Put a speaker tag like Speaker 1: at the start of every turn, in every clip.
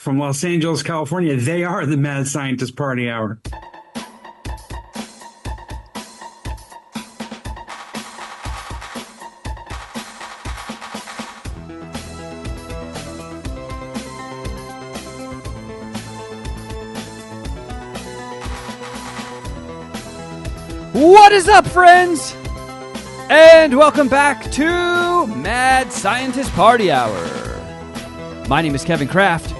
Speaker 1: from Los Angeles, California. They are the Mad Scientist Party Hour.
Speaker 2: What is up, friends? And welcome back to Mad Scientist Party Hour. My name is Kevin Kraft,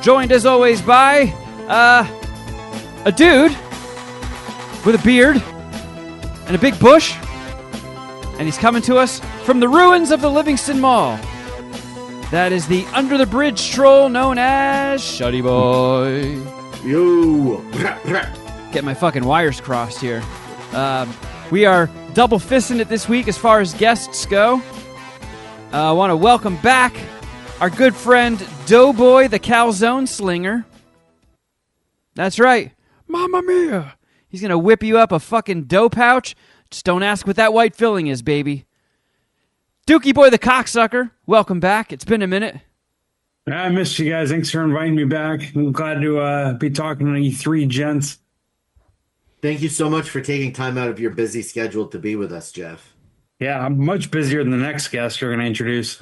Speaker 2: joined as always by a dude with a beard and a big bush, and he's coming to us from the ruins of the Livingston Mall. That is the under the bridge troll known as Shuddy Boy.
Speaker 3: Yo.
Speaker 2: Get my fucking wires crossed here. We are double fisting it this week as far as guests go. I want to welcome back our good friend Doughboy the Calzone Slinger. That's right. Mamma mia. He's going to whip you up a fucking dough pouch. Just don't ask what that white filling is, baby. Dookie Boy the Cocksucker, welcome back. It's been a minute.
Speaker 1: I missed you guys. Thanks for inviting me back. I'm glad to be talking to you three gents.
Speaker 3: Thank you so much for taking time out of your busy schedule to be with us, Jeff.
Speaker 1: Yeah, I'm much busier than the next guest you're going to introduce.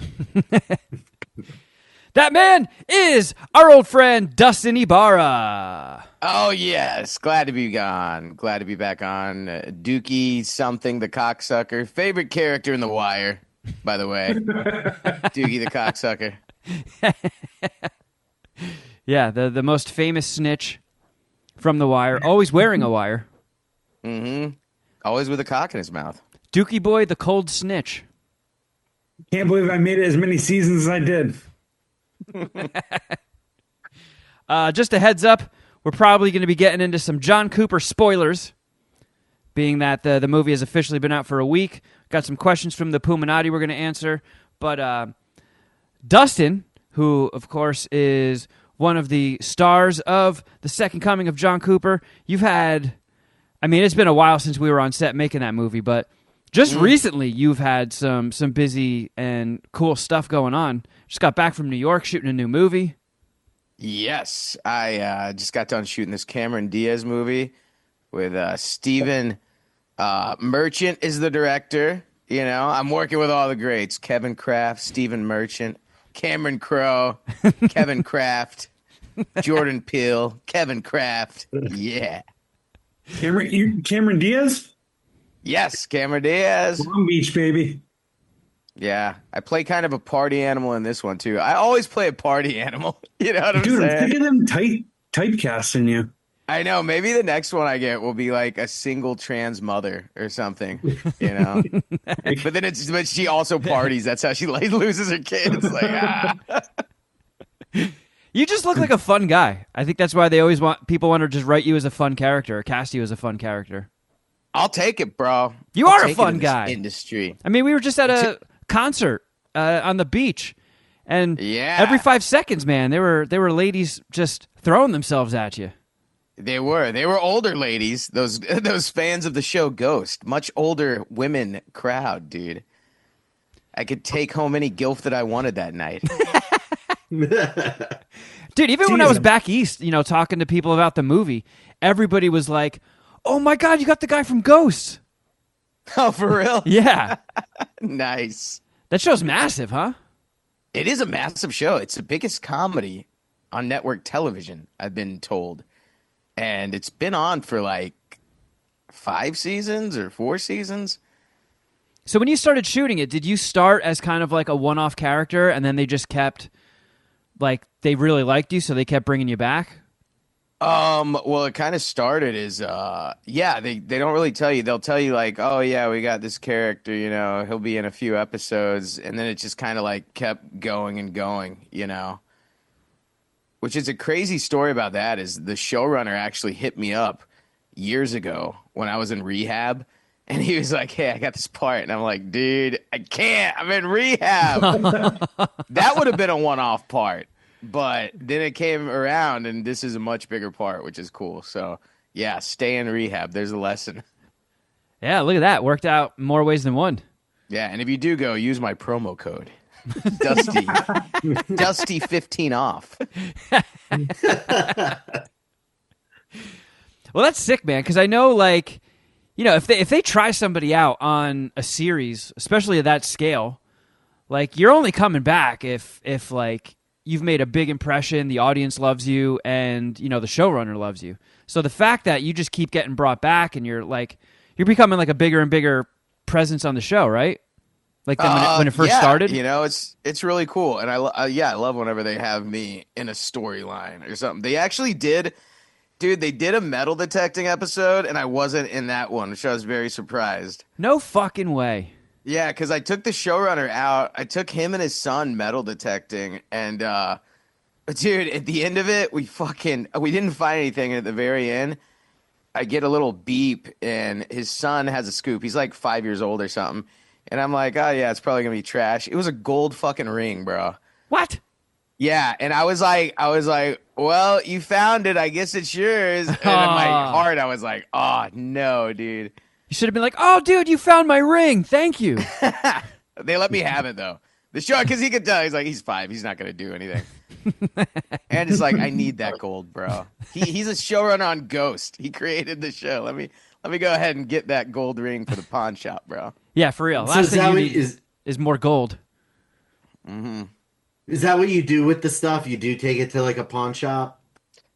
Speaker 2: That man is our old friend Dustin Ibarra.
Speaker 4: Oh, yes. Glad to be gone. Glad to be back on. Dookie something, the cocksucker. Favorite character in The Wire, by the way. Dookie the cocksucker.
Speaker 2: Yeah, the most famous snitch from The Wire. Always wearing a wire.
Speaker 4: Mm-hmm. Always with a cock in his mouth.
Speaker 2: Dookie Boy the cold snitch.
Speaker 1: Can't believe I made it as many seasons as I did.
Speaker 2: Just a heads up, we're probably going to be getting into some John Cooper spoilers, being that the movie has officially been out for a week. Got some questions from the Puminati we're going to answer. But Dustin, who, of course, is one of the stars of The Second Coming of John Cooper, you've had... I mean, it's been a while since we were on set making that movie, but just recently you've had some busy and cool stuff going on. Just got back from New York shooting a new movie.
Speaker 4: Yes. I just got done shooting this Cameron Diaz movie with Stephen Merchant is the director. You know, I'm working with all the greats. Kevin Kraft, Stephen Merchant, Cameron Crowe, Kevin Kraft, Jordan Peele, Kevin Kraft. Yeah.
Speaker 1: Cameron Diaz?
Speaker 4: Yes, Cameron Diaz.
Speaker 1: Long Beach, baby.
Speaker 4: Yeah, I play kind of a party animal in this one, too. I always play a party animal. You know what I'm
Speaker 1: saying? Dude, I'm thinking them typecasting you.
Speaker 4: I know. Maybe the next one I get will be like a single trans mother or something, you know? But she also parties. That's how she like loses her kids. Like,
Speaker 2: You just look like a fun guy. I think that's why they always people want to just write you as a fun character or cast you as a fun character.
Speaker 4: I'll take it, bro.
Speaker 2: You are a fun guy.
Speaker 4: Industry.
Speaker 2: I mean, we were just at a concert on the beach, and every 5 seconds, man, there were ladies just throwing themselves at you.
Speaker 4: They were older ladies. Those fans of the show Ghost, much older women crowd, dude. I could take home any gilf that I wanted that night.
Speaker 2: Dude, even when I was back east, you know, talking to people about the movie, everybody was like, "Oh my God, you got the guy from Ghosts."
Speaker 4: Oh, for real?
Speaker 2: Yeah.
Speaker 4: Nice.
Speaker 2: That show's massive, huh?
Speaker 4: It is a massive show. It's the biggest comedy on network television, I've been told. And it's been on for like 5 seasons or 4 seasons.
Speaker 2: So when you started shooting it, did you start as kind of like a one-off character and then they just kept, like, they really liked you, so they kept bringing you back?
Speaker 4: Well, it kind of started as, they don't really tell you. They'll tell you like, oh yeah, we got this character, you know, he'll be in a few episodes. And then it just kind of like kept going and going, you know, which is a crazy story about that is the showrunner actually hit me up years ago when I was in rehab. And he was like, hey, I got this part. And I'm like, dude, I can't. I'm in rehab. That would have been a one-off part. But then it came around, and this is a much bigger part, which is cool. So, yeah, stay in rehab. There's a lesson.
Speaker 2: Yeah, look at that. Worked out more ways than one.
Speaker 4: Yeah, and if you do go, use my promo code. Dusty, Dusty 15 off.
Speaker 2: Well, that's sick, man. Because I know, like, you know, if they try somebody out on a series, especially at that scale, like you're only coming back if like you've made a big impression, the audience loves you, and you know the showrunner loves you. So the fact that you just keep getting brought back and you're becoming like a bigger and bigger presence on the show, right? Like then when it first started,
Speaker 4: you know, it's really cool, and I love whenever they have me in a storyline or something. They actually did. Dude, they did a metal detecting episode, and I wasn't in that one, which I was very surprised.
Speaker 2: no fucking way.
Speaker 4: Yeah, because I took the showrunner out. I took him and his son metal detecting, and dude, at the end of it, we didn't find anything. And at the very end, I get a little beep, and his son has a scoop. He's like 5 years old or something, and I'm like, oh yeah, it's probably gonna be trash. It was a gold fucking ring, bro.
Speaker 2: What?
Speaker 4: Yeah, and I was like, well, you found it. I guess it's yours. And in my heart, I was like, oh no, dude.
Speaker 2: You should have been like, oh, dude, you found my ring. Thank you.
Speaker 4: They let me have it though. The show, because he could tell, he's 5. He's not gonna do anything. And it's like, I need that gold, bro. He's a showrunner on Ghost. He created the show. Let me go ahead and get that gold ring for the pawn shop, bro.
Speaker 2: Yeah, for real.
Speaker 3: So
Speaker 2: Last
Speaker 3: is
Speaker 2: thing
Speaker 3: that
Speaker 2: you
Speaker 3: what-
Speaker 2: need is more gold.
Speaker 3: Is that what you do with the stuff? You do take it to like a pawn shop?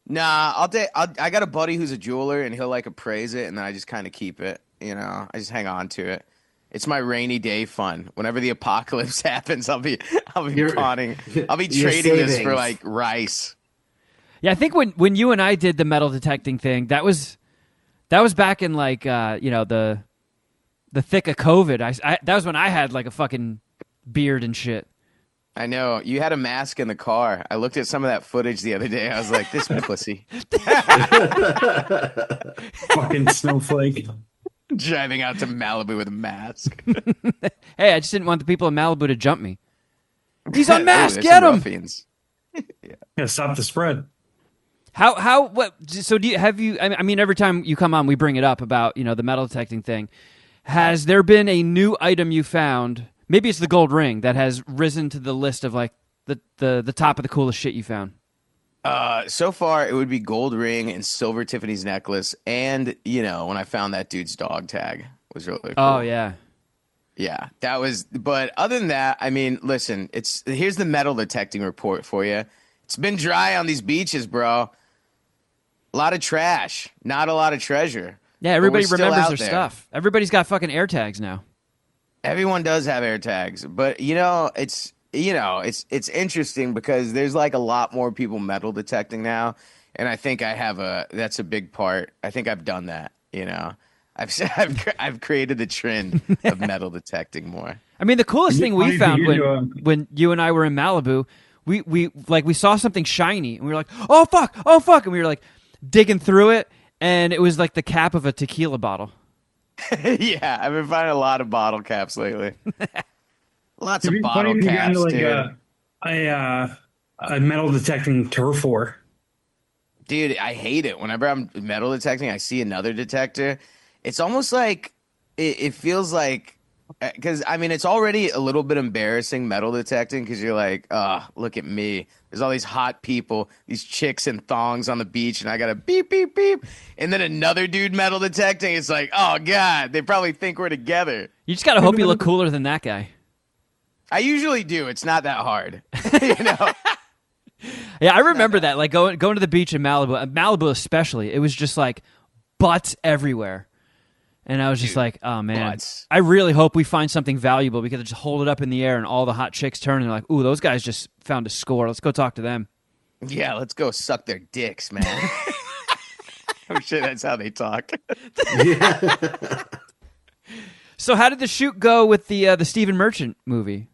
Speaker 4: Nah, I got a buddy who's a jeweler, and he'll like appraise it, and then I just kind of keep it. You know, I just hang on to it. It's my rainy day fun. Whenever the apocalypse happens, I'll be pawning. I'll be
Speaker 3: your
Speaker 4: trading this for
Speaker 3: savings.
Speaker 4: like rice.
Speaker 2: Yeah, I think when you and I did the metal detecting thing, that was back in like you know the thick of COVID. I that was when I had like a fucking beard and shit.
Speaker 4: I know. You had a mask in the car. I looked at some of that footage the other day. I was like, this pussy.
Speaker 1: Fucking snowflake.
Speaker 4: Driving out to Malibu with a mask.
Speaker 2: Hey, I just didn't want the people in Malibu to jump me. He's unmasked.
Speaker 4: Ooh,
Speaker 2: Get
Speaker 4: there's some
Speaker 2: him.
Speaker 4: ruffians.
Speaker 1: Yeah, stop the spread.
Speaker 2: What? So have you? I mean, every time you come on, we bring it up about the metal detecting thing. Has there been a new item you found? Maybe it's the gold ring that has risen to the list of like the top of the coolest shit you found.
Speaker 4: So far, it would be gold ring and silver Tiffany's necklace, and when I found that dude's dog tag was really cool.
Speaker 2: Oh yeah.
Speaker 4: Yeah, that was. But other than that, I mean, listen, here's the metal detecting report for you. It's been dry on these beaches, bro. A lot of trash, not a lot of treasure.
Speaker 2: Yeah, everybody
Speaker 4: But we're still
Speaker 2: remembers
Speaker 4: out
Speaker 2: their
Speaker 4: there.
Speaker 2: stuff. Everybody's got fucking air tags now.
Speaker 4: Everyone does have air tags, but it's interesting because there's like a lot more people metal detecting now, and I think that's a big part. I think I've done that. I've created the trend of metal detecting more.
Speaker 2: I mean, the coolest thing we
Speaker 1: funny
Speaker 2: found
Speaker 1: for you to,
Speaker 2: when you and I were in Malibu, we saw something shiny and we were like, oh fuck, and we were like digging through it, and it was like the cap of a tequila bottle.
Speaker 4: Yeah, I've been finding a lot of bottle caps lately. Lots
Speaker 1: It'd
Speaker 4: of
Speaker 1: be funny
Speaker 4: bottle
Speaker 1: if you got
Speaker 4: caps,
Speaker 1: into like
Speaker 4: dude.
Speaker 1: a metal detecting turf war.
Speaker 4: Dude, I hate it. Whenever I'm metal detecting, I see another detector. It's almost like it feels like, because I mean, it's already a little bit embarrassing metal detecting because you're like, oh, look at me. There's all these hot people, these chicks in thongs on the beach, and I got to beep, beep, beep. And then another dude metal detecting. It's like, oh, God, they probably think we're together.
Speaker 2: You just gotta hope you look cooler than that guy.
Speaker 4: I usually do. It's not that hard.
Speaker 2: Yeah, I remember that. Like going to the beach in Malibu especially. It was just like butts everywhere. And I was just like, oh man,
Speaker 4: butts.
Speaker 2: I really hope we find something valuable because I just hold it up in the air and all the hot chicks turn and they're like, ooh, those guys just found a score. Let's go talk to them.
Speaker 4: Yeah, let's go suck their dicks, man. I'm sure that's how they talk.
Speaker 2: So how did the shoot go with the Stephen Merchant movie?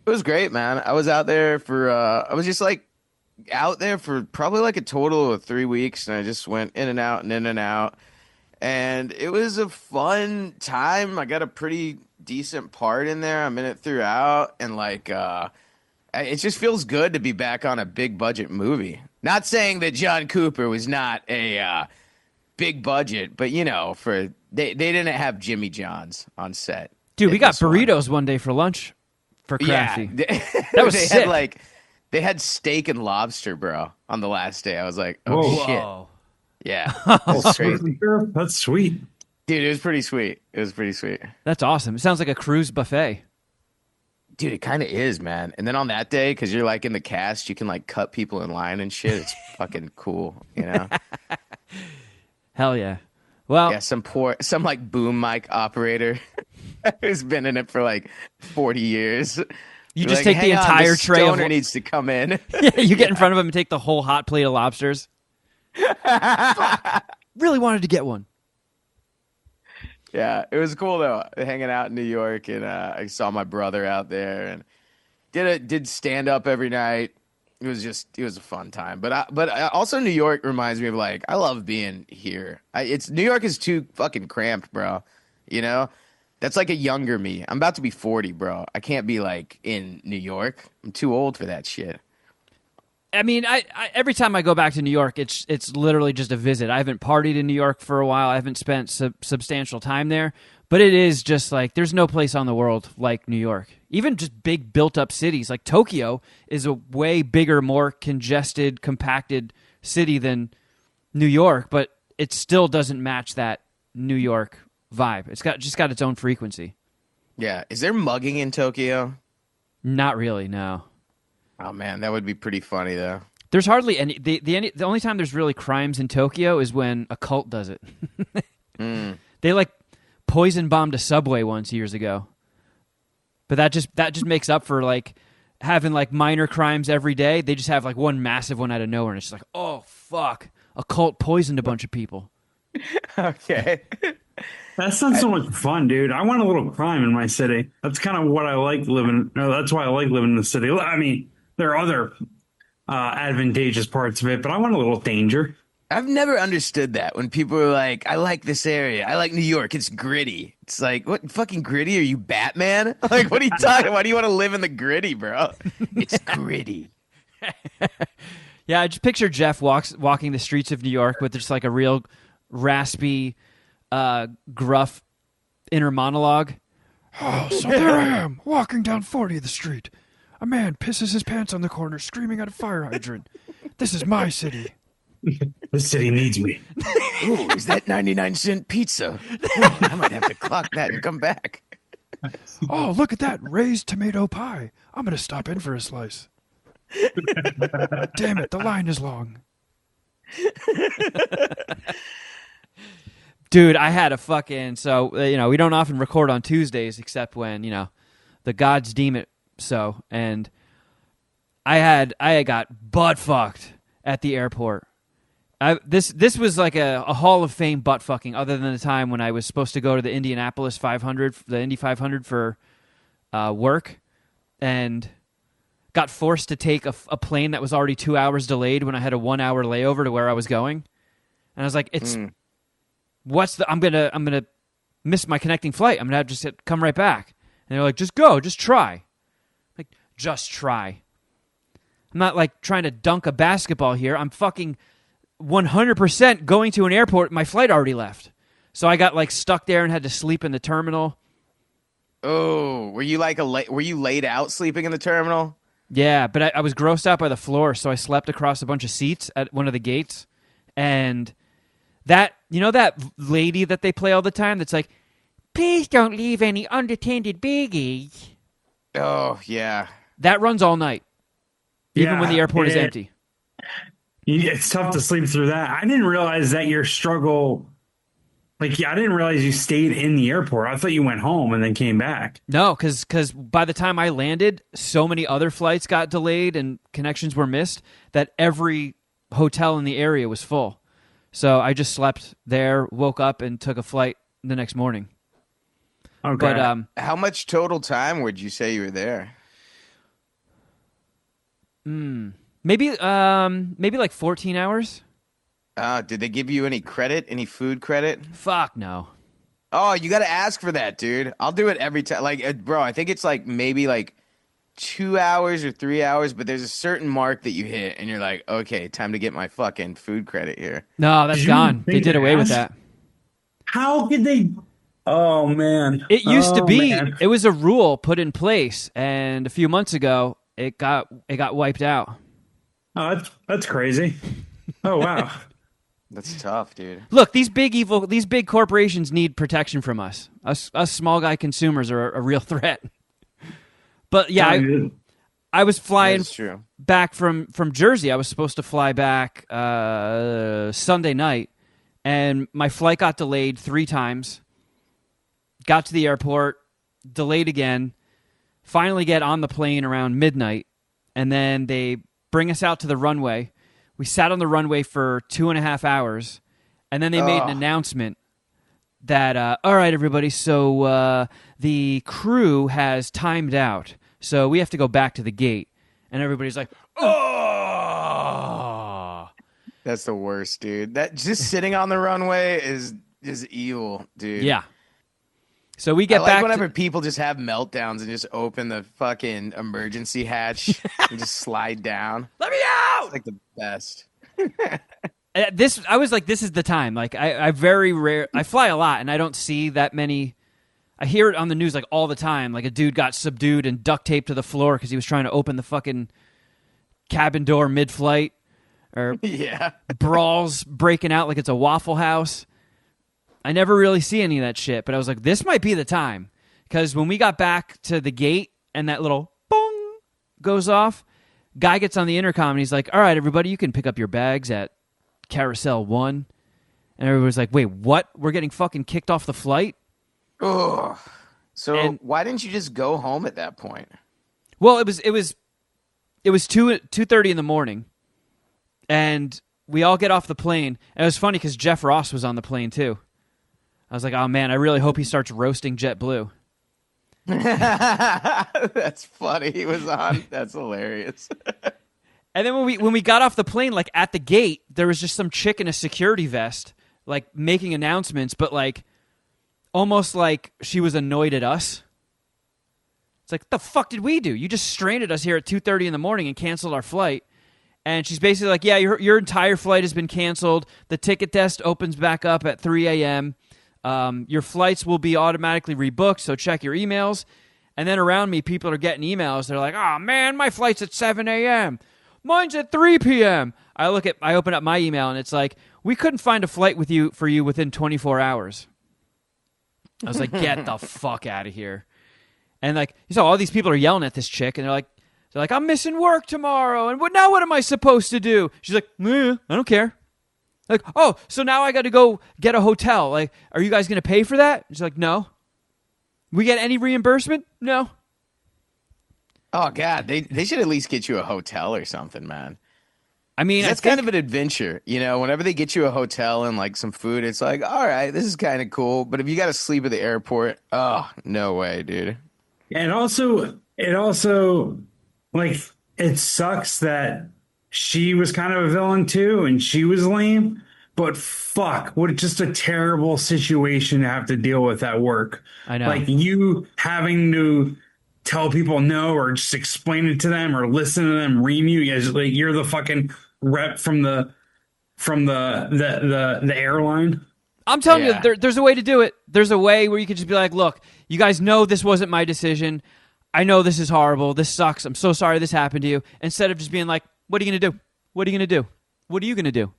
Speaker 4: It was great, man. I was out there for I was just like out there for probably like a total of 3 weeks, and I just went in and out and in and out. And it was a fun time. I got a pretty decent part in there. I'm in it throughout, and like it just feels good to be back on a big budget movie. Not saying that John Cooper was not a big budget, but they didn't have Jimmy John's on set.
Speaker 2: Dude, we
Speaker 4: in
Speaker 2: got
Speaker 4: this one.
Speaker 2: burritos one day for lunch. for Crafty.
Speaker 4: Yeah,
Speaker 2: That was
Speaker 4: they
Speaker 2: sick.
Speaker 4: had like they had steak and lobster, bro, on the last day. I was like, oh
Speaker 1: Whoa.
Speaker 4: shit,
Speaker 2: Whoa.
Speaker 4: yeah, that's crazy,
Speaker 1: That's sweet.
Speaker 4: dude. It was pretty sweet. It was pretty sweet,
Speaker 2: That's awesome. It sounds like a cruise buffet.
Speaker 4: dude. It kind of is, man. And then on that day, because you're like in the cast, you can like cut people in line and shit. It's fucking cool, you know.
Speaker 2: Hell yeah. Well,
Speaker 4: Yeah, some like boom mic operator who's been in it for like 40 years.
Speaker 2: you
Speaker 4: You're
Speaker 2: just
Speaker 4: like,
Speaker 2: take the
Speaker 4: "Hang on,
Speaker 2: entire
Speaker 4: this
Speaker 2: tray of
Speaker 4: stoner needs to come in.
Speaker 2: you get in front of him and take the whole hot plate of lobsters. Really wanted to get one.
Speaker 4: Yeah, it was cool though, hanging out in New York, and I saw my brother out there, and did stand up every night. It was a fun time. But also New York reminds me of like I love being here. It's New York is too fucking cramped, bro. You know, that's like a younger me. I'm about to be 40, bro. I can't be like in New York. I'm too old for that shit.
Speaker 2: I mean, I every time I go back to New York, it's literally just a visit. I haven't partied in New York for a while. I haven't spent substantial time there, but it is just like there's no place on the world like New York. Even just big built-up cities like Tokyo is a way bigger, more congested, compacted city than New York, but it still doesn't match that New York vibe. It's got its own frequency.
Speaker 4: Yeah, is there mugging in Tokyo?
Speaker 2: Not really, no.
Speaker 4: Oh man, that would be pretty funny though.
Speaker 2: There's hardly any. The only time there's really crimes in Tokyo is when a cult does it. They like poison bombed a subway once years ago, but that just makes up for like having like minor crimes every day. They just have like one massive one out of nowhere, and it's just like, oh fuck, a cult poisoned a bunch of people.
Speaker 4: Okay.
Speaker 1: That sounds so much fun, dude. I want a little crime in my city. That's kind of what I like living. No, that's why I like living in the city. I mean, there are other advantageous parts of it, but I want a little danger.
Speaker 4: I've never understood that when people are like, I like this area. I like New York. It's gritty. It's like, what fucking gritty? Are you Batman? Like, what are you talking? Why do you want to live in the gritty, bro? It's gritty.
Speaker 2: Yeah, I just picture Jeff walking the streets of New York with just like a real raspy, gruff inner monologue.
Speaker 5: Oh, so there I am, walking down 40th Street. A man pisses his pants on the corner, screaming at a fire hydrant. This is my city.
Speaker 1: This city needs me.
Speaker 4: Ooh, is that 99-cent pizza? I might have to clock that and come back.
Speaker 5: Oh, look at that raised tomato pie. I'm going to stop in for a slice. Damn it, the line is long.
Speaker 2: Dude, I had a fucking we don't often record on Tuesdays except when the gods deem it so, and I got butt fucked at the airport. This was like a Hall of Fame butt fucking, other than the time when I was supposed to go to the Indianapolis 500, the Indy 500 for work, and got forced to take a plane that was already 2 hours delayed when I had a 1 hour layover to where I was going, and I was like, I'm gonna miss my connecting flight. I'm gonna have to just come right back. And they're like, just go, just try. Like, just try. I'm not like trying to dunk a basketball here. I'm fucking 100% going to an airport. My flight already left. So I got like stuck there and had to sleep in the terminal.
Speaker 4: Oh, were you like were you laid out sleeping in the terminal?
Speaker 2: Yeah, but I was grossed out by the floor, so I slept across a bunch of seats at one of the gates. And that lady that they play all the time that's like, please don't leave any unattended baggage.
Speaker 4: Oh, yeah.
Speaker 2: That runs all night, even when the airport is empty.
Speaker 1: It's tough to sleep through that. I didn't realize that your struggle, I didn't realize you stayed in the airport. I thought you went home and then came back.
Speaker 2: No, because by the time I landed, so many other flights got delayed and connections were missed that every hotel in the area was full. So I just slept there, woke up, and took a flight the next morning.
Speaker 1: Okay.
Speaker 2: But
Speaker 4: how much total time would you say you were there?
Speaker 2: maybe like 14 hours.
Speaker 4: Did they give you any credit, any food credit?
Speaker 2: Fuck no.
Speaker 4: Oh, you got to ask for that, dude. I'll do it every time. Like, bro, I think it's like maybe like 2 hours or 3 hours, but there's a certain mark that you hit, and you're like, okay, time to get my fucking food credit here.
Speaker 2: No, that's
Speaker 1: Did you
Speaker 2: gone. They
Speaker 1: think
Speaker 2: did
Speaker 1: to
Speaker 2: away with
Speaker 1: ask?
Speaker 2: that.
Speaker 1: How could they? Oh man.
Speaker 2: It used to
Speaker 1: Oh,
Speaker 2: be.
Speaker 1: man.
Speaker 2: It was a rule put in place, and a few months ago, it got wiped out.
Speaker 1: Oh, that's crazy. Oh wow.
Speaker 4: That's tough, dude.
Speaker 2: Look, these big corporations need protection from us. Us small guy consumers are a real threat. But yeah, I was flying
Speaker 4: That's true.
Speaker 2: back from Jersey. I was supposed to fly back Sunday night, and my flight got delayed 3 times. Got to the airport, delayed again. Finally get on the plane around midnight, and then they bring us out to the runway. We sat on the runway for 2.5 hours, and then they made an announcement that, all right, everybody, so the crew has timed out, so we have to go back to the gate. And everybody's like, oh.
Speaker 4: That's the worst, dude. That just sitting on the runway is evil, dude.
Speaker 2: Yeah. So we get
Speaker 4: I like
Speaker 2: back
Speaker 4: whenever people just have meltdowns and just open the fucking emergency hatch and just slide down.
Speaker 2: let me out.
Speaker 4: It's like the best.
Speaker 2: I was like, this is the time. Like, I very rare. I fly a lot, and I don't see that many. I hear it on the news like all the time. Like a dude got subdued and duct taped to the floor because he was trying to open the fucking cabin door mid-flight, or
Speaker 4: Yeah.
Speaker 2: brawls breaking out like it's a Waffle House. I never really see any of that shit, but I was like, this might be the time. Because when we got back to the gate and that little bong goes off, guy gets on the intercom and he's like, all right, everybody, you can pick up your bags at Carousel 1. And everybody's like, wait, what? We're getting fucking kicked off the flight?
Speaker 4: Ugh. So
Speaker 2: And-
Speaker 4: why didn't you just go home at that point?
Speaker 2: Well, it was 2:30 in the morning, and we all get off the plane. And it was funny because Jeff Ross was on the plane too. I was like, oh man, I really hope he starts roasting JetBlue.
Speaker 4: That's funny. He was on. That's hilarious.
Speaker 2: And then when we got off the plane, like at the gate, there was just some chick in a security vest, like making announcements, but like almost like she was annoyed at us. It's like, the fuck did we do? You just stranded us here at 2:30 in the morning and canceled our flight. And she's basically like, yeah, your entire flight has been canceled. The ticket desk opens back up at 3 a.m. Your flights will be automatically rebooked, so check your emails. And then around me, people are getting emails. They're like, oh, man, my flight's at 7 a.m. Mine's at 3 p.m. I open up my email, and it's like, we couldn't find a flight for you within 24 hours. I was like, get the fuck out of here. And like, you saw all these people are yelling at this chick, and they're like, I'm missing work tomorrow, and what am I supposed to do? She's like, I don't care. Like, oh, so now I got to go get a hotel. Like, are you guys going to pay for that? She's like, no. We get any reimbursement? No.
Speaker 4: Oh God, they should at least get you a hotel or something, man.
Speaker 2: I mean,
Speaker 4: That's kind of an adventure, you know. Whenever they get you a hotel and like some food, it's like, all right, this is kind of cool. But if you got to sleep at the airport, oh no way, dude.
Speaker 1: And it also like it sucks that she was kind of a villain too, and she was lame. But fuck, what just a terrible situation to have to deal with at work.
Speaker 2: I know.
Speaker 1: Like you having to tell people no, or just explain it to them, or listen to them ream you as like you're the fucking rep from the airline.
Speaker 2: I'm telling
Speaker 4: Yeah.
Speaker 2: you, there's a way to do it. There's a way where you could just be like, look, you guys know this wasn't my decision. I know this is horrible. This sucks. I'm so sorry this happened to you. Instead of just being like, what are you going to do? What are you going to do? What are you going to do?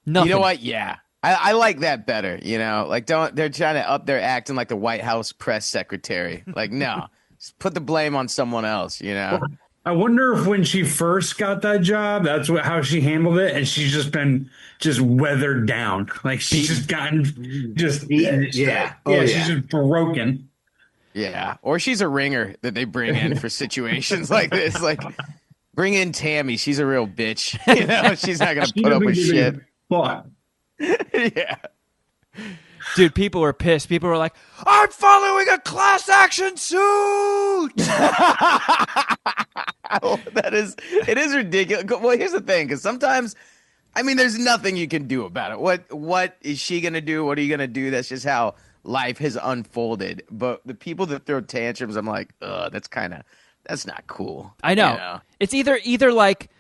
Speaker 2: Nothing.
Speaker 4: You know what? Yeah. I like that better, you know? Like, they're trying to up their acting like the White House press secretary. Like, no, just put the blame on someone else, you know?
Speaker 1: I wonder if when she first got that job, that's how she handled it, and she's just been weathered down. Like she's just gotten
Speaker 3: Yeah. Oh,
Speaker 1: she's
Speaker 3: yeah.
Speaker 1: just broken.
Speaker 4: Yeah. Or she's a ringer that they bring in for situations like this. Like, bring in Tammy. She's a real bitch. You know, she's not going to put up with shit.
Speaker 1: Fuck.
Speaker 4: Yeah.
Speaker 2: Dude, people were pissed. People were like, I'm following a class action suit.
Speaker 4: It is ridiculous. Well, here's the thing, because sometimes, I mean, there's nothing you can do about it. What is she gonna do? What are you gonna do? That's just how life has unfolded. But the people that throw tantrums, I'm like, that's not cool.
Speaker 2: I know.
Speaker 4: You know?
Speaker 2: It's either like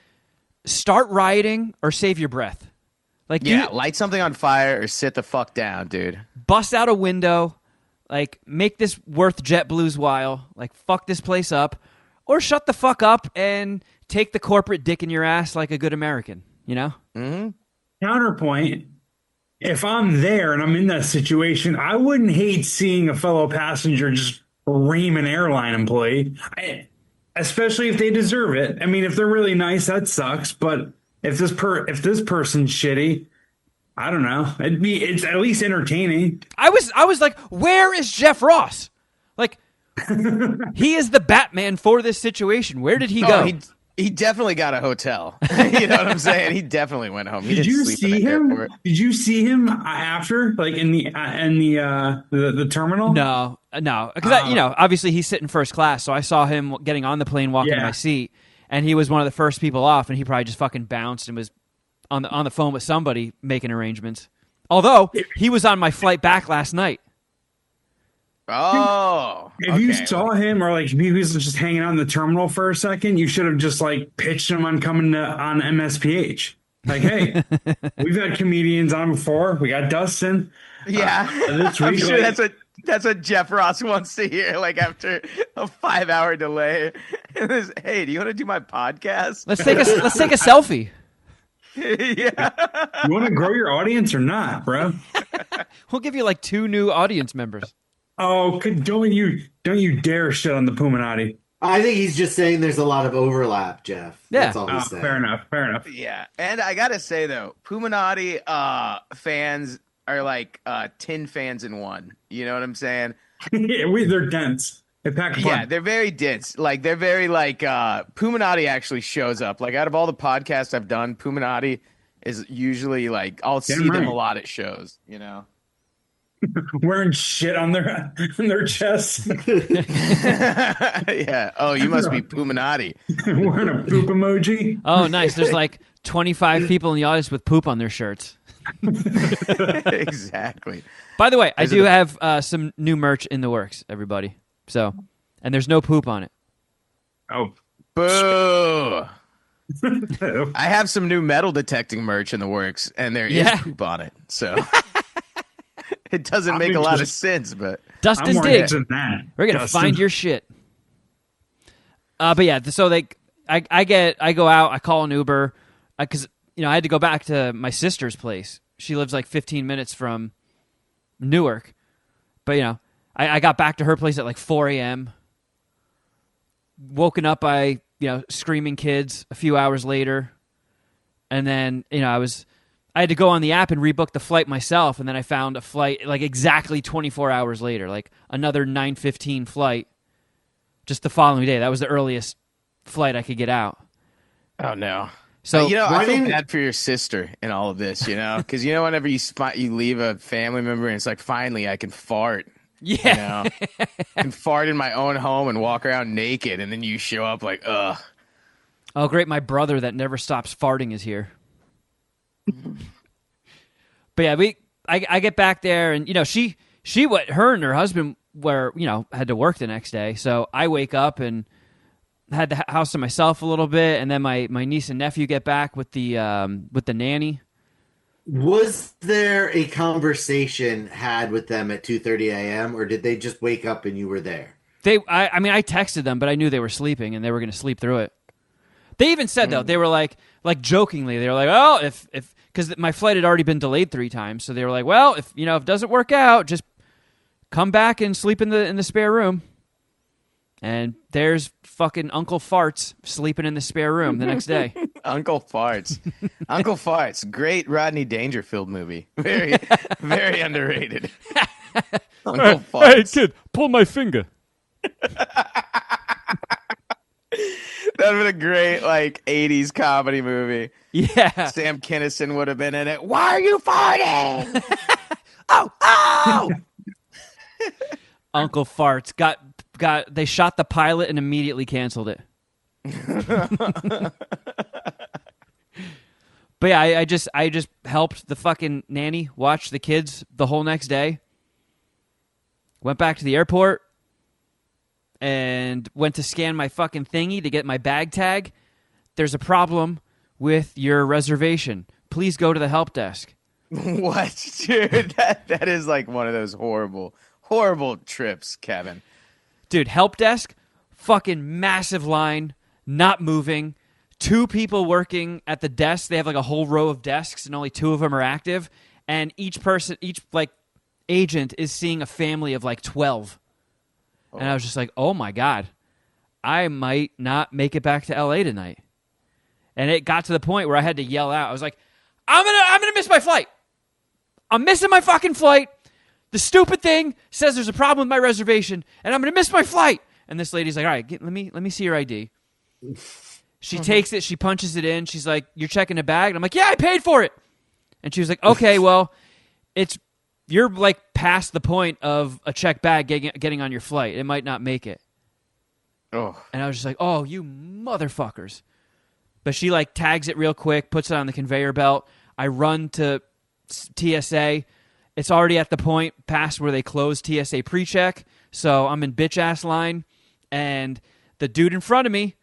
Speaker 2: start rioting or save your breath. Like,
Speaker 4: Yeah,
Speaker 2: you
Speaker 4: light something on fire or sit the fuck down, dude.
Speaker 2: bust out a window, Like, make this worth JetBlue's while. Like, fuck this place up. Or shut the fuck up and take the corporate dick in your ass like a good American, you know?
Speaker 4: Mm-hmm.
Speaker 1: Counterpoint, if I'm there and I'm in that situation, I wouldn't hate seeing a fellow passenger just ream an airline employee, especially if they deserve it. I mean, if they're really nice, that sucks. But if this person's shitty, I don't know. It's at least entertaining.
Speaker 2: I was like, where is Jeff Ross? Like, he is the Batman for this situation. Where did he go?
Speaker 4: He definitely got a hotel. You know what I'm saying? He definitely went home. He
Speaker 1: Did you
Speaker 4: sleep
Speaker 1: see
Speaker 4: in the
Speaker 1: him?
Speaker 4: airport.
Speaker 1: Did you see him after, like in the terminal?
Speaker 2: No, because obviously he's sitting first class, so I saw him getting on the plane, walking to my seat, and he was one of the first people off, and he probably just fucking bounced and was on the phone with somebody making arrangements. Although he was on my flight back last night.
Speaker 4: Oh,
Speaker 1: If you saw him, or like if he was just hanging out in the terminal for a second, you should have just like pitched him on coming on MSPH. Like, hey, we've had comedians on before. We got Dustin.
Speaker 4: Yeah,
Speaker 1: this
Speaker 4: I'm
Speaker 1: week,
Speaker 4: sure
Speaker 1: like-
Speaker 4: that's what Jeff Ross wants to hear. Like after a 5-hour delay, hey, do you want to do my podcast?
Speaker 2: Let's take a selfie.
Speaker 4: Yeah.
Speaker 1: You want to grow your audience or not, bro?
Speaker 2: We'll give you like 2 new audience members.
Speaker 1: Oh, don't you dare shit on the Puminati.
Speaker 3: I think he's just saying there's a lot of overlap, Jeff.
Speaker 2: Yeah.
Speaker 3: That's all he's saying.
Speaker 1: Fair enough.
Speaker 4: Yeah, and I gotta say though, Puminati fans are like 10 fans in one. You know what I'm saying?
Speaker 1: They're dense. They pack a
Speaker 4: Yeah,
Speaker 1: punch.
Speaker 4: they're very dense. Like they're very like Puminati actually shows up. Like out of all the podcasts I've done, Puminati is usually like I'll see them
Speaker 1: right.
Speaker 4: a lot at shows. You know.
Speaker 1: Wearing shit on their chest.
Speaker 4: Yeah. Oh, you must be Puminati.
Speaker 1: Wearing a poop emoji.
Speaker 2: Oh, nice. There's like 25 people in the audience with poop on their shirts.
Speaker 4: Exactly.
Speaker 2: By the way, I do have some new merch in the works, everybody. So, and there's no poop on it.
Speaker 1: Oh.
Speaker 4: Boo. I have some new metal detecting merch in the works, and there is poop on it. So it doesn't make a lot of sense, but
Speaker 2: Dustin
Speaker 1: I'm more
Speaker 2: Diggs.
Speaker 1: interested in that.
Speaker 2: We're gonna
Speaker 1: Dustin.
Speaker 2: find your shit. But yeah, so I go out, I call an Uber, because I had to go back to my sister's place. She lives like 15 minutes from Newark, but I got back to her place at like 4 a.m. Woken up by screaming kids a few hours later, and then I had to go on the app and rebook the flight myself, and then I found a flight like exactly 24 hours later, like another 9:15 flight just the following day. That was the earliest flight I could get out.
Speaker 4: oh no.
Speaker 2: So
Speaker 4: I feel bad for your sister in all of this, because whenever you leave a family member and it's like finally I can fart.
Speaker 2: yeah,
Speaker 4: I can fart in my own home and walk around naked, and then you show up like, ugh.
Speaker 2: Oh great, my brother that never stops farting is here. But yeah, I get back there, and her and her husband had to work the next day, so I wake up and had the house to myself a little bit, and then my niece and nephew get back with the nanny.
Speaker 3: Was there a conversation had with them at 2:30 a.m. or did they just wake up and you were there?
Speaker 2: I texted them, but I knew they were sleeping and they were going to sleep through it. They even said though, they were like jokingly, they were like, "Oh, if because my flight had already been delayed 3 times, so they were like, well, if it doesn't work out, just come back and sleep in the spare room." And there's fucking Uncle Farts sleeping in the spare room the next day.
Speaker 4: Uncle Farts. Uncle Farts. Great Rodney Dangerfield movie. Very, very underrated. Uncle Farts.
Speaker 5: Hey, kid, pull my finger.
Speaker 4: That would have been a great 80s comedy movie.
Speaker 2: Yeah.
Speaker 4: Sam Kinison would have been in it. Why are you farting? Oh!
Speaker 2: Uncle Farts they shot the pilot and immediately canceled it. But yeah, I just helped the fucking nanny watch the kids the whole next day. Went back to the airport and went to scan my fucking thingy to get my bag tag. There's a problem with your reservation. Please go to the help desk.
Speaker 4: What, dude? That is one of those horrible horrible trips, Kevin.
Speaker 2: Dude, help desk, fucking massive line, not moving. 2 people working at the desk. They have like a whole row of desks, and only 2 of them are active. And each like agent is seeing a family of like 12. And I was just like, oh my God, I might not make it back to LA tonight. And it got to the point where I had to yell out. I was like, I'm gonna miss my flight. I'm missing my fucking flight. The stupid thing says there's a problem with my reservation, and I'm gonna miss my flight. And this lady's like, all right, let me see your ID. She takes it, she punches it in. She's like, you're checking a bag? And I'm like, yeah, I paid for it. And she was like, okay, well, you're like past the point of a checked bag getting on your flight. It might not make it.
Speaker 4: Oh.
Speaker 2: And I was just like, oh, you motherfuckers. But she like tags it real quick, puts it on the conveyor belt. I run to TSA. It's already at the point past where they close TSA pre-check. So I'm in bitch-ass line. And the dude in front of me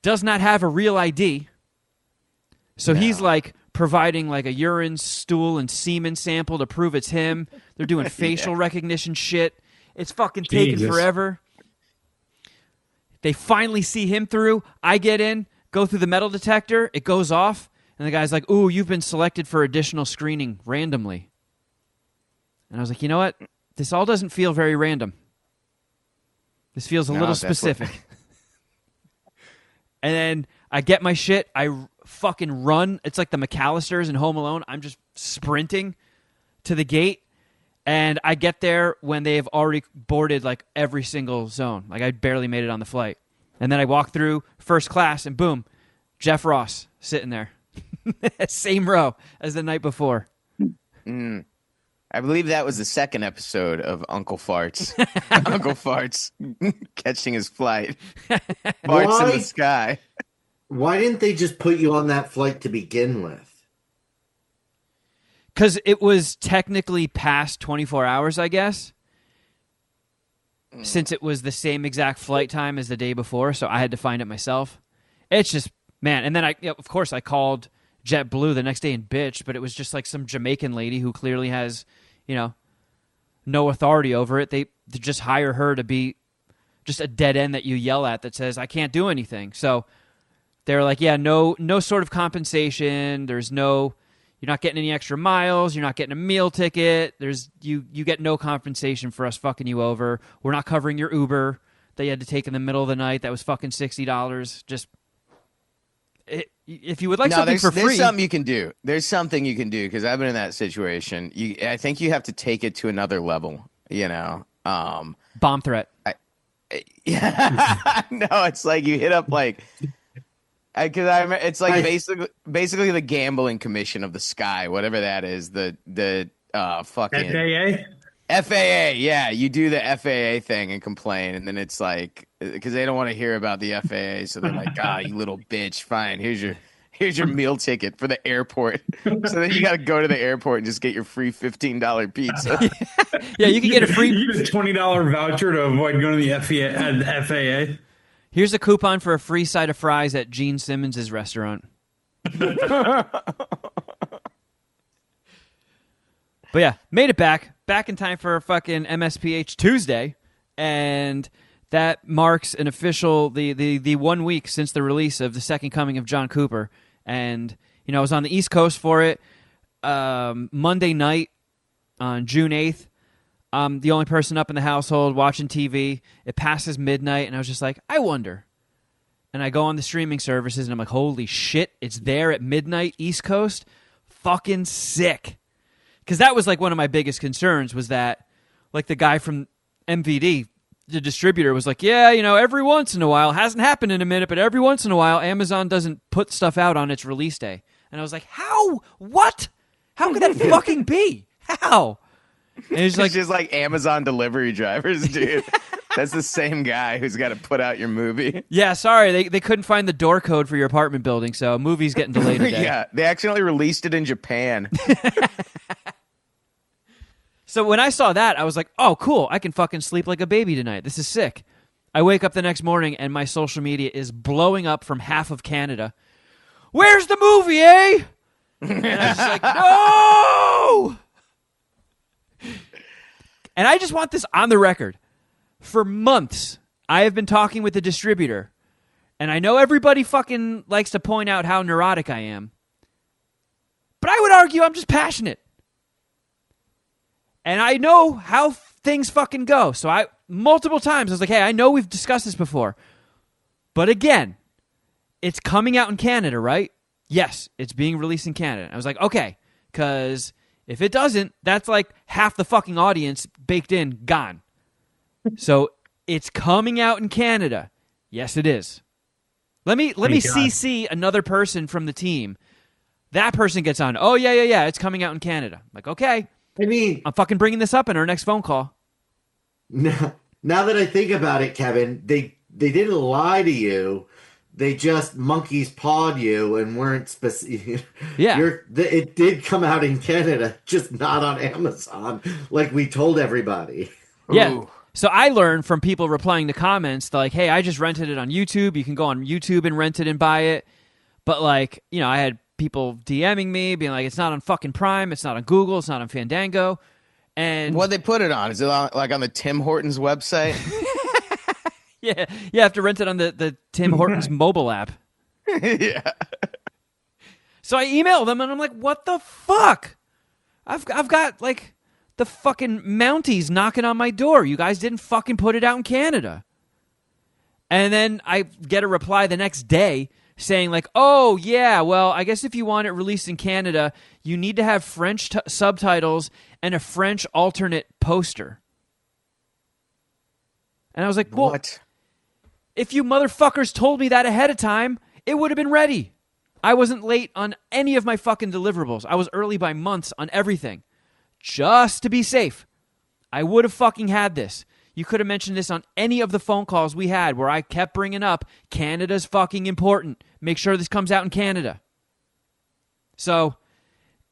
Speaker 2: does not have a real ID. So he's like providing like a urine, stool, and semen sample to prove it's him. They're doing facial recognition shit. It's fucking taking
Speaker 1: Jesus.
Speaker 2: forever. They finally see him through. I get in, go through the metal detector. It goes off. And the guy's like, ooh, you've been selected for additional screening randomly. And I was like, you know what? This all doesn't feel very random. This feels a little specific. And then I get my shit. I fucking run. It's like the McAllisters in Home Alone. I'm just sprinting to the gate. And I get there when they've already boarded like every single zone. Like I barely made it on the flight. And then I walk through first class and boom, Jeff Ross sitting there. Same row as the night before.
Speaker 4: I believe that was the second episode of Uncle Farts. Uncle Farts catching his flight. Farts in the sky.
Speaker 3: Why didn't they just put you on that flight to begin with?
Speaker 2: Because it was technically past 24 hours, I guess. Since it was the same exact flight time as the day before, so I had to find it myself. It's just, man. And then of course, I called JetBlue the next day and bitched, but it was just like some Jamaican lady who clearly has, no authority over it. They just hire her to be just a dead end that you yell at that says, I can't do anything. So they're like, yeah, no sort of compensation. You're not getting any extra miles. You're not getting a meal ticket. You get no compensation for us fucking you over. We're not covering your Uber that you had to take in the middle of the night. That was fucking $60. Just if you would like something for free,
Speaker 4: there's something you can do. There's something you can do because I've been in that situation. I think you have to take it to another level.
Speaker 2: Bomb threat.
Speaker 4: Yeah, no, it's like you hit up like. It's like basically the gambling commission of the sky, whatever that is. The fucking FAA. Yeah, you do the FAA thing and complain, and then it's like because they don't want to hear about the FAA, so they're like, you little bitch. Fine, here's your meal ticket for the airport. So then you got to go to the airport and just get your free $15 pizza.
Speaker 2: Yeah, you can get a free
Speaker 1: you get a $20 voucher to avoid going to the FAA.
Speaker 2: Here's a coupon for a free side of fries at Gene Simmons' restaurant. But yeah, made it back in time for a fucking MSPH Tuesday, and that marks an official the 1 week since the release of The Second Coming of John Cooper. And I was on the East Coast for it Monday night on June 8th. I'm the only person up in the household watching TV. It passes midnight, and I was just like, I wonder. And I go on the streaming services, and I'm like, holy shit, it's there at midnight, East Coast? Fucking sick. Because that was like one of my biggest concerns was that, like the guy from MVD, the distributor, was like, yeah, every once in a while, hasn't happened in a minute, but every once in a while, Amazon doesn't put stuff out on its release day. And I was like, how? What? How could that fucking be? How? And
Speaker 4: It's just like Amazon delivery drivers, dude. That's the same guy who's got to put out your movie.
Speaker 2: Yeah, sorry, they couldn't find the door code for your apartment building, so a movie's getting delayed today.
Speaker 4: Yeah, they accidentally released it in Japan.
Speaker 2: So when I saw that, I was like, oh, cool, I can fucking sleep like a baby tonight. This is sick. I wake up the next morning, and my social media is blowing up from half of Canada. Where's the movie, eh? And I was just like, no! And I just want this on the record. For months, I have been talking with the distributor, and I know everybody fucking likes to point out how neurotic I am, but I would argue I'm just passionate. And I know how things fucking go. So multiple times I was like, hey, I know we've discussed this before, but again, it's coming out in Canada, right? Yes, it's being released in Canada. I was like, okay, because if it doesn't, that's like half the fucking audience baked in, gone. So it's coming out in Canada. Yes, it is. Let me CC another person from the team. That person gets on. Oh, yeah. It's coming out in Canada. I'm like, okay.
Speaker 3: I mean,
Speaker 2: I'm fucking bringing this up in our next phone call.
Speaker 3: now that I think about it, Kevin, they didn't lie to you. They just monkey's pawed you and weren't specific.
Speaker 2: Yeah.
Speaker 3: It did come out in Canada, just not on Amazon, like we told everybody.
Speaker 2: Yeah.
Speaker 4: Ooh.
Speaker 2: So I learned from people replying to comments like, hey, I just rented it on YouTube. You can go on YouTube and rent it and buy it. But like, I had people DMing me being like, it's not on fucking Prime. It's not on Google. It's not on Fandango. And
Speaker 4: What they put it on? Is it like on the Tim Hortons website?
Speaker 2: yeah, you have to rent it on the Tim Hortons mobile app.
Speaker 4: Yeah.
Speaker 2: So I emailed them and I'm like, what the fuck? I've got like the fucking Mounties knocking on my door. You guys didn't fucking put it out in Canada. And then I get a reply the next day saying like, oh yeah, well, I guess if you want it released in Canada, you need to have French subtitles and a French alternate poster. And I was like, well,
Speaker 4: What?
Speaker 2: if you motherfuckers told me that ahead of time, it would have been ready. I wasn't late on any of my fucking deliverables. I was early by months on everything. Just to be safe. I would have fucking had this. You could have mentioned this on any of the phone calls we had where I kept bringing up Canada's fucking important. Make sure this comes out in Canada. So,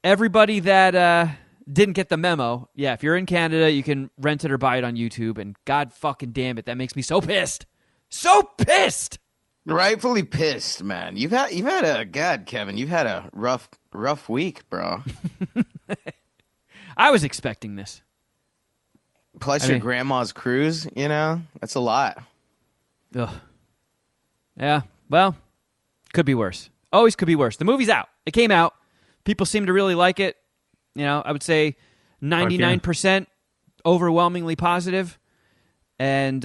Speaker 2: everybody that didn't get the memo, yeah, if you're in Canada, you can rent it or buy it on YouTube. And God fucking damn it, that makes me so pissed. So pissed!
Speaker 4: Rightfully pissed, man. You've had Kevin, you've had a rough week, bro.
Speaker 2: I was expecting this.
Speaker 4: Plus your grandma's cruise, that's a lot.
Speaker 2: Ugh. Yeah, well, could be worse. Always could be worse. The movie's out. It came out. People seem to really like it. I would say 99% overwhelmingly positive. And,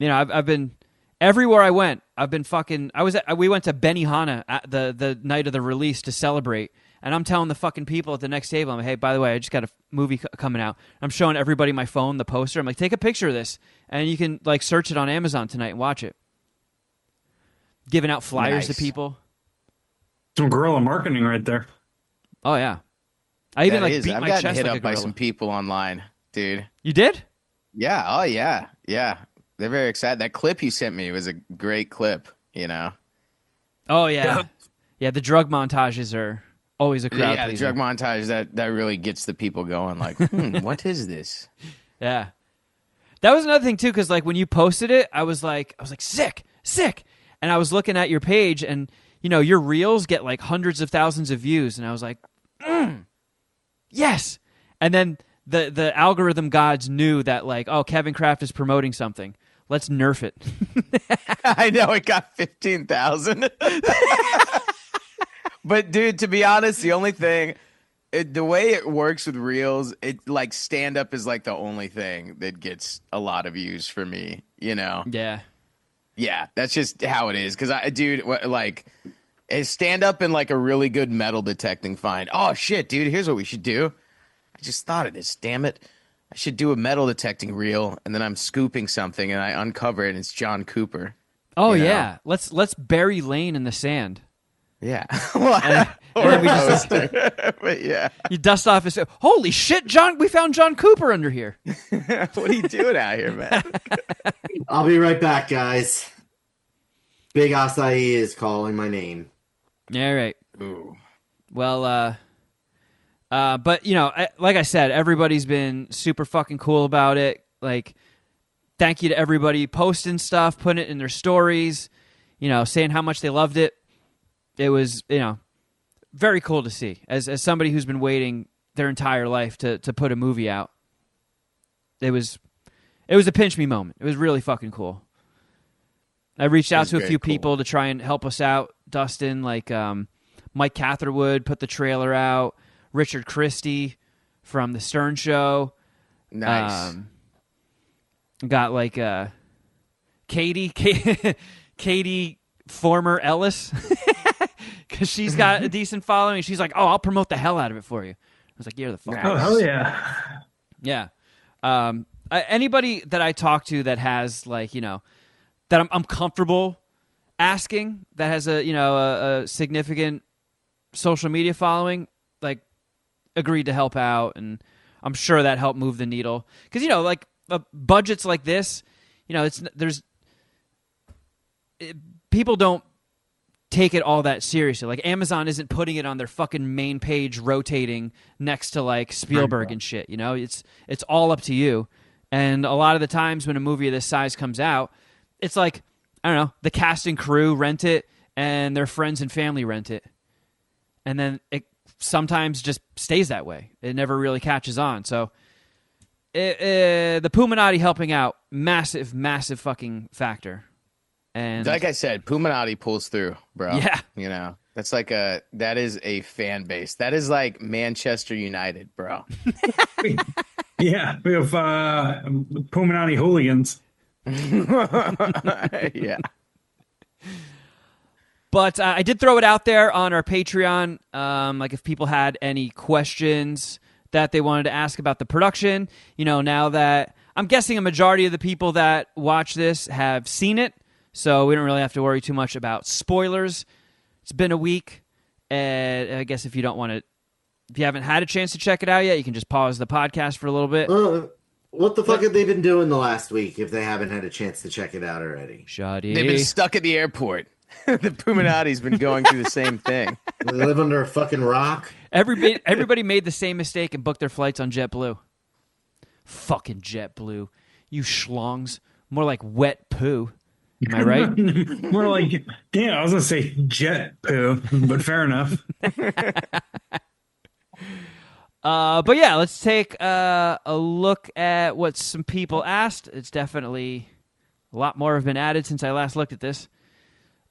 Speaker 2: I've been everywhere I went. I've been fucking. We went to Benihana at the night of the release to celebrate, and I'm telling the fucking people at the next table, I'm like, hey, by the way, I just got a movie coming out. I'm showing everybody my phone, the poster. I'm like, take a picture of this, and you can like search it on Amazon tonight and watch it. Giving out flyers to people.
Speaker 1: Some guerrilla marketing right there.
Speaker 2: Oh yeah, I even
Speaker 4: I've
Speaker 2: beat my
Speaker 4: gotten
Speaker 2: chest
Speaker 4: hit
Speaker 2: like a
Speaker 4: up by
Speaker 2: gorilla.
Speaker 4: some people online, dude.
Speaker 2: You did?
Speaker 4: Yeah. Oh yeah. Yeah. They're very excited. That clip you sent me was a great clip.
Speaker 2: Oh yeah, yeah. The drug montages are always a crowd
Speaker 4: Yeah, the
Speaker 2: pleaser.
Speaker 4: drug montage that really gets the people going. Like, what is this?
Speaker 2: Yeah. That was another thing too, because like when you posted it, I was like sick, and I was looking at your page, and your reels get like hundreds of thousands of views, and I was like, yes. And then the algorithm gods knew that like, oh, Kevin Kraft is promoting something. Let's nerf it.
Speaker 4: I know it got 15,000. But dude, to be honest, the only thing, the way it works with reels, it like stand up is like the only thing that gets a lot of views for me.
Speaker 2: Yeah.
Speaker 4: Yeah, that's just how it is. Because is stand up and like a really good metal detecting find. Oh shit, dude, here's what we should do. I just thought of this. Damn it. I should do a metal detecting reel, and then I'm scooping something, and I uncover it, and it's John Cooper.
Speaker 2: Oh
Speaker 4: You know?
Speaker 2: yeah. Let's bury Lane in the sand.
Speaker 4: Yeah.
Speaker 2: And then we just
Speaker 4: But yeah.
Speaker 2: you dust off his. Holy shit, John! We found John Cooper under here.
Speaker 4: What are you doing out here, man?
Speaker 3: I'll be right back, guys. Big Acai is calling my name.
Speaker 2: Yeah, right.
Speaker 4: Ooh.
Speaker 2: Well, but like I said, everybody's been super fucking cool about it. Like, thank you to everybody posting stuff, putting it in their stories, saying how much they loved it. It was, very cool to see as somebody who's been waiting their entire life to put a movie out. it was a pinch me moment. It was really fucking cool. I reached out to a few people to try and help us out. Dustin, like Mike Catherwood put the trailer out. Richard Christie from the Stern Show.
Speaker 4: Nice.
Speaker 2: Got like Katie former Ellis, because she's got a decent following. She's like, "Oh, I'll promote the hell out of it for you." I was like, "You're the fuck."
Speaker 1: Oh, hell yeah.
Speaker 2: Yeah. Anybody that I talk to that has like, you know, that I'm comfortable asking, that has a significant social media following, like, agreed to help out, and I'm sure that helped move the needle. Because, you know, like budgets like this, you know, people don't take it all that seriously. Like Amazon isn't putting it on their fucking main page rotating next to like Spielberg and shit, you know? It's all up to you. And a lot of the times when a movie of this size comes out, it's like, I don't know, the cast and crew rent it and their friends and family rent it. And then it sometimes just stays that way. It never really catches on. So the Puminati helping out, massive, massive fucking factor. And
Speaker 4: like I said, Puminati pulls through, bro.
Speaker 2: Yeah.
Speaker 4: You know, that is a fan base. That is like Manchester United, bro.
Speaker 1: Yeah, we have Puminati hooligans.
Speaker 4: Yeah.
Speaker 2: But I did throw it out there on our Patreon, like if people had any questions that they wanted to ask about the production. You know, now that I'm guessing a majority of the people that watch this have seen it, so we don't really have to worry too much about spoilers. It's been a week, and I guess if you haven't had a chance to check it out yet, you can just pause the podcast for a little bit.
Speaker 3: What the fuck have they been doing the last week if they haven't had a chance to check it out already?
Speaker 2: Shoddy.
Speaker 4: They've been stuck at the airport. The Puminati's been going through the same thing.
Speaker 3: Do they live under a fucking rock?
Speaker 2: Everybody made the same mistake and booked their flights on JetBlue. Fucking JetBlue. You schlongs. More like wet poo. Am I right?
Speaker 1: More like, damn, I was going to say jet poo, but fair enough.
Speaker 2: But yeah, let's take a look at what some people asked. It's definitely a lot more have been added since I last looked at this.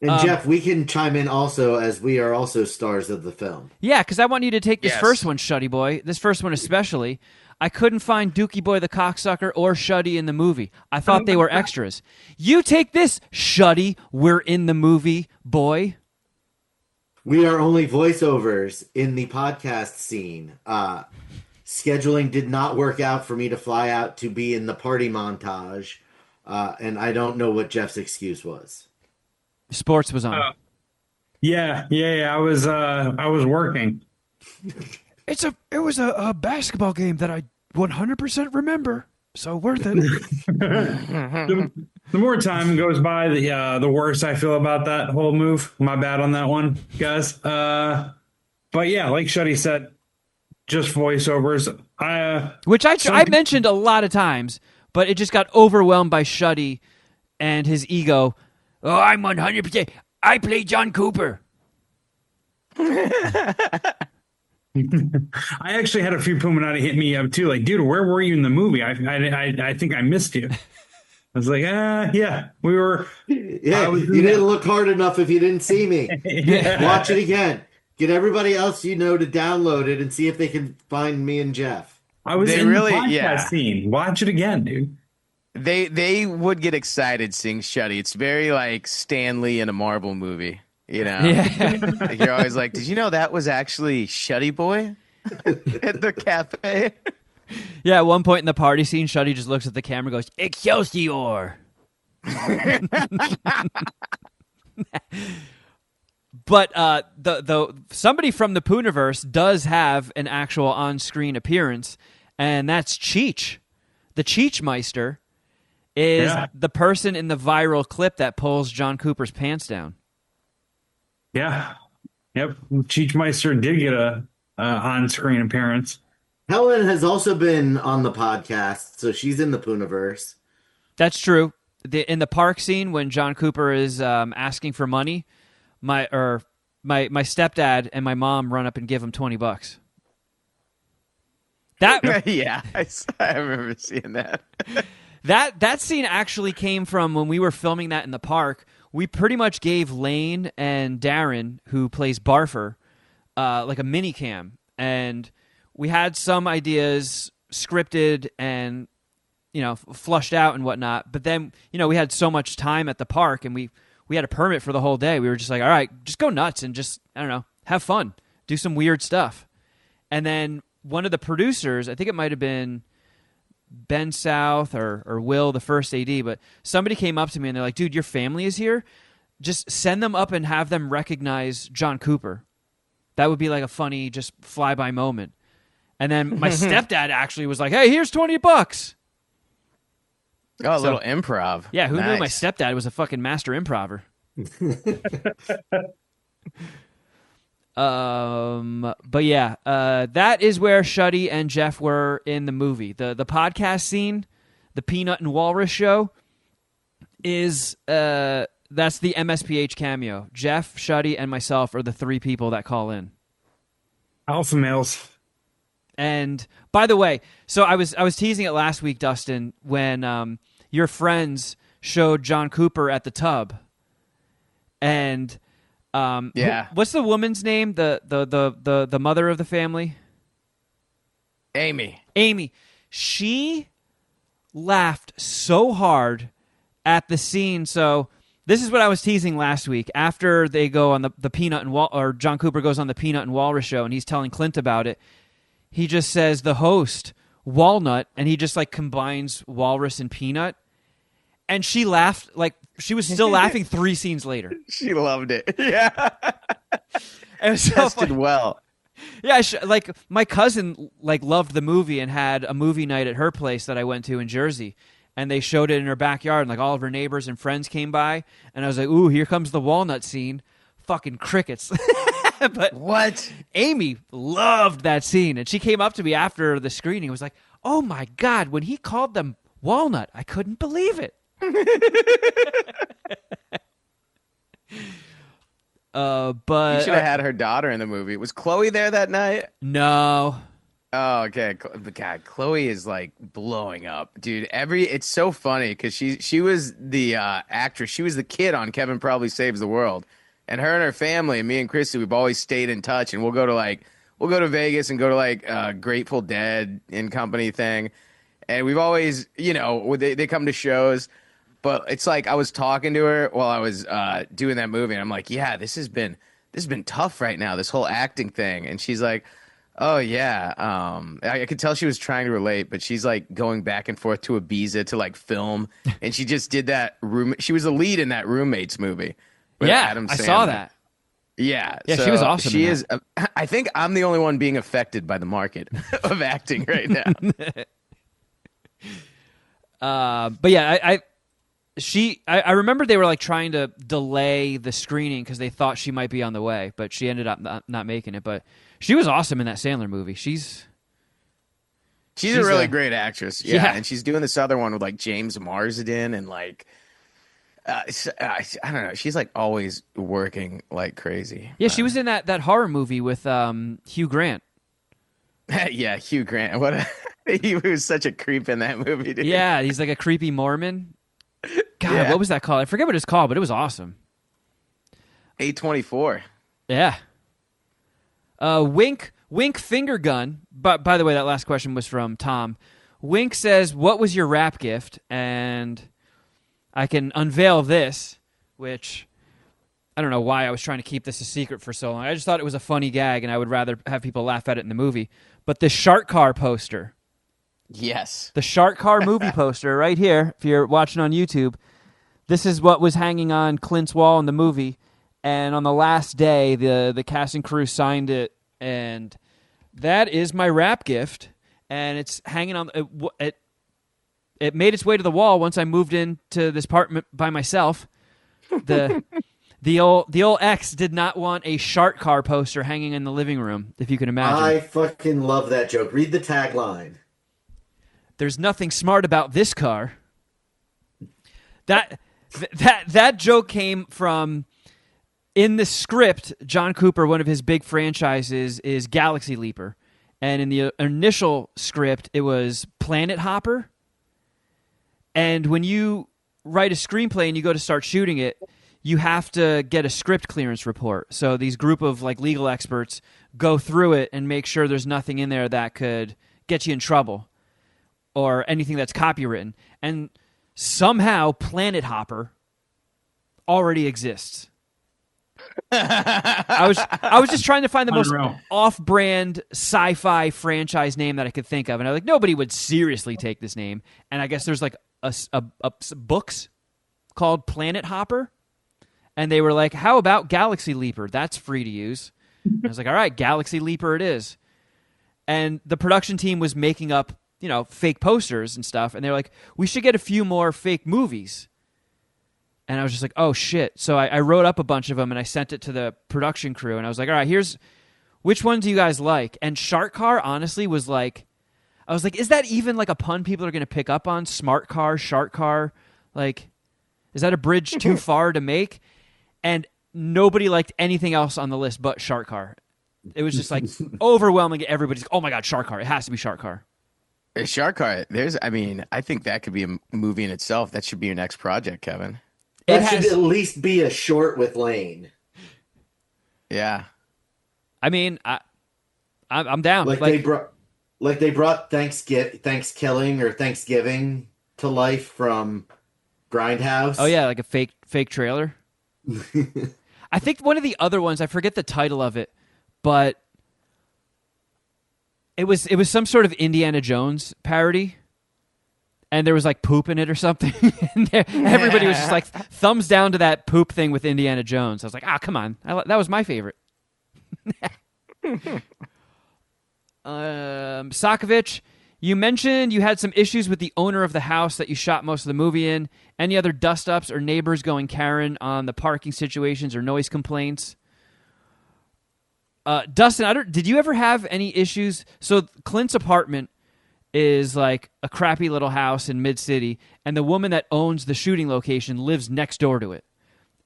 Speaker 3: And Jeff, we can chime in also, as we are also stars of the film.
Speaker 2: Yeah, because I want you to take this
Speaker 4: Yes.
Speaker 2: first one, Shuddy Boy. This first one especially. I couldn't find Dookie Boy the cocksucker or Shuddy in the movie. I thought they were extras. You take this, Shuddy. We're in the movie, boy.
Speaker 3: We are only voiceovers in the podcast scene. Scheduling did not work out for me to fly out to be in the party montage. And I don't know what Jeff's excuse was.
Speaker 2: Sports was on.
Speaker 1: Yeah. I was working.
Speaker 5: It was a basketball game that I 100% remember. So worth it.
Speaker 1: The more time goes by, the worse I feel about that whole move. My bad on that one, guys. But yeah, like Shuddy said, just voiceovers.
Speaker 2: Which I mentioned a lot of times, but it just got overwhelmed by Shuddy and his ego. Oh, I'm 100%. I play John Cooper.
Speaker 1: I actually had a few Puminati hit me up too. Like, dude, where were you in the movie? I think I missed you. I was like, yeah, we were.
Speaker 3: Yeah, you didn't look hard enough if you didn't see me.
Speaker 1: Yeah.
Speaker 3: Watch it again. Get everybody else you know to download it and see if they can find me and Jeff.
Speaker 1: I was
Speaker 4: They
Speaker 1: in
Speaker 4: really-
Speaker 1: the podcast
Speaker 4: yeah.
Speaker 1: scene. Watch it again, dude.
Speaker 4: They would get excited seeing Shuddy. It's very like Stan Lee in a Marvel movie, you know?
Speaker 2: Yeah.
Speaker 4: Like you're always like, did you know that was actually Shuddy Boy at the cafe?
Speaker 2: Yeah, at one point in the party scene, Shuddy just looks at the camera and goes, Excelsior! But the somebody from the Pooniverse does have an actual on-screen appearance, and that's Cheech. The Cheechmeister is the person in the viral clip that pulls John Cooper's pants down.
Speaker 1: Yeah. Yep. Cheechmeister did get a on-screen appearance.
Speaker 3: Helen has also been on the podcast, so she's in the Pooniverse.
Speaker 2: That's true. In the park scene when John Cooper is asking for money, my stepdad and my mom run up and give him $20. That
Speaker 4: Yeah, I remember seeing that.
Speaker 2: that scene actually came from when we were filming that in the park. We pretty much gave Lane and Darren, who plays Barfer, like a mini cam, and we had some ideas scripted and flushed out and whatnot. But then we had so much time at the park, and we had a permit for the whole day. We were just like, all right, just go nuts and just, I don't know, have fun, do some weird stuff. And then one of the producers, I think it might have been Ben South or Will, the first AD, but somebody came up to me and they're like, dude, your family is here. Just send them up and have them recognize John Cooper. That would be like a funny, just flyby moment. And then my stepdad actually was like, hey, here's $20.
Speaker 4: Oh, a little improv.
Speaker 2: Yeah, who knew my
Speaker 4: Nice.
Speaker 2: stepdad was a fucking master improver? But yeah, that is where Shuddy and Jeff were in the movie. The podcast scene, the Peanut and Walrus show, is that's the MSPH cameo. Jeff, Shuddy, and myself are the three people that call in.
Speaker 1: Alpha males.
Speaker 2: And by the way, so I was teasing it last week, Dustin, when your friends showed John Cooper at the tub, and
Speaker 4: Yeah.
Speaker 2: what's the woman's name? The mother of the family,
Speaker 4: Amy.
Speaker 2: Amy. She laughed so hard at the scene. So this is what I was teasing last week. After they go on the Peanut and or John Cooper goes on the Peanut and Walrus show, and he's telling Clint about it. He just says the host, Walnut, and he just like combines Walrus and Peanut. And she laughed, like she was still laughing 3 scenes later.
Speaker 4: She loved it. Yeah.
Speaker 2: It was so
Speaker 4: Tested
Speaker 2: funny.
Speaker 4: well.
Speaker 2: Yeah, like my cousin like loved the movie and had a movie night at her place that I went to in Jersey, and they showed it in her backyard, and like all of her neighbors and friends came by, and I was like, "Ooh, here comes the walnut scene." Fucking crickets. But
Speaker 4: What?
Speaker 2: Amy loved that scene, and she came up to me after the screening and was like, "Oh my god, when he called them walnut, I couldn't believe it." But
Speaker 4: You should have had her daughter in the movie. Was Chloe there that night?
Speaker 2: no.
Speaker 4: Oh, okay. But God, Chloe is like blowing up, dude. It's so funny because she was the actress. She was the kid on Kevin Probably Saves the World, and her and her family, and me and Christy, we've always stayed in touch. And we'll go to Vegas and go to like Grateful Dead and company thing, and we've always, they come to shows. But it's like I was talking to her while I was doing that movie, and I'm like, yeah, this has been tough right now, this whole acting thing. And she's like, oh yeah, I could tell she was trying to relate, but she's like going back and forth to Ibiza to like film, and she just did that room. She was the lead in that Roommates movie. With
Speaker 2: Yeah,
Speaker 4: Adam
Speaker 2: I saw
Speaker 4: Sandler.
Speaker 2: that.
Speaker 4: Yeah,
Speaker 2: Yeah,
Speaker 4: so
Speaker 2: she was awesome
Speaker 4: She
Speaker 2: in
Speaker 4: is. I think I'm the only one being affected by the market of acting right now.
Speaker 2: But yeah, I remember they were like trying to delay the screening because they thought she might be on the way, but she ended up not making it. But she was awesome in that Sandler movie. She's
Speaker 4: She's a really
Speaker 2: a-
Speaker 4: great actress.
Speaker 2: Yeah.
Speaker 4: Yeah, and she's doing this other one with like James Marsden and like I don't know. She's like always working like crazy.
Speaker 2: yeah, she was in that horror movie with Hugh Grant.
Speaker 4: Yeah, Hugh Grant. He was such a creep in that movie, dude.
Speaker 2: Yeah, he's like a creepy Mormon. God,
Speaker 4: Yeah.
Speaker 2: what was that called? I forget what it's called, but it was awesome.
Speaker 4: A24.
Speaker 2: Yeah. Wink finger gun. But by the way, that last question was from Tom. Wink says, "What was your rap gift?" And I can unveil this, which I don't know why I was trying to keep this a secret for so long. I just thought it was a funny gag, and I would rather have people laugh at it in the movie. But the Shark Car poster,
Speaker 4: Yes.
Speaker 2: the Shark Car movie poster right here, if you're watching on YouTube, this is what was hanging on Clint's wall in the movie. And on the last day, the cast and crew signed it, and that is my rap gift. And it's hanging on. It made its way to the wall once I moved into this apartment by myself. The old ex did not want a Shark Car poster hanging in the living room, if you can imagine.
Speaker 3: I fucking love that joke. Read the tagline.
Speaker 2: There's nothing smart about this car. That joke came from, in the script, John Cooper, one of his big franchises is Galaxy Leaper. And in the initial script, it was Planet Hopper. And when you write a screenplay and you go to start shooting it, you have to get a script clearance report. So these group of like legal experts go through it and make sure there's nothing in there that could get you in trouble or anything that's copywritten. And somehow Planet Hopper already exists. I was just trying to find the most
Speaker 1: Unreal.
Speaker 2: off-brand sci-fi franchise name that I could think of, and I was like, nobody would seriously take this name. And I guess there's like a books called Planet Hopper, and they were like, how about Galaxy Leaper? That's free to use. And I was like, all right, Galaxy Leaper it is. And the production team was making up, fake posters and stuff, and they're like, we should get a few more fake movies. And I was just like, oh, shit. So I wrote up a bunch of them, and I sent it to the production crew. And I was like, all right, which one do you guys like? And Shark Car, honestly, was like, I was like, is that even like a pun people are going to pick up on? Smart car, shark car? Like, is that a bridge too far to make? And nobody liked anything else on the list but Shark Car. It was just like overwhelming. Everybody's like, oh my God, Shark Car. It has to be Shark Car.
Speaker 4: Shark Car. I think that could be a movie in itself. That should be your next project, Kevin.
Speaker 3: That should at least be a short with Lane.
Speaker 4: Yeah.
Speaker 2: I mean, I'm down.
Speaker 3: Like they brought Thanksgiving or Thanksgiving to life from Grindhouse.
Speaker 2: Oh yeah, like a fake trailer. I think one of the other ones, I forget the title of it, but it was some sort of Indiana Jones parody. And there was like poop in it or something. And everybody was just like thumbs down to that poop thing with Indiana Jones. I was like, come on. That was my favorite. Sokovich, you mentioned you had some issues with the owner of the house that you shot most of the movie in. Any other dust-ups or neighbors going Karen on the parking situations or noise complaints? Dustin, did you ever have any issues? So Clint's apartment is like a crappy little house in Mid-City, and the woman that owns the shooting location lives next door to it.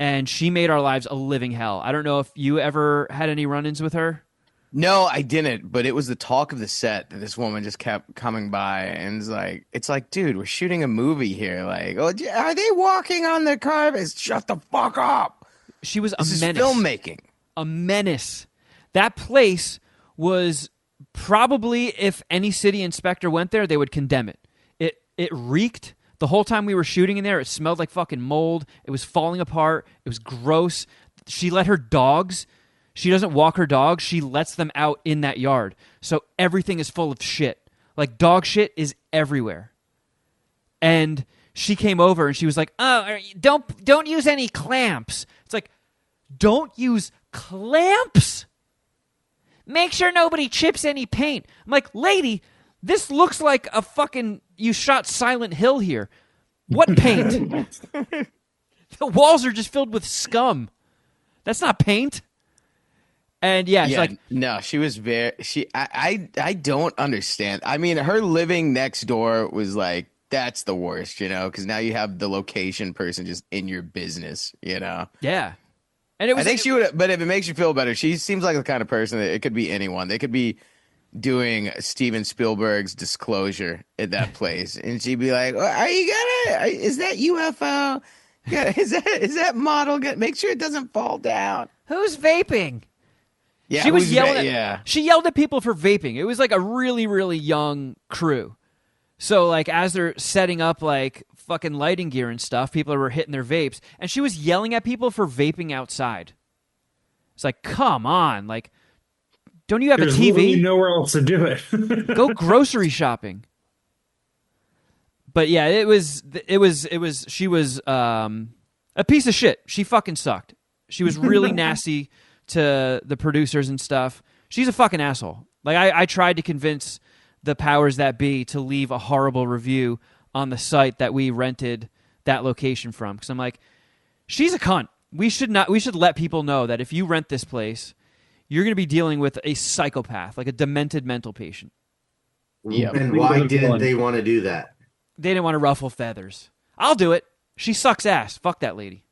Speaker 2: And she made our lives a living hell. I don't know if you ever had any run-ins with her.
Speaker 4: No, I didn't, but it was the talk of the set that this woman just kept coming by, and it's like, dude, we're shooting a movie here. Like, oh, are they walking on the carpet? Shut the fuck up.
Speaker 2: She was
Speaker 4: This
Speaker 2: a menace.
Speaker 4: is filmmaking.
Speaker 2: A menace. That place was probably, if any city inspector went there, they would condemn it. It reeked. The whole time we were shooting in there, it smelled like fucking mold. It was falling apart. It was gross. She let her dogs... She doesn't walk her dogs. She lets them out in that yard. So everything is full of shit. Like dog shit is everywhere. And she came over and she was like, "Oh, don't use any clamps." It's like, "Don't use clamps? Make sure nobody chips any paint." I'm like, "Lady, this looks like a fucking you shot Silent Hill here. What paint?" The walls are just filled with scum. That's not paint. And
Speaker 4: no, she was I don't understand. I mean, her living next door was like, that's the worst, because now you have the location person just in your business,
Speaker 2: Yeah. And
Speaker 4: I think she would, but if it makes you feel better, she seems like the kind of person that it could be anyone. They could be doing Steven Spielberg's Disclosure at that place, and she'd be like, is that UFO? Yeah, is that model good? Make sure it doesn't fall down.
Speaker 2: Who's vaping?
Speaker 4: Yeah,
Speaker 2: she was yelling.
Speaker 4: Yeah,
Speaker 2: she yelled at people for vaping. It was like a really, really young crew. So like as they're setting up like fucking lighting gear and stuff, people were hitting their vapes, and she was yelling at people for vaping outside. It's like, come on, like, don't you have
Speaker 1: There's
Speaker 2: a TV?
Speaker 1: literally nowhere else to do it.
Speaker 2: Go grocery shopping. But yeah, it was. She was a piece of shit. She fucking sucked. She was really nasty to the producers and stuff. She's a fucking asshole. Like I tried to convince the powers that be to leave a horrible review on the site that we rented that location from, because I'm like, she's a cunt. We should let people know that if you rent this place, you're going to be dealing with a psychopath, like a demented mental patient.
Speaker 4: Yep.
Speaker 3: And why didn't they want to do that?
Speaker 2: They didn't want to ruffle feathers. I'll do it. She sucks ass. Fuck that lady.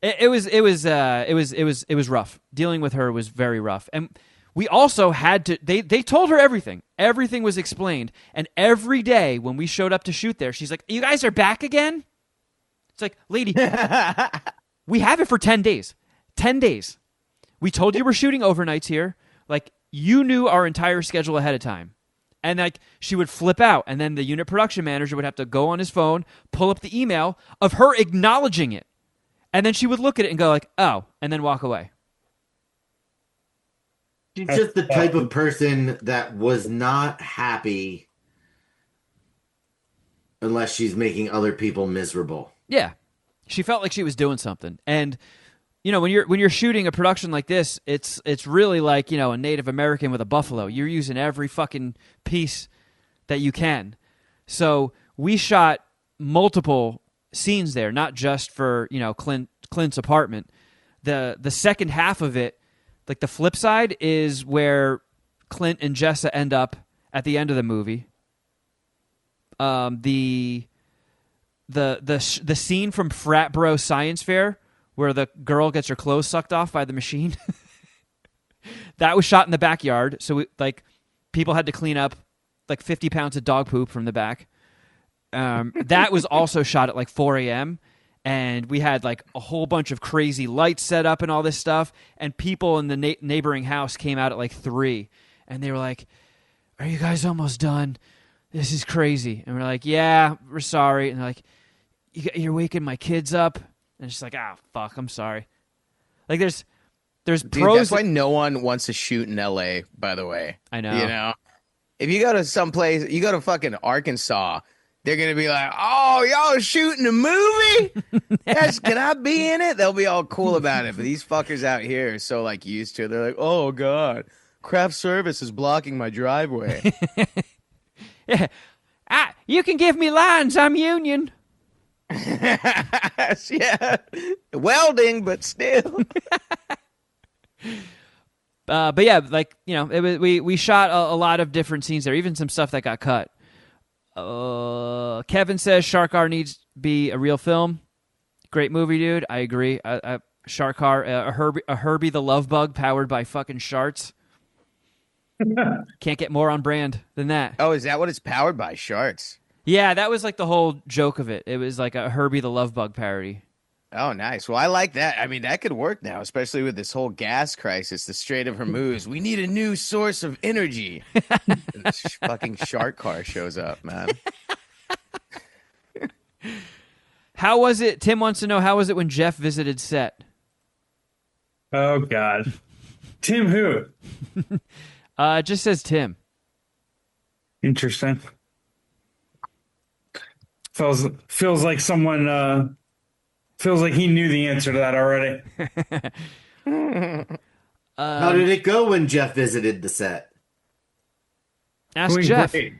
Speaker 2: It was rough. Dealing with her was very rough, and we also had to. They told her everything. Everything was explained, and every day when we showed up to shoot there, she's like, "You guys are back again." It's like, lady, we have it for 10 days. 10 days. We told you we're shooting overnights here. Like, you knew our entire schedule ahead of time. And, like, she would flip out. And then the unit production manager would have to go on his phone, pull up the email of her acknowledging it. And then she would look at it and go, like, oh, and then walk away.
Speaker 3: She's just the type of person that was not happy unless she's making other people miserable.
Speaker 2: Yeah. She felt like she was doing something. And you know, when you're shooting a production like this, it's really like, you know, a Native American with a buffalo. You're using every fucking piece that you can. So, we shot multiple scenes there, not just for, you know, Clint's apartment. The second half of it, like the flip side is where Clint and Jessa end up at the end of the movie. The scene from Frat Bro Science Fair where the girl gets her clothes sucked off by the machine, that was shot in the backyard. So people had to clean up like 50 pounds of dog poop from the back. That was also shot at like 4 a.m. And we had like a whole bunch of crazy lights set up and all this stuff. And people in the neighboring house came out at like 3. And they were like, "Are you guys almost done? This is crazy." And we're like, "Yeah, we're sorry." And they're like, "You're waking my kids up." And it's just like, "Ah, fuck, I'm sorry." Like there's
Speaker 4: Dude,
Speaker 2: pros.
Speaker 4: that's why no one wants to shoot in LA, by the way.
Speaker 2: I know.
Speaker 4: You know? If you go to someplace, you go to fucking Arkansas, they're going to be like, "Oh, y'all shooting a movie? Yes, can I be in it?" They'll be all cool about it. But these fuckers out here are so like used to it. They're like, "Oh, God, craft service is blocking my driveway."
Speaker 2: Yeah. You can give me lines. I'm union.
Speaker 4: Yeah. Welding, but still.
Speaker 2: But yeah, like, you know, we shot a lot of different scenes there, even some stuff that got cut. Kevin says Sharkar needs to be a real film. Great movie, dude. I agree. Sharkar, a Herbie the Love Bug powered by fucking sharks. Can't get more on brand than that.
Speaker 4: Oh, is that what it's powered by? Sharks.
Speaker 2: Yeah, that was like the whole joke of it. It was like a Herbie the Love Bug parody.
Speaker 4: Oh, nice. Well, I like that. I mean, that could work now, especially with this whole gas crisis, the Strait of Hormuz. We need a new source of energy. And this fucking shark car shows up, man.
Speaker 2: How was it? Tim wants to know, how was it when Jeff visited set?
Speaker 1: Oh, God. Tim who?
Speaker 2: It just says Tim.
Speaker 1: Interesting. Feels like someone feels like he knew the answer to that already.
Speaker 3: How did it go when Jeff visited the set?
Speaker 2: Ask
Speaker 1: Doing
Speaker 2: Jeff.
Speaker 1: great.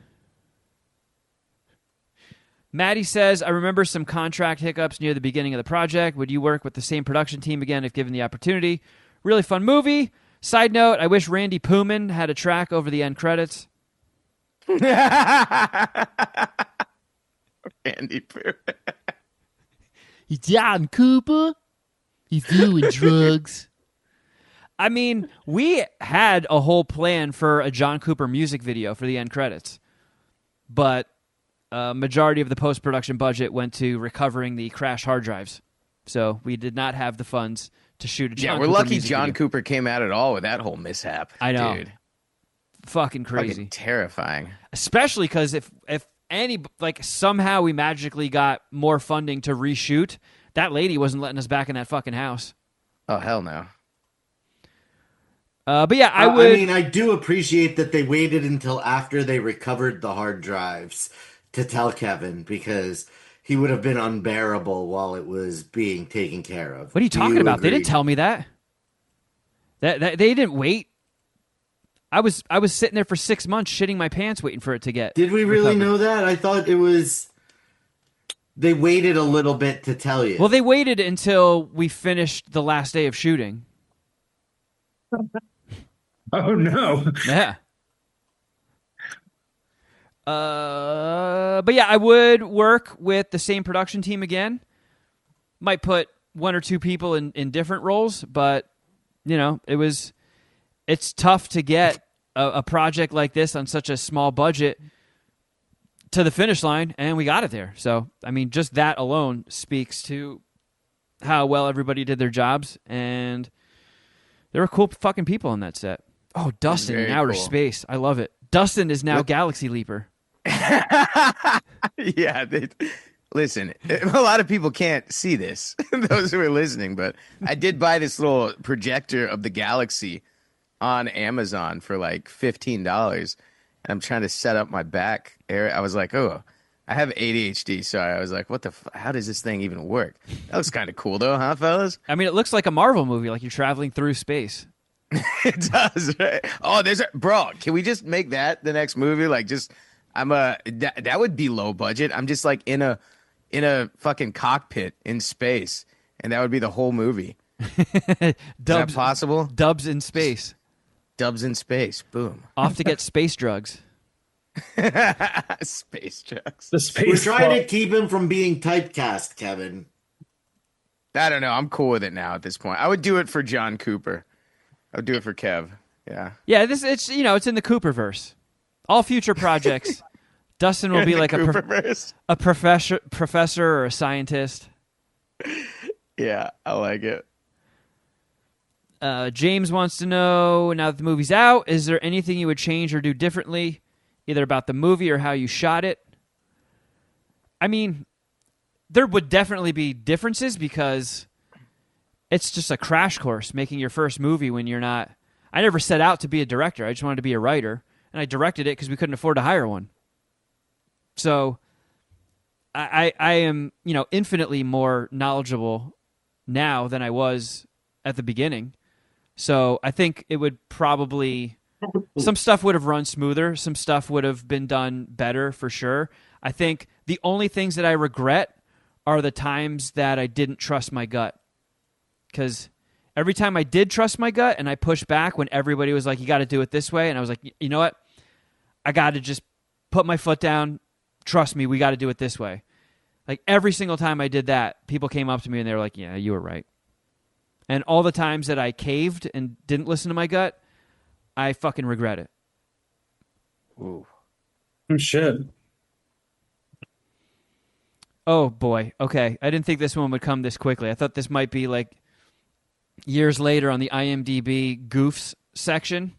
Speaker 2: Maddie says, "I remember some contract hiccups near the beginning of the project. Would you work with the same production team again if given the opportunity? Really fun movie. Side note, I wish Randy Pooman had a track over the end credits."
Speaker 4: Randy Pooh.
Speaker 2: He's John Cooper. He's doing drugs. I mean, we had a whole plan for a John Cooper music video for the end credits, but a majority of the post-production budget went to recovering the crashed hard drives. So we did not have the funds to shoot a John
Speaker 4: We're
Speaker 2: Cooper
Speaker 4: lucky
Speaker 2: music
Speaker 4: John
Speaker 2: video.
Speaker 4: Cooper came out at all with that whole mishap.
Speaker 2: I know.
Speaker 4: Dude.
Speaker 2: Fucking crazy.
Speaker 4: Fucking terrifying.
Speaker 2: Especially because if any, like, somehow we magically got more funding to reshoot, that lady wasn't letting us back in that fucking house.
Speaker 4: Oh, hell no.
Speaker 2: But yeah, I
Speaker 3: I mean, I do appreciate that they waited until after they recovered the hard drives to tell Kevin, because he would have been unbearable while it was being taken care of.
Speaker 2: What are you
Speaker 3: Do
Speaker 2: talking about? They
Speaker 3: agree?
Speaker 2: didn't tell me that. That they didn't wait. I was sitting there for 6 months shitting my pants waiting for it to get.
Speaker 3: Did we really
Speaker 2: recovered.
Speaker 3: know that? I thought it was. They waited a little bit to tell you.
Speaker 2: Well, they waited until we finished the last day of shooting.
Speaker 1: Oh, no.
Speaker 2: Yeah. But yeah, I would work with the same production team again. Might put one or two people in different roles, but it's tough to get a project like this on such a small budget to the finish line, and we got it there. So, I mean, just that alone speaks to how well everybody did their jobs, and there were cool fucking people on that set. Oh, Dustin in outer space. I love it. Dustin is now Galaxy Leaper.
Speaker 4: Yeah. Listen, a lot of people can't see this, those who are listening, but I did buy this little projector of the Galaxy on Amazon for like $15. And I'm trying to set up my back area. I was like, oh, I have ADHD. So I was like, how does this thing even work? That looks kind of cool though, huh, fellas?
Speaker 2: I mean, it looks like a Marvel movie, like you're traveling through space.
Speaker 4: It does, right? Oh, bro, can we just make that the next movie? Like that would be low budget. I'm just like in a fucking cockpit in space, and that would be the whole movie. Is that possible?
Speaker 2: Dubs in space.
Speaker 4: Dubs in space. Boom.
Speaker 2: Off to get space drugs.
Speaker 4: Space drugs.
Speaker 1: The
Speaker 3: We're
Speaker 1: space.
Speaker 3: trying to keep him from being typecast, Kevin.
Speaker 4: I don't know. I'm cool with it now at this point. I would do it for John Cooper. I would do it for Kev. Yeah.
Speaker 2: Yeah, it's in the Cooperverse. All future projects, Dustin will be like a professor or a scientist.
Speaker 4: Yeah, I like it.
Speaker 2: James wants to know, now that the movie's out, is there anything you would change or do differently, either about the movie or how you shot it? I mean, there would definitely be differences because it's just a crash course making your first movie when you're not... I never set out to be a director. I just wanted to be a writer, and I directed it because we couldn't afford to hire one. So I am, infinitely more knowledgeable now than I was at the beginning. So I think it would probably... Some stuff would have run smoother. Some stuff would have been done better for sure. I think the only things that I regret are the times that I didn't trust my gut. Because every time I did trust my gut and I pushed back when everybody was like, you got to do it this way. And I was like, you know what? I got to just put my foot down. Trust me, we got to do it this way. Like every single time I did that, people came up to me and they were like, yeah, you were right. And all the times that I caved and didn't listen to my gut, I fucking regret it.
Speaker 4: Ooh.
Speaker 1: Oh, shit.
Speaker 2: Oh, boy. Okay. I didn't think this one would come this quickly. I thought this might be like years later on the IMDb goofs section.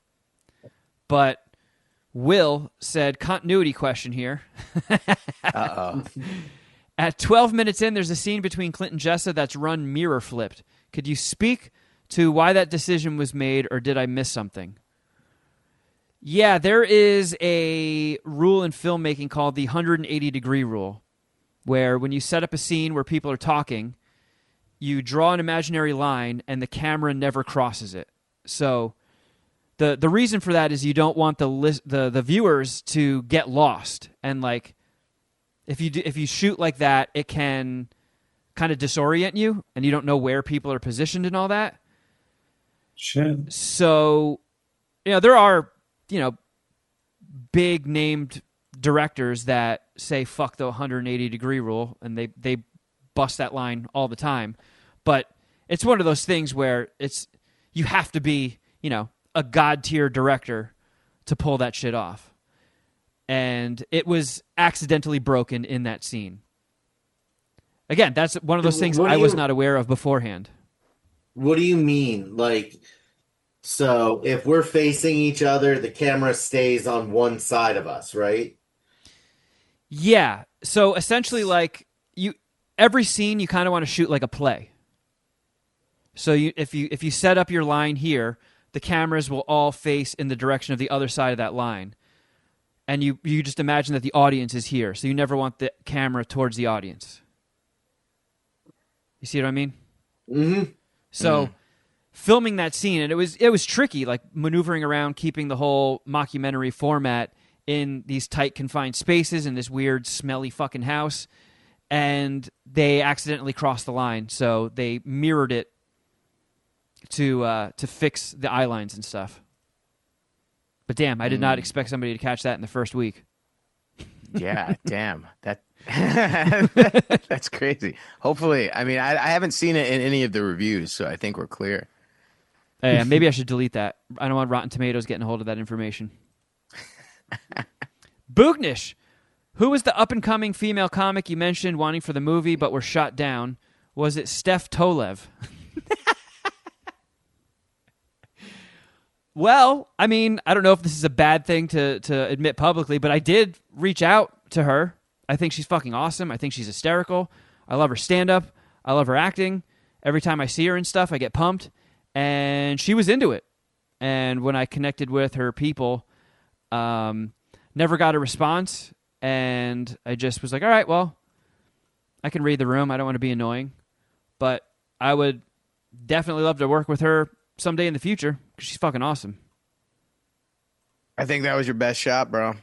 Speaker 2: But Will said, continuity question here.
Speaker 4: Uh-oh.
Speaker 2: At 12 minutes in, there's a scene between Clint and Jessa that's run mirror flipped. Could you speak to why that decision was made, or did I miss something? Yeah, there is a rule in filmmaking called the 180-degree rule, where when you set up a scene where people are talking, you draw an imaginary line and the camera never crosses it. So the reason for that is you don't want the viewers to get lost, and like if you shoot like that, it can kind of disorient you and you don't know where people are positioned and all that.
Speaker 1: Shit.
Speaker 2: So, there are, big named directors that say fuck the 180-degree rule, and they bust that line all the time. But it's one of those things where you have to be, a god-tier director to pull that shit off. And it was accidentally broken in that scene. Again, that's one of those things I was not aware of beforehand.
Speaker 3: What do you mean? Like, so if we're facing each other, the camera stays on one side of us, right?
Speaker 2: Yeah. So essentially, like every scene you kind of want to shoot like a play. So if you set up your line here, the cameras will all face in the direction of the other side of that line. And you just imagine that the audience is here. So you never want the camera towards the audience. You see what I mean?
Speaker 3: Mm-hmm.
Speaker 2: So filming that scene, and it was tricky, like maneuvering around, keeping the whole mockumentary format in these tight, confined spaces in this weird, smelly fucking house. And they accidentally crossed the line, so they mirrored it to fix the eye lines and stuff. But damn, I did not expect somebody to catch that in the first week.
Speaker 4: Yeah, damn. That that's crazy. Hopefully, I mean, I haven't seen it in any of the reviews, so I think we're clear.
Speaker 2: Yeah, maybe I should delete that. I don't want Rotten Tomatoes getting a hold of that information. Boognish, who was the up-and-coming female comic you mentioned wanting for the movie but were shot down? Was it Steph Tolev? Well, I mean, I don't know if this is a bad thing to admit publicly, but I did reach out to her. I think she's fucking awesome. I think she's hysterical. I love her stand-up. I love her acting. Every time I see her and stuff, I get pumped. And she was into it. And when I connected with her people, never got a response. And I just was like, all right, well, I can read the room. I don't want to be annoying. But I would definitely love to work with her someday in the future because she's fucking awesome.
Speaker 4: I think that was your best shot, bro.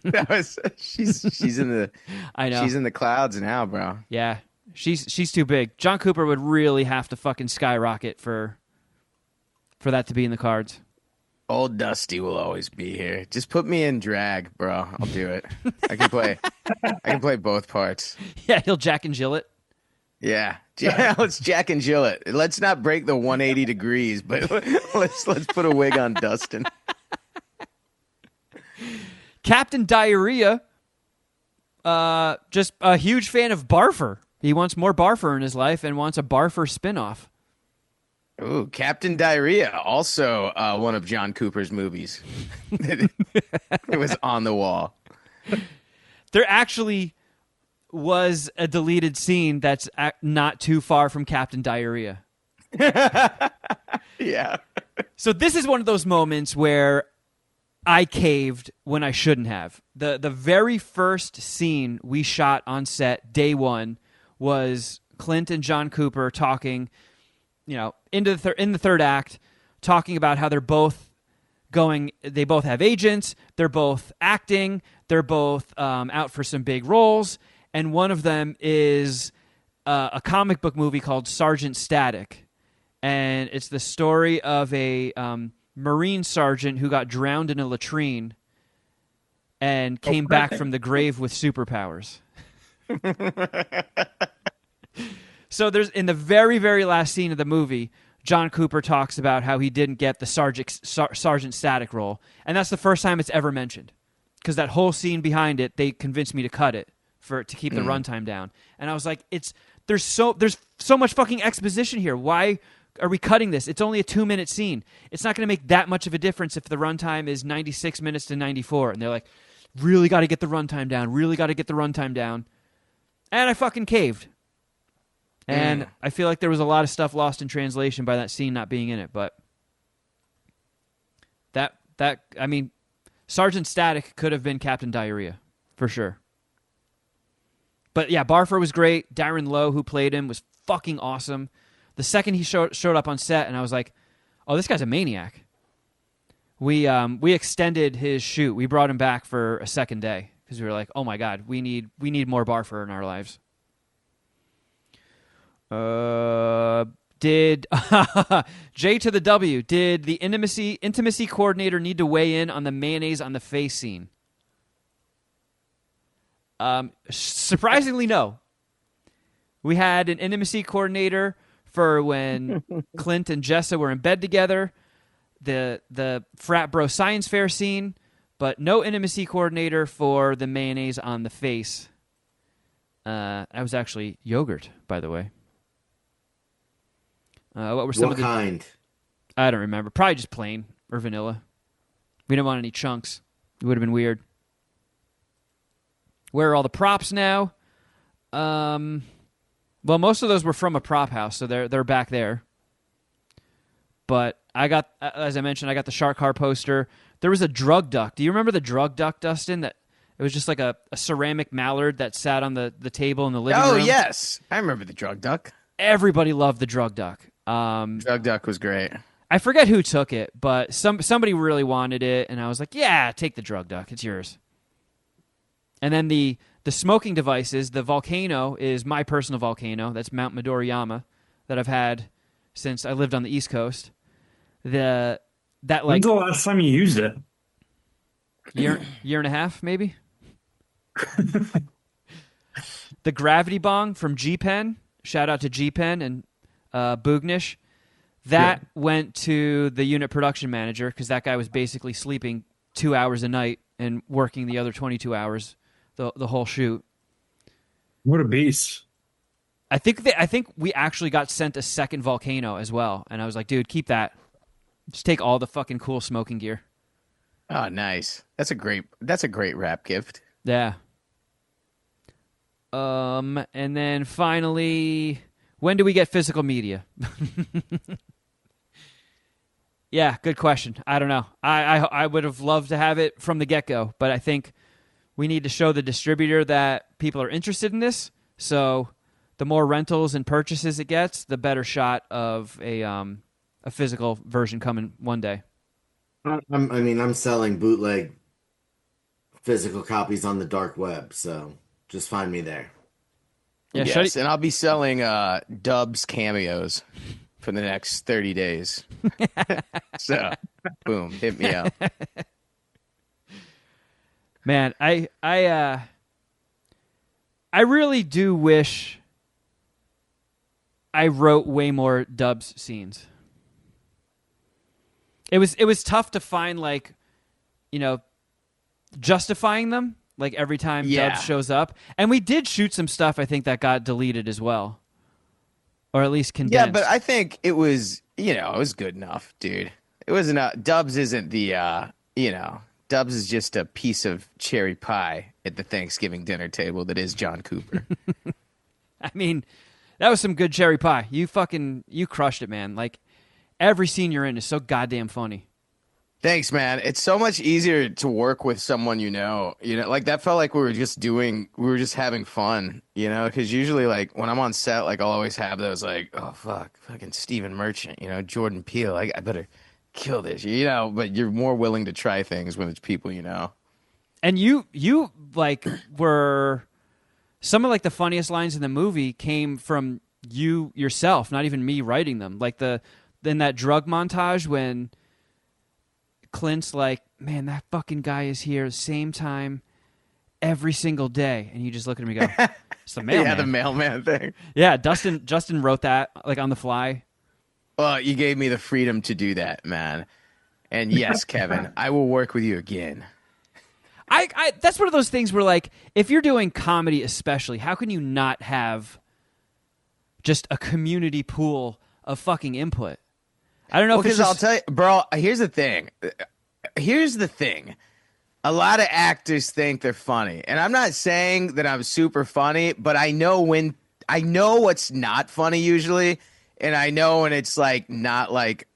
Speaker 4: That was she's in the
Speaker 2: I know.
Speaker 4: she's in the clouds now, bro.
Speaker 2: Yeah, she's too big. John Cooper would really have to fucking skyrocket for that to be in the cards.
Speaker 4: Old Dusty will always be here. Just put me in drag, bro. I'll do it. I can play both parts.
Speaker 2: Yeah, he'll Jack and Jill it.
Speaker 4: Yeah. Let's Jack and Jill it. Let's not break the 180 degrees, but let's put a wig on Dustin.
Speaker 2: Captain Diarrhea, just a huge fan of Barfer. He wants more Barfer in his life and wants a Barfer spinoff.
Speaker 4: Ooh, Captain Diarrhea, also one of John Cooper's movies. It was on the wall.
Speaker 2: There actually was a deleted scene that's not too far from Captain Diarrhea.
Speaker 4: Yeah.
Speaker 2: So this is one of those moments where I caved when I shouldn't have. The very first scene we shot on set, day one, was Clint and John Cooper talking, you know, in the third act, talking about how they're both they both have agents, they're both acting, they're both out for some big roles, and one of them is a comic book movie called Sergeant Static, and it's the story of a Marine sergeant who got drowned in a latrine and came back from the grave with superpowers. So there's in the very, very last scene of the movie, John Cooper talks about how he didn't get the Sergeant Static role, and that's the first time it's ever mentioned. Because that whole scene behind it, they convinced me to cut it to keep the runtime down, and I was like, there's so much fucking exposition here. Why are we cutting this? It's only a 2-minute scene. It's not going to make that much of a difference if the runtime is 96 minutes to 94. And they're like, really got to get the runtime down. Really got to get the runtime down. And I fucking caved. And I feel like there was a lot of stuff lost in translation by that scene not being in it. But I mean, Sergeant Static could have been Captain Diarrhea for sure. But yeah, Barfer was great. Darren Lowe, who played him, was fucking awesome. The second he showed up on set, and I was like, "Oh, this guy's a maniac." We extended his shoot. We brought him back for a second day because we were like, "Oh my god, we need more Barfer in our lives." Did J to the W? Did the intimacy coordinator need to weigh in on the mayonnaise on the face scene? Surprisingly, no. We had an intimacy coordinator for when Clint and Jessa were in bed together, the frat bro science fair scene, but no intimacy coordinator for the mayonnaise on the face. That was actually yogurt, by the way. What were some of the
Speaker 3: kind?
Speaker 2: I don't remember. Probably just plain or vanilla. We didn't want any chunks. It would have been weird. Where are all the props now? Well, most of those were from a prop house, so they're back there. But I got, as I mentioned, I got the Shark Car poster. There was a drug duck. Do you remember the drug duck, Dustin? That it was just like a ceramic mallard that sat on the table in the living room.
Speaker 4: Oh, yes. I remember the drug duck.
Speaker 2: Everybody loved the drug duck.
Speaker 4: Drug duck was great.
Speaker 2: I forget who took it, but somebody really wanted it, and I was like, yeah, take the drug duck. It's yours. And then the smoking devices, the volcano is my personal volcano. That's Mount Midoriyama that I've had since I lived on the East Coast. When's
Speaker 1: the last time you used it?
Speaker 2: year and a half, maybe. The gravity bong from G-Pen, shout out to G-Pen and Boognish, that went to the unit production manager because that guy was basically sleeping 2 hours a night and working the other 22 hours, the whole shoot.
Speaker 1: What a beast.
Speaker 2: I think we actually got sent a second volcano as well, and I was like, dude, keep that. Just take all the fucking cool smoking gear.
Speaker 4: Oh, nice. That's a great wrap gift.
Speaker 2: Yeah. And then finally, when do we get physical media? Yeah, good question. I don't know. I would have loved to have it from the get-go, but I think we need to show the distributor that people are interested in this. So the more rentals and purchases it gets, the better shot of a physical version coming one day.
Speaker 3: I'm selling bootleg physical copies on the dark web, so just find me there.
Speaker 2: Yeah,
Speaker 4: Yes, and I'll be selling Dubs cameos for the next 30 days. So, boom, hit me up.
Speaker 2: Man, I really do wish I wrote way more Dubs scenes. It was tough to find, like, you know, justifying them, like every time Dubs shows up. And we did shoot some stuff, I think, that got deleted as well. Or at least condensed.
Speaker 4: Yeah, but I think it was, it was good enough, dude. It was enough. Dubs isn't the, Dubs is just a piece of cherry pie at the Thanksgiving dinner table that is John Cooper.
Speaker 2: I mean, that was some good cherry pie. You crushed it, man. Like, every scene you're in is so goddamn funny.
Speaker 4: Thanks, man. It's so much easier to work with someone like that felt like we were just having fun, because usually, like, when I'm on set, like, I'll always have those, like, oh, fucking Stephen Merchant, Jordan Peele, I better kill this, but you're more willing to try things when it's people,
Speaker 2: And you like, were, some of, like, the funniest lines in the movie came from you yourself, not even me writing them. Like, in that drug montage when Clint's like, man, that fucking guy is here the same time every single day. And you just look at him and go, it's the mailman.
Speaker 4: Yeah, the mailman thing.
Speaker 2: Yeah, Justin wrote that, like, on the fly.
Speaker 4: Well, you gave me the freedom to do that, man. And yes, Kevin, I will work with you again.
Speaker 2: I that's one of those things where, like, if you're doing comedy especially, how can you not have just a community pool of fucking input? I don't know if it's just...
Speaker 4: I'll tell you, bro, here's the thing. A lot of actors think they're funny. And I'm not saying that I'm super funny, but I know what's not funny usually, and I know when it's, like, not, like,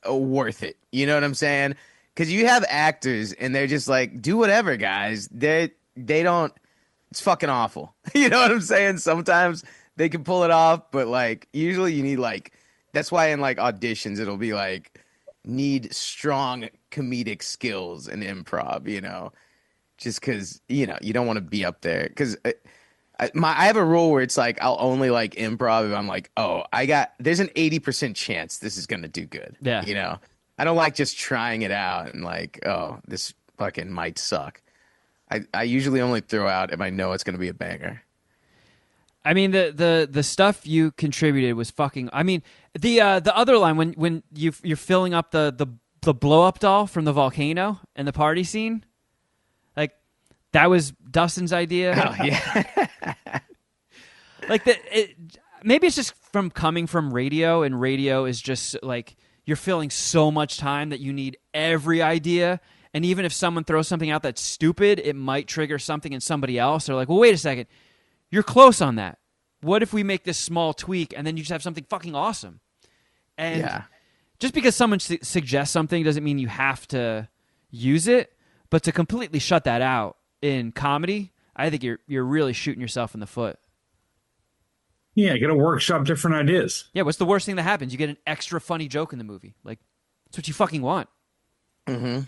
Speaker 4: worth it. You know what I'm saying? Because you have actors and they're just like, do whatever, guys. They don't. It's fucking awful. You know what I'm saying? Sometimes they can pull it off, but, like, usually you need, like, that's why in, like, auditions it'll be like, need strong comedic skills and improv, just because, you don't want to be up there. Because I have a rule where it's like, I'll only, like, improv if I'm like, oh, there's an 80% chance this is going to do good.
Speaker 2: Yeah.
Speaker 4: I don't like just trying it out and, like, oh, this fucking might suck. I usually only throw out if I know it's going to be a banger.
Speaker 2: I mean, the stuff you contributed was fucking. I mean, the other line when you're filling up the blow up doll from the volcano and the party scene, like, that was Dustin's idea.
Speaker 4: Oh yeah.
Speaker 2: Like, maybe it's just from coming from radio, and radio is just like, you're filling so much time that you need every idea. And even if someone throws something out that's stupid, it might trigger something in somebody else. They're like, well, wait a second. You're close on that. What if we make this small tweak and then you just have something fucking awesome? And just because someone suggests something doesn't mean you have to use it. But to completely shut that out in comedy, I think you're really shooting yourself in the foot.
Speaker 1: Yeah, get a workshop different ideas.
Speaker 2: Yeah, what's the worst thing that happens? You get an extra funny joke in the movie. Like, that's what you fucking want.
Speaker 4: Mm-hmm.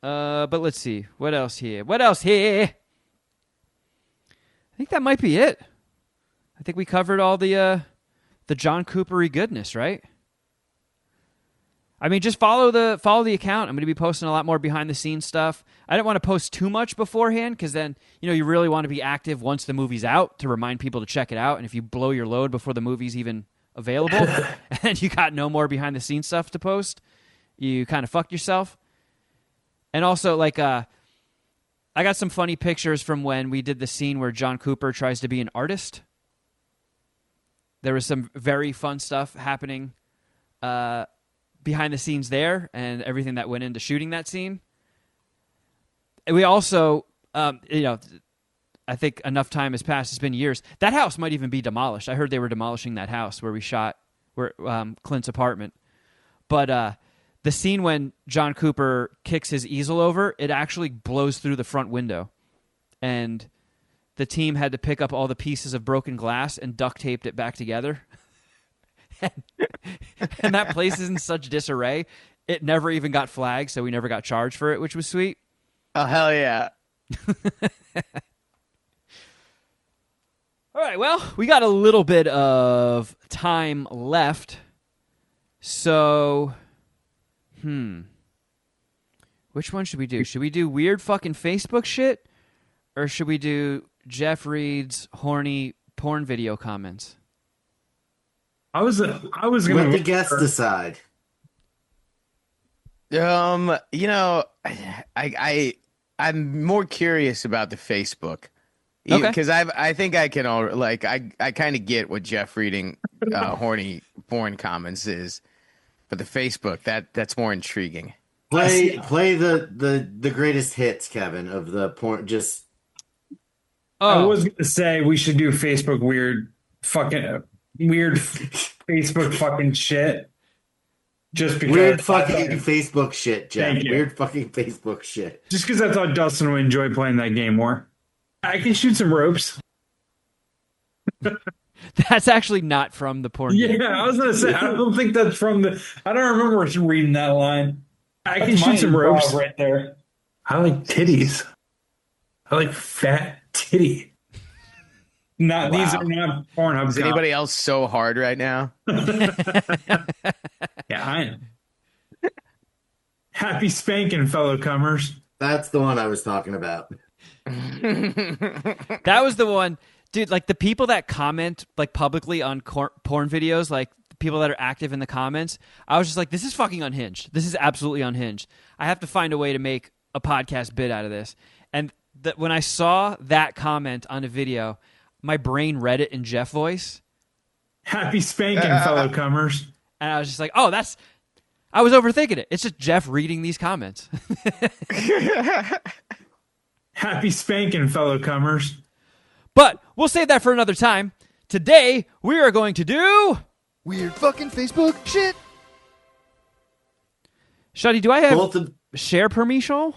Speaker 2: But let's see. What else here? I think that might be it. I think we covered all the John Coopery goodness, right? I mean, just follow the account. I'm going to be posting a lot more behind the scenes stuff. I don't want to post too much beforehand because then you really want to be active once the movie's out to remind people to check it out. And if you blow your load before the movie's even available, and you got no more behind the scenes stuff to post, you kind of fucked yourself. And also, like, I got some funny pictures from when we did the scene where John Cooper tries to be an artist. There was some very fun stuff happening behind the scenes there and everything that went into shooting that scene. And we also, I think enough time has passed. It's been years. That house might even be demolished. I heard they were demolishing that house where we shot Clint's apartment. But the scene when John Cooper kicks his easel over, it actually blows through the front window. And the team had to pick up all the pieces of broken glass and duct taped it back together. And that place is in such disarray. It never even got flagged, so we never got charged for it, which was sweet.
Speaker 4: Oh, hell yeah.
Speaker 2: All right, well, we got a little bit of time left. So, which one should we do? Should we do weird fucking Facebook shit? Or should we do Jeff Reed's horny porn video comments?
Speaker 1: I was gonna
Speaker 3: Let the guests decide.
Speaker 4: I'm more curious about the Facebook.
Speaker 2: Okay.
Speaker 4: Because I think I can I kind of get what Jeff reading horny porn comments is, but the Facebook that's more intriguing.
Speaker 3: Play the greatest hits, Kevin, of the porn. Just
Speaker 1: I was gonna say we should do Facebook weird Facebook fucking shit. Just because
Speaker 3: weird fucking Facebook shit, Jeff.
Speaker 1: Thank you.
Speaker 3: Weird fucking Facebook shit.
Speaker 1: Just because I thought Dustin would enjoy playing that game more. I can shoot some ropes.
Speaker 2: That's actually not from the porn game.
Speaker 1: Yeah, I was gonna say I don't think that's from the. I don't remember reading that line. I can shoot some ropes right there. I like titties. I like fat titty.
Speaker 4: Wow.
Speaker 1: These are not Pornhub.
Speaker 4: Is anybody else so hard right now?
Speaker 1: Yeah, I am. Happy spanking, fellow comers.
Speaker 3: That's the one I was talking about.
Speaker 2: That was the one, dude. Like the people that comment like publicly on porn videos, like the people that are active in the comments, I was just like, this is fucking unhinged. This is absolutely unhinged. I have to find a way to make a podcast bit out of this. And when I saw that comment on a video, my brain read it in Jeff voice.
Speaker 1: Happy spanking, fellow comers.
Speaker 2: And I was just like, oh, I was overthinking it. It's just Jeff reading these comments.
Speaker 1: Happy spanking, fellow comers.
Speaker 2: But we'll save that for another time. Today, we are going to do
Speaker 5: Weird fucking Facebook shit.
Speaker 2: Shuddy, do I have
Speaker 3: Both of,
Speaker 2: share permission?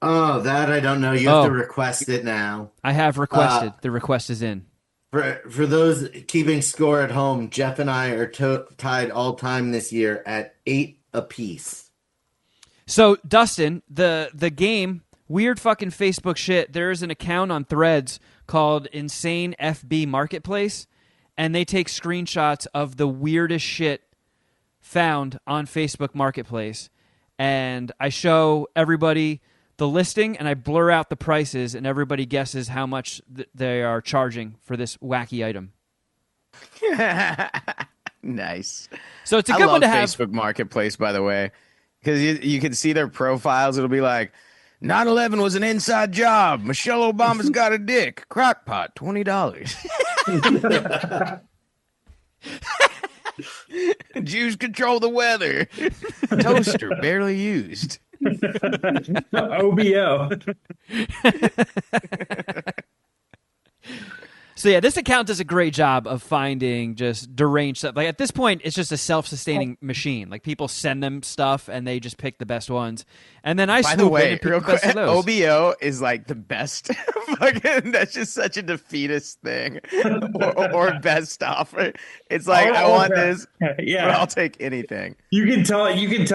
Speaker 3: oh, that I don't know. You have to request it now.
Speaker 2: I have requested. The request is in.
Speaker 3: For those keeping score at home, Jeff and I are tied all time this year at 8 apiece.
Speaker 2: So, Dustin, the game, weird fucking Facebook shit, there's an account on Threads called Insane FB Marketplace, and they take screenshots of the weirdest shit found on Facebook Marketplace. And I show everybody the listing, and I blur out the prices, and everybody guesses how much they are charging for this wacky item.
Speaker 4: Nice.
Speaker 2: So it's a good one to have.
Speaker 4: Facebook Marketplace, by the way, because you can see their profiles. It'll be like, 9/11 was an inside job. Michelle Obama's got a dick. Crockpot, $20. Jews control the weather. Toaster, barely used.
Speaker 1: OBO.
Speaker 2: So yeah, this account does a great job of finding just deranged stuff. Like at this point, it's just a self-sustaining machine. Like people send them stuff, and they just pick the best ones. And then I
Speaker 4: By the
Speaker 2: swoop in
Speaker 4: way,
Speaker 2: and pick
Speaker 4: real
Speaker 2: the best
Speaker 4: quick,
Speaker 2: of those.
Speaker 4: OBO is like the best. Fucking, that's just such a defeatist thing, or best offer. It's like I want this,
Speaker 1: Yeah,
Speaker 4: but I'll take anything.
Speaker 1: You can tell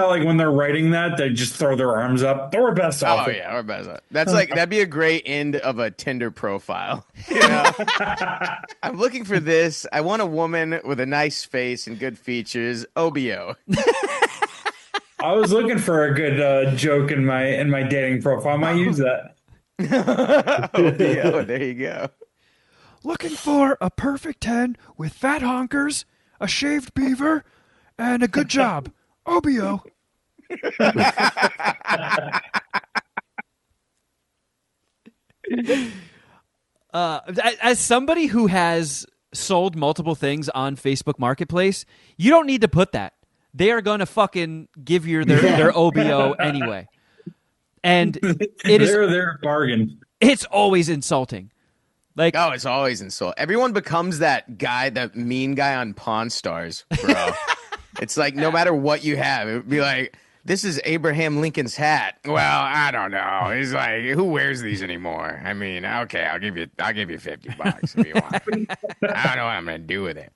Speaker 1: like when they're writing that, they just throw their arms up. They're best
Speaker 4: Oh
Speaker 1: offer.
Speaker 4: yeah, or best. That's like that'd be a great end of a Tinder profile. You know? I'm looking for this. I want a woman with a nice face and good features. OBO.
Speaker 1: I was looking for a good joke in my dating profile. I might use that.
Speaker 4: OBO, there you go.
Speaker 5: Looking for a perfect 10 with fat honkers, a shaved beaver, and a good job. OBO.
Speaker 2: As somebody who has sold multiple things on Facebook Marketplace, you don't need to put that. They are going to fucking give you their OBO anyway. And
Speaker 1: They're bargain.
Speaker 2: it's always insulting. Like,
Speaker 4: Oh, it's always insult. Everyone becomes that guy, that mean guy on Pawn Stars, bro. It's like no matter what you have, it would be like, this is Abraham Lincoln's hat. Well, I don't know. He's like, who wears these anymore? I mean, okay, I'll give you $50 if you want. I don't know what I'm gonna do with it.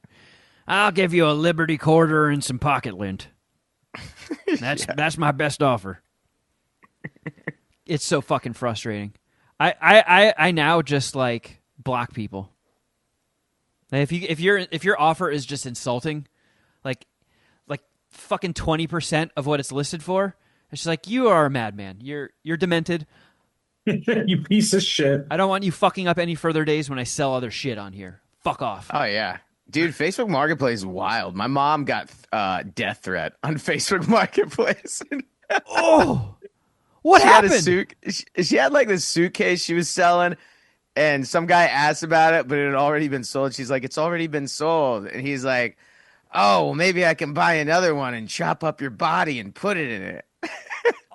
Speaker 2: I'll give you a Liberty quarter and some pocket lint. That's my best offer. It's so fucking frustrating. I now just like block people. Like, if your offer is just insulting, like fucking 20% of what it's listed for, it's just like, you are a madman. You're demented.
Speaker 1: You piece of shit.
Speaker 2: I don't want you fucking up any further days when I sell other shit on here. Fuck off.
Speaker 4: Oh yeah, dude, Facebook Marketplace is wild. My mom got death threat on Facebook Marketplace.
Speaker 2: Oh, what
Speaker 4: She had
Speaker 2: happened?
Speaker 4: she had like this suitcase she was selling, and some guy asked about it, but it had already been sold. She's like, it's already been sold. And he's like, oh, well, maybe I can buy another one and chop up your body and put it in it.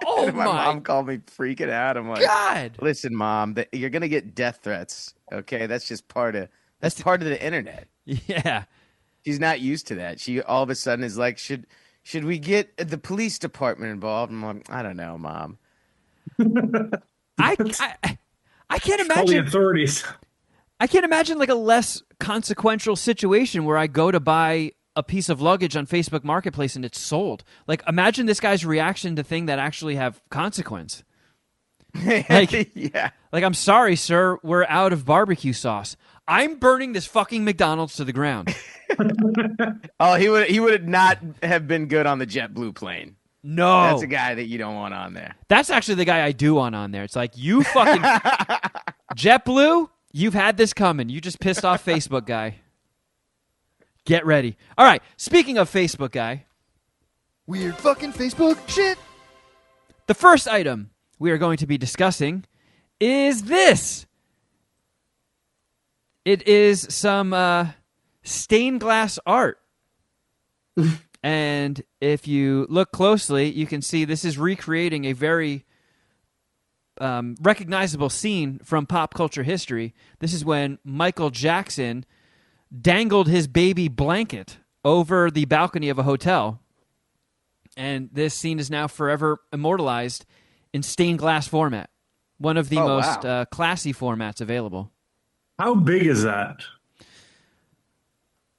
Speaker 2: Oh
Speaker 4: And my mom called me freaking out. I'm like,
Speaker 2: God.
Speaker 4: listen, Mom, you're going to get death threats. Okay. That's just part of the internet.
Speaker 2: Yeah.
Speaker 4: She's not used to that. She all of a sudden is like, should we get the police department involved? I'm like, I don't know, Mom.
Speaker 2: I can't
Speaker 1: Call the
Speaker 2: imagine.
Speaker 1: authorities.
Speaker 2: I can't imagine like a less consequential situation where I go to buy a piece of luggage on Facebook Marketplace and it's sold. Like, imagine this guy's reaction to things that actually have consequence. Like,
Speaker 4: Yeah.
Speaker 2: like, I'm sorry, sir, we're out of barbecue sauce. I'm burning this fucking McDonald's to the ground.
Speaker 4: Oh, he would not have been good on the JetBlue plane.
Speaker 2: No,
Speaker 4: That's a guy that you don't want on there.
Speaker 2: that's actually the guy I do want on there. It's like, you fucking JetBlue, you've had this coming. You just pissed off Facebook guy. Get ready. All right, speaking of Facebook guy,
Speaker 5: Weird fucking Facebook shit.
Speaker 2: the first item we are going to be discussing is this. It is some stained glass art. And if you look closely, you can see this is recreating a very recognizable scene from pop culture history. This is when Michael Jackson dangled his baby blanket over the balcony of a hotel. And this scene is now forever immortalized in stained glass format. One of the
Speaker 4: Oh,
Speaker 2: most
Speaker 4: wow.
Speaker 2: classy formats available.
Speaker 1: How big is that?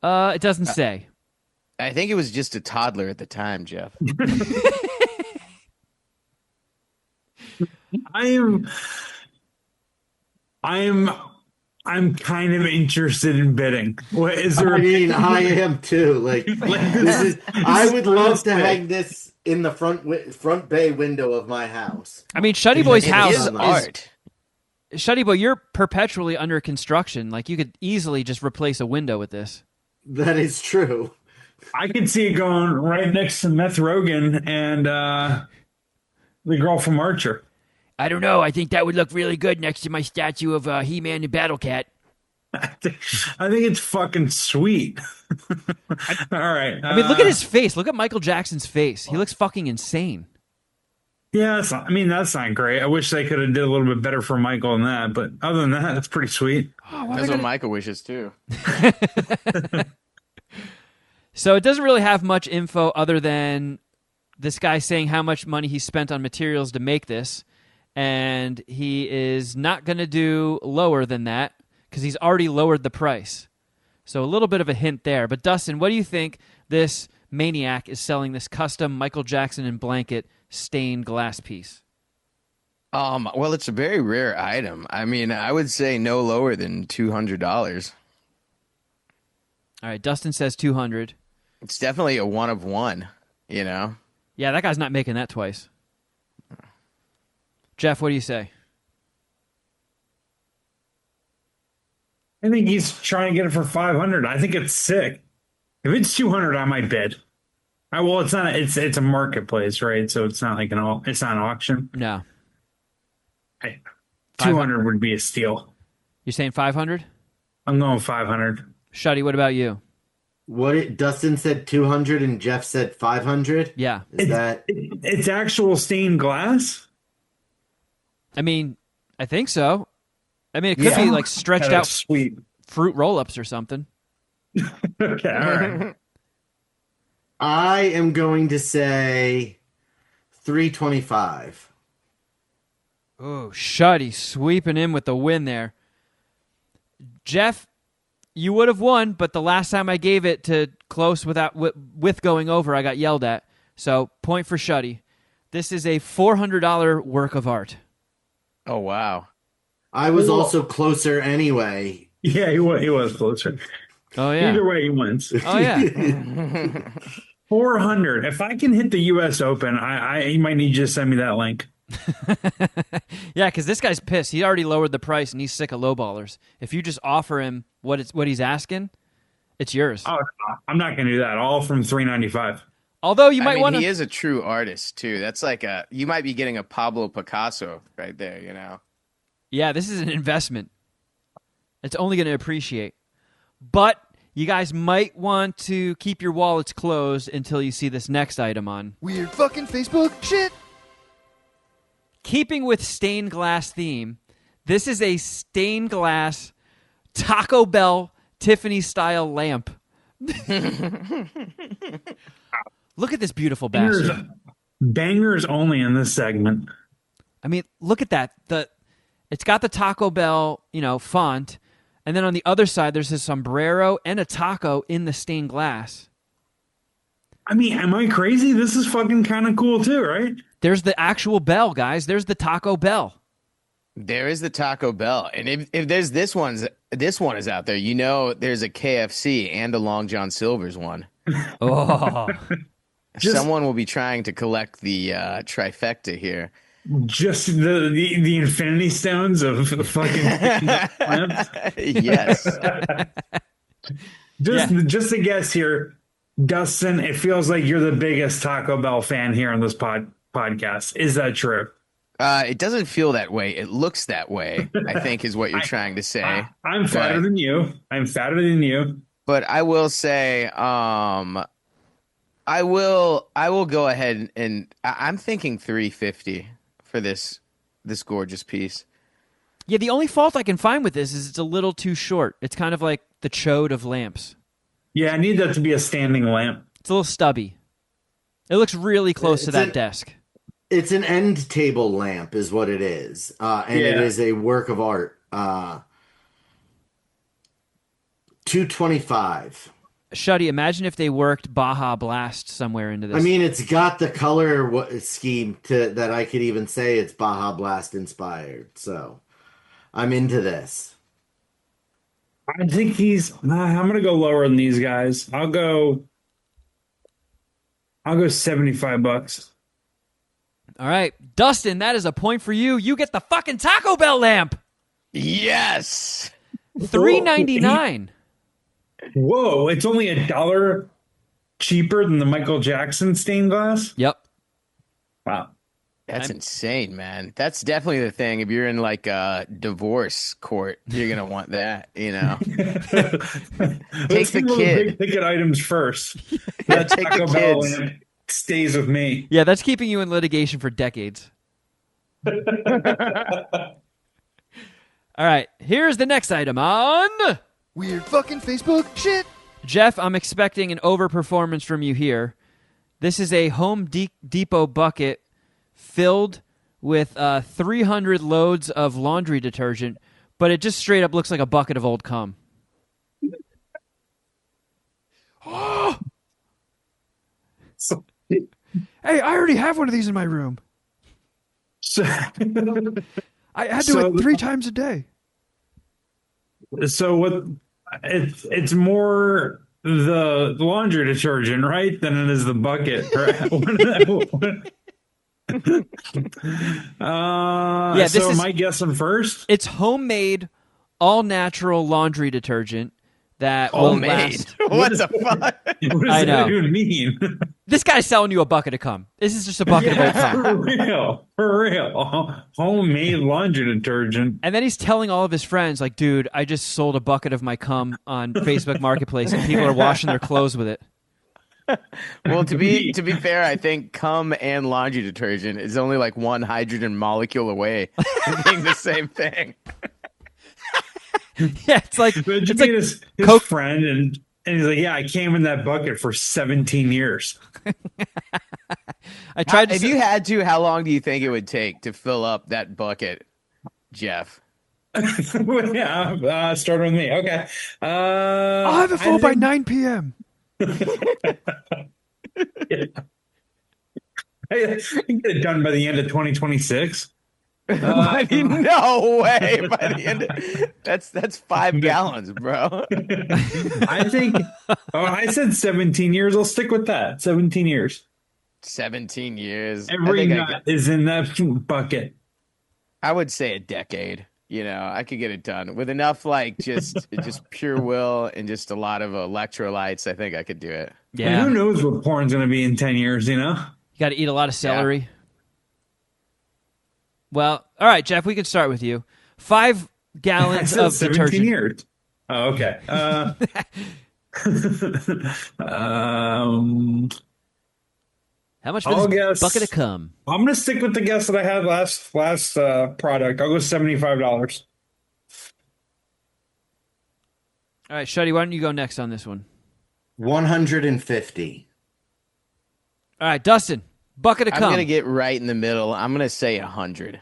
Speaker 2: It doesn't say.
Speaker 4: I think it was just a toddler at the time, Jeff.
Speaker 1: I'm kind of interested in bidding. What is there?
Speaker 3: I mean, I am too. Like this is. I would love to hang this in the front bay window of my house.
Speaker 2: I mean, Shuddy Boy's
Speaker 3: It
Speaker 2: house
Speaker 3: is
Speaker 4: His
Speaker 2: is
Speaker 4: art.
Speaker 2: Shuddy Boy, you're perpetually under construction. Like, you could easily just replace a window with this.
Speaker 3: That is true.
Speaker 1: I can see it going right next to Meth Rogan and the girl from Archer.
Speaker 2: I don't know. I think that would look really good next to my statue of He-Man and Battle Cat.
Speaker 1: I think it's fucking sweet. All right.
Speaker 2: I mean, look at his face. Look at Michael Jackson's face. He looks fucking insane.
Speaker 1: Yeah, that's not great. I wish they could have did a little bit better for Michael than that, but other than that, it's pretty sweet.
Speaker 4: That's what Michael wishes too.
Speaker 2: So it doesn't really have much info other than this guy saying how much money he spent on materials to make this, and he is not going to do lower than that because he's already lowered the price. So a little bit of a hint there. But Dustin, what do you think this maniac is selling this custom Michael Jackson and blanket stained glass piece?
Speaker 4: Well, it's a very rare item. I mean, I would say no lower than $200.
Speaker 2: All right, Dustin says 200.
Speaker 4: It's definitely a one of one, you know?
Speaker 2: Yeah, that guy's not making that twice. Jeff, what do you say?
Speaker 1: I think he's trying to get it for 500. I think it's sick. If it's 200, I might bid. Well, it's not. It's a marketplace, right? So it's not like it's not an auction.
Speaker 2: No.
Speaker 1: 200 would be a steal.
Speaker 2: You're saying 500?
Speaker 1: I'm going 500.
Speaker 2: Shuddy, what about you?
Speaker 3: Dustin said 200 and Jeff said 500?
Speaker 2: Yeah.
Speaker 1: It's actual stained glass?
Speaker 2: I mean, I think so. I mean, it could be like stretched out
Speaker 1: sweet
Speaker 2: fruit roll-ups or something.
Speaker 1: Okay, all right.
Speaker 3: I am going to say 325.
Speaker 2: Oh, Shuddy sweeping in with the win there. Jeff, you would have won, but the last time I gave it to close with going over, I got yelled at. So, point for Shuddy. This is a $400 work of art.
Speaker 4: Oh, wow.
Speaker 3: I was also closer anyway.
Speaker 1: Yeah, he was closer.
Speaker 2: Oh, yeah.
Speaker 1: Either way, he wins.
Speaker 2: Oh, yeah.
Speaker 1: 400. If I can hit the U.S. Open, he might need you to send me that link.
Speaker 2: Yeah, because this guy's pissed. He already lowered the price, and he's sick of lowballers. If you just offer him what he's asking, it's yours.
Speaker 1: Oh, I'm not going to do that. All from $395.
Speaker 2: Although you might want to.
Speaker 4: He is a true artist too. That's like you might be getting a Pablo Picasso right there. You know.
Speaker 2: Yeah, this is an investment. It's only going to appreciate. But you guys might want to keep your wallets closed until you see this next item on.
Speaker 5: Weird fucking Facebook shit.
Speaker 2: Keeping with stained glass theme, this is a stained glass Taco Bell Tiffany style lamp. Look at this beautiful bastard.
Speaker 1: Bangers only in this segment.
Speaker 2: I mean, look at that. It's got the Taco Bell, font, and then on the other side there's a sombrero and a taco in the stained glass.
Speaker 1: I mean, am I crazy? This is fucking kind of cool too, right?
Speaker 2: There's the actual bell, guys. There's the Taco Bell.
Speaker 4: There is the Taco Bell, and if there's this one is out there, there's a KFC and a Long John Silver's one.
Speaker 2: Oh.
Speaker 4: Someone will be trying to collect the trifecta here.
Speaker 1: Just the infinity stones of fucking lamps.
Speaker 4: Yes.
Speaker 1: Just a guess here, Dustin. It feels like you're the biggest Taco Bell fan here on this podcast. Is that true?
Speaker 4: It doesn't feel that way. It looks that way, I think is what you're trying to say.
Speaker 1: I'm fatter than you.
Speaker 4: But I will say, I will go ahead and I'm thinking 350 for this gorgeous piece.
Speaker 2: Yeah, the only fault I can find with this is it's a little too short. It's kind of like the chode of lamps.
Speaker 1: Yeah, I need that to be a standing lamp.
Speaker 2: It's a little stubby. It looks really close to that desk.
Speaker 3: It's an end table lamp is what it is. And it is a work of art. 225.
Speaker 2: Shuddy, imagine if they worked Baja Blast somewhere into this.
Speaker 3: I mean, it's got the color scheme that I could even say it's Baja Blast inspired. So I'm into this.
Speaker 1: I think I'm going to go lower than these guys. I'll go $75.
Speaker 2: All right. Dustin, that is a point for you. You get the fucking Taco Bell lamp.
Speaker 4: Yes.
Speaker 2: $3.99.
Speaker 1: Whoa, it's only $1 cheaper than the Michael Jackson stained glass?
Speaker 2: Yep.
Speaker 1: Wow.
Speaker 4: That's insane, man. That's definitely the thing. If you're in like a divorce court, you're going to want that, Take the kid.
Speaker 1: Big ticket items first.
Speaker 4: Take the kids.
Speaker 1: Stays with me.
Speaker 2: Yeah, that's keeping you in litigation for decades. All right, here's the next item on
Speaker 5: Weird fucking Facebook shit.
Speaker 2: Jeff, I'm expecting an overperformance from you here. This is a Home Depot bucket filled with 300 loads of laundry detergent, but it just straight up looks like a bucket of old cum.
Speaker 5: Hey, I already have one of these in my room. I had to do it 3 times a day.
Speaker 1: So what? It's more the laundry detergent, right, than it is the bucket.
Speaker 2: Yeah, this
Speaker 1: so
Speaker 2: is-
Speaker 1: am I guessing first?
Speaker 2: It's homemade, all natural laundry detergent that will
Speaker 4: Homemade.
Speaker 2: last.
Speaker 4: What the fuck?
Speaker 1: What does
Speaker 2: I know.
Speaker 1: that even mean?
Speaker 2: This guy's selling you a bucket of cum. This is just a bucket of old cum.
Speaker 1: For real. Homemade laundry detergent.
Speaker 2: And then he's telling all of his friends, like, dude, I just sold a bucket of my cum on Facebook Marketplace, and people are washing their clothes with it.
Speaker 4: Well, to be fair, I think cum and laundry detergent is only like one hydrogen molecule away from being the same thing.
Speaker 2: Yeah, it's like
Speaker 1: But
Speaker 2: it's like
Speaker 1: his
Speaker 2: Coke-
Speaker 1: friend, and he's like, yeah, I came in that bucket for 17 years.
Speaker 2: I tried to.
Speaker 4: If you had to, how long do you think it would take to fill up that bucket, Jeff?
Speaker 1: Yeah, start with me. Okay.
Speaker 5: I'll have it full by 9 p.m.
Speaker 1: I can get it done by the end of 2026.
Speaker 4: I mean, no way. By the end, that's 5 gallons, bro.
Speaker 1: I think. Oh, I said 17 years. I'll stick with that. 17 years.
Speaker 4: 17 years.
Speaker 1: Every nut is in that bucket.
Speaker 4: I would say a decade. You know, I could get it done with enough, like just pure will and just a lot of electrolytes. I think I could do it.
Speaker 2: Yeah,
Speaker 1: Who knows what porn's going to be in 10 years, you know?
Speaker 2: you got to eat a lot of celery. Well, all right, Jeff, we can start with you. 5
Speaker 1: I
Speaker 2: gallons
Speaker 1: said
Speaker 2: of
Speaker 1: 17
Speaker 2: detergent.
Speaker 1: years. Oh, okay.
Speaker 2: How much for
Speaker 1: I'll
Speaker 2: this
Speaker 1: guess-
Speaker 2: bucket of cum?
Speaker 1: I'm going to stick with the guess that I had last product. I'll go $75.
Speaker 2: All right, Shuddy, why don't you go next on this one?
Speaker 3: 150.
Speaker 2: All right, Dustin, bucket of
Speaker 4: I'm
Speaker 2: cum.
Speaker 4: gonna get right in the middle. I'm gonna say 100.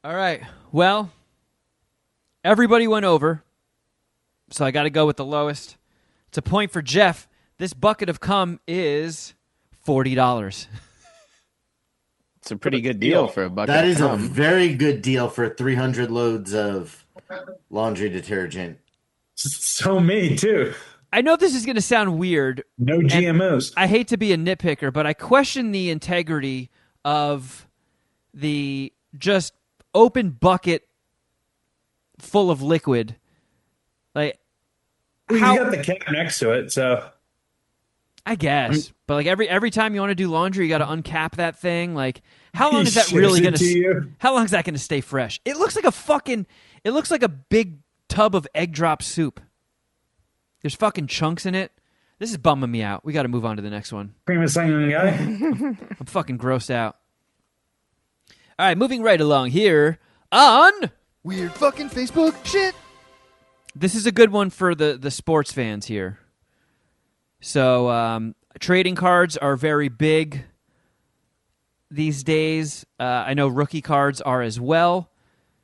Speaker 2: All right. Well, everybody went over, so I got to go with the lowest. It's a point for Jeff. This bucket of cum is $40.
Speaker 4: It's a pretty good deal for a bucket.
Speaker 3: That
Speaker 4: of
Speaker 3: is a
Speaker 4: cum.
Speaker 3: very good deal for 300 loads of laundry detergent.
Speaker 1: So made, too.
Speaker 2: I know this is going to sound weird.
Speaker 1: No GMOs.
Speaker 2: I hate to be a nitpicker, but I question the integrity of the just open bucket full of liquid. Like,
Speaker 1: You
Speaker 2: how?
Speaker 1: got the cap next to it, so.
Speaker 2: I guess, but like every time you want to do laundry, you got to uncap that thing. Like, how long
Speaker 1: He
Speaker 2: is that
Speaker 1: ships
Speaker 2: really
Speaker 1: it
Speaker 2: going
Speaker 1: to you.
Speaker 2: How long is that going to stay fresh? It looks like a fucking. It looks like a big tub of egg drop soup. There's fucking chunks in it. This is bumming me out. We got to move on to the next one.
Speaker 1: Famous singing guy.
Speaker 2: I'm fucking grossed out. All right, moving right along here on.
Speaker 5: Weird fucking Facebook shit.
Speaker 2: This is a good one for the sports fans here. So, trading cards are very big these days. I know rookie cards are as well.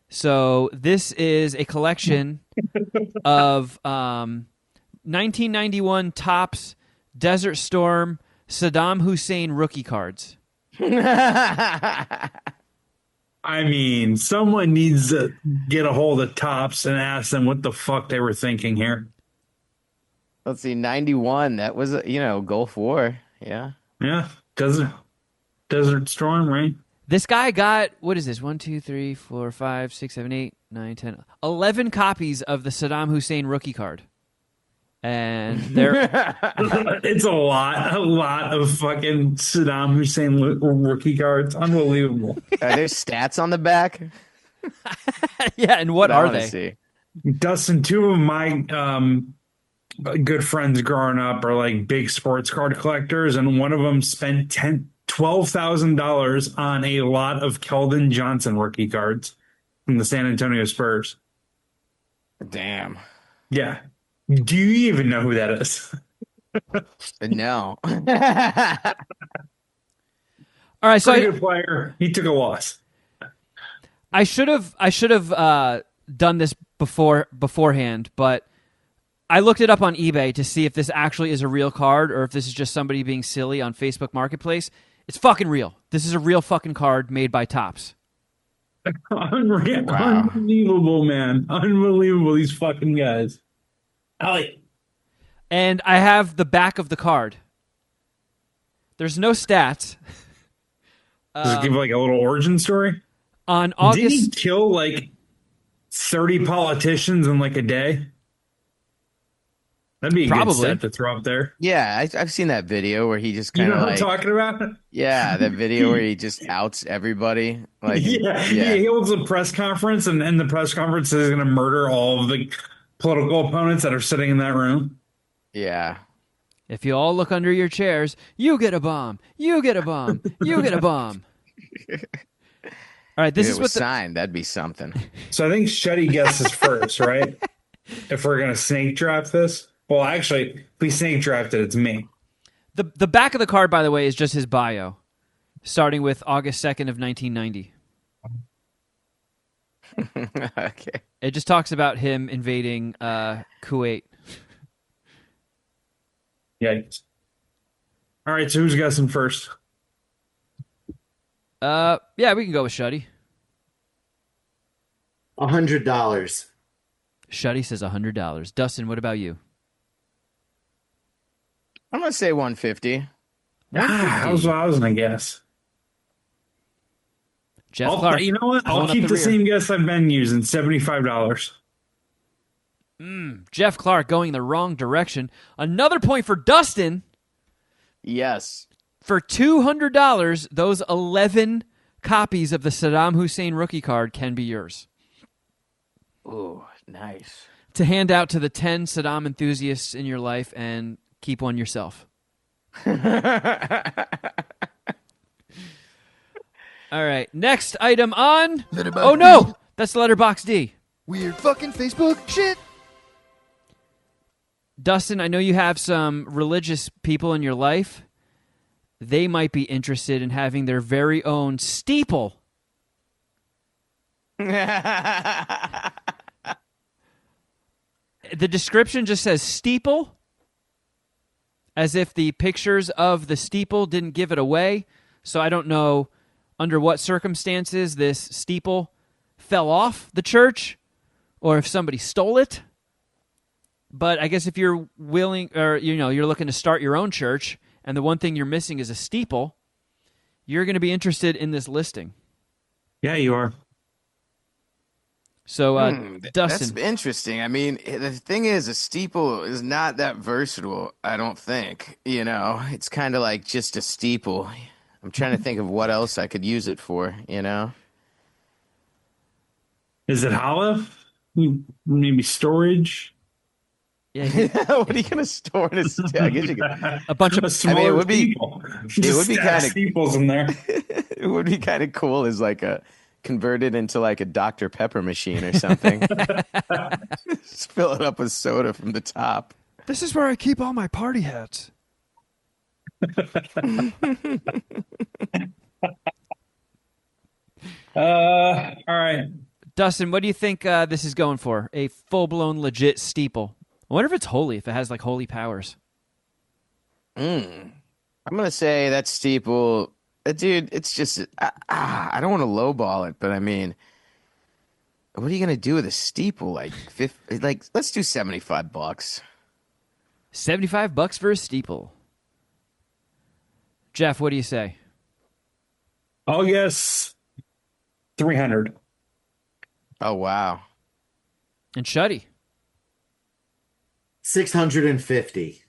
Speaker 2: So, this is a collection of 1991 Topps Desert Storm Saddam Hussein rookie cards.
Speaker 1: I mean, someone needs to get a hold of Topps and ask them what the fuck they were thinking here.
Speaker 4: Let's see, 91. That was Gulf War. Yeah.
Speaker 1: Yeah, Desert Storm, right?
Speaker 2: This guy got, what is this? 1, 2, 3, 4, 5, 6, 7, 8, 9, 10, 11 copies of the Saddam Hussein rookie card. And they're
Speaker 1: It's a lot of fucking Saddam Hussein rookie cards. Unbelievable.
Speaker 4: Are there stats on the back?
Speaker 2: yeah, and what
Speaker 4: I
Speaker 2: are
Speaker 4: wanna
Speaker 2: they?
Speaker 4: see.
Speaker 1: Dustin, two of my good friends growing up are like big sports card collectors, and one of them spent $12,000 on a lot of Keldon Johnson rookie cards from the San Antonio Spurs.
Speaker 4: Damn.
Speaker 1: Yeah. Do you even know who that is?
Speaker 4: No.
Speaker 2: All right, so
Speaker 1: Pretty good player. He took a loss.
Speaker 2: I should have done this beforehand, but I looked it up on eBay to see if this actually is a real card or if this is just somebody being silly on Facebook Marketplace. It's fucking real. This is a real fucking card made by Topps.
Speaker 1: Unreal.
Speaker 4: Wow.
Speaker 1: Unbelievable, man. Unbelievable, these fucking guys. Allie.
Speaker 2: And I have the back of the card. There's no stats.
Speaker 1: Does it give like a little origin story?
Speaker 2: On
Speaker 1: Did he
Speaker 2: August,
Speaker 1: kill like 30 politicians in like a day? That'd be a
Speaker 2: Probably.
Speaker 1: good set to throw up there.
Speaker 4: Yeah, I've seen that video where he just
Speaker 1: You
Speaker 4: kind
Speaker 1: know
Speaker 4: of
Speaker 1: what
Speaker 4: like,
Speaker 1: I'm talking about?
Speaker 4: yeah, that video where he just outs everybody. Like,
Speaker 1: Yeah, he holds a press conference, and the press conference is going to murder all of the political opponents that are sitting in that room.
Speaker 4: yeah.
Speaker 2: if you all look under your chairs, you get a bomb. You get a bomb. You get a bomb. All right, this
Speaker 4: If
Speaker 2: is
Speaker 4: it
Speaker 2: what
Speaker 4: was
Speaker 2: the,
Speaker 4: signed, that'd be something.
Speaker 1: So I think Shetty guesses first, right? If we're going to snake draft this. Well, actually, if we snake draft it, it's me.
Speaker 2: the back of the card, by the way, is just his bio, starting with August 2nd of 1990.
Speaker 4: Okay.
Speaker 2: It just talks about him invading Kuwait.
Speaker 1: Yikes. All right, so who's guessing first?
Speaker 2: Yeah, we can go with Shuddy.
Speaker 3: $100.
Speaker 2: Shuddy says $100. Dustin, what about you?
Speaker 4: I'm gonna say 150.
Speaker 1: I was going to guess.
Speaker 2: Jeff Clark.
Speaker 1: You know what?
Speaker 2: pulling
Speaker 1: I'll
Speaker 2: up
Speaker 1: keep
Speaker 2: the
Speaker 1: the
Speaker 2: rear.
Speaker 1: same guess I've been using, $75.
Speaker 2: Jeff Clark going the wrong direction. Another point for Dustin.
Speaker 4: Yes.
Speaker 2: For $200, those 11 copies of the Saddam Hussein rookie card can be yours
Speaker 4: Ooh, nice.
Speaker 2: to hand out to the 10 Saddam enthusiasts in your life and keep one yourself. All right, next item on.
Speaker 5: Letterbox
Speaker 2: Oh no, that's Letterbox D.
Speaker 5: Weird fucking Facebook shit.
Speaker 2: Dustin, I know you have some religious people in your life. They might be interested in having their very own steeple. The description just says steeple, as if the pictures of the steeple didn't give it away. So I don't know under what circumstances this steeple fell off the church or if somebody stole it. But I guess if you're willing, or you're looking to start your own church, and the one thing you're missing is a steeple, you're going to be interested in this listing.
Speaker 1: Yeah, you are.
Speaker 2: So,
Speaker 4: That's
Speaker 2: Dustin,
Speaker 4: interesting. I mean, the thing is, a steeple is not that versatile, I don't think. It's kind of like just a steeple. I'm trying to think of what else I could use it for,
Speaker 1: Is it hollow? Maybe storage?
Speaker 2: yeah,
Speaker 4: What are you going to store in a steeple? I guess you could.
Speaker 2: a bunch of
Speaker 1: A smaller
Speaker 4: it would be-
Speaker 1: steeple.
Speaker 4: it
Speaker 1: Just
Speaker 4: would be
Speaker 1: stack
Speaker 4: kinda-
Speaker 1: steeples in there.
Speaker 4: It would be kind of cool as like converted into like a Dr. Pepper machine or something. Just fill it up with soda from the top.
Speaker 5: This is where I keep all my party hats.
Speaker 1: All right.
Speaker 2: Dustin, what do you think this is going for? A full-blown legit steeple. I wonder if it's holy, if it has like holy powers.
Speaker 4: I'm gonna say that steeple, dude. It's just I don't want to lowball it, but I mean, what are you gonna do with a steeple? Like let's do $75.
Speaker 2: $75 for a steeple. Jeff, what do you say?
Speaker 1: I'll guess 300.
Speaker 4: Oh wow.
Speaker 2: And Shuddy.
Speaker 3: 650.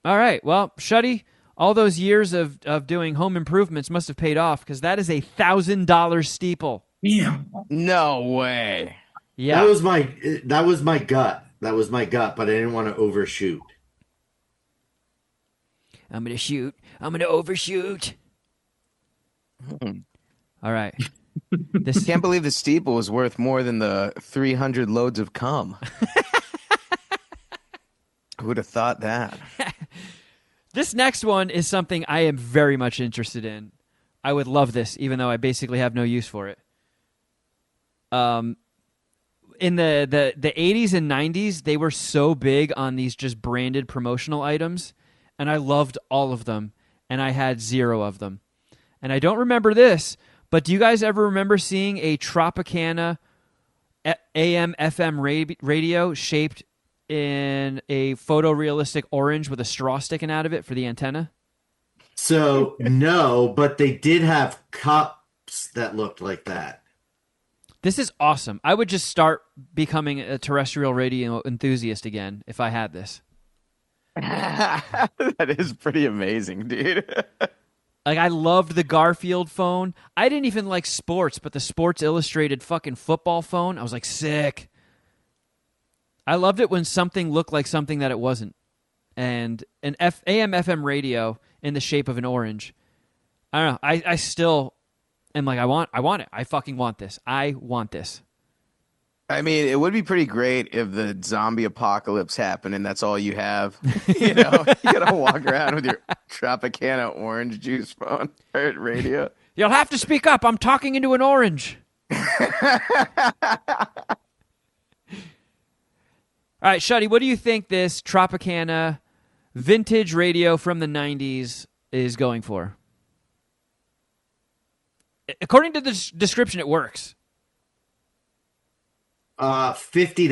Speaker 2: All right. Well, Shuddy, all those years of doing home improvements must have paid off because that is a $1,000 steeple.
Speaker 1: Yeah.
Speaker 4: No way.
Speaker 2: Yeah.
Speaker 3: That was my gut. That was my gut, but I didn't want to overshoot.
Speaker 2: I'm going to shoot. I'm going to overshoot. All right. This
Speaker 4: Can't believe the steeple was worth more than the 300 loads of cum. Who would have thought that?
Speaker 2: This next one is something I am very much interested in. I would love this, even though I basically have no use for it. In the 80s and 90s, they were so big on these just branded promotional items, and I loved all of them, and I had 0 of them. And I don't remember this, but do you guys ever remember seeing a Tropicana AM FM radio shaped in a photorealistic orange with a straw sticking out of it for the antenna?
Speaker 3: So no, but they did have cups that looked like that.
Speaker 2: This is awesome. I would just start becoming a terrestrial radio enthusiast again if I had this.
Speaker 4: That is pretty amazing, dude.
Speaker 2: Like, I loved the Garfield phone. I didn't even like sports, but the Sports Illustrated fucking football phone, I was like, sick. I loved it when something looked like something that it wasn't. And an AM FM radio in the shape of an orange. I don't know. I still am like, I want it. I fucking want this. I want this.
Speaker 4: I mean, it would be pretty great if the zombie apocalypse happened and that's all you have. You know, you gotta walk around with your Tropicana orange juice phone or radio.
Speaker 2: You'll have to speak up. I'm talking into an orange. All right, Shuddy, what do you think this Tropicana vintage radio from the 90s is going for? According to the description, it works.
Speaker 3: $50.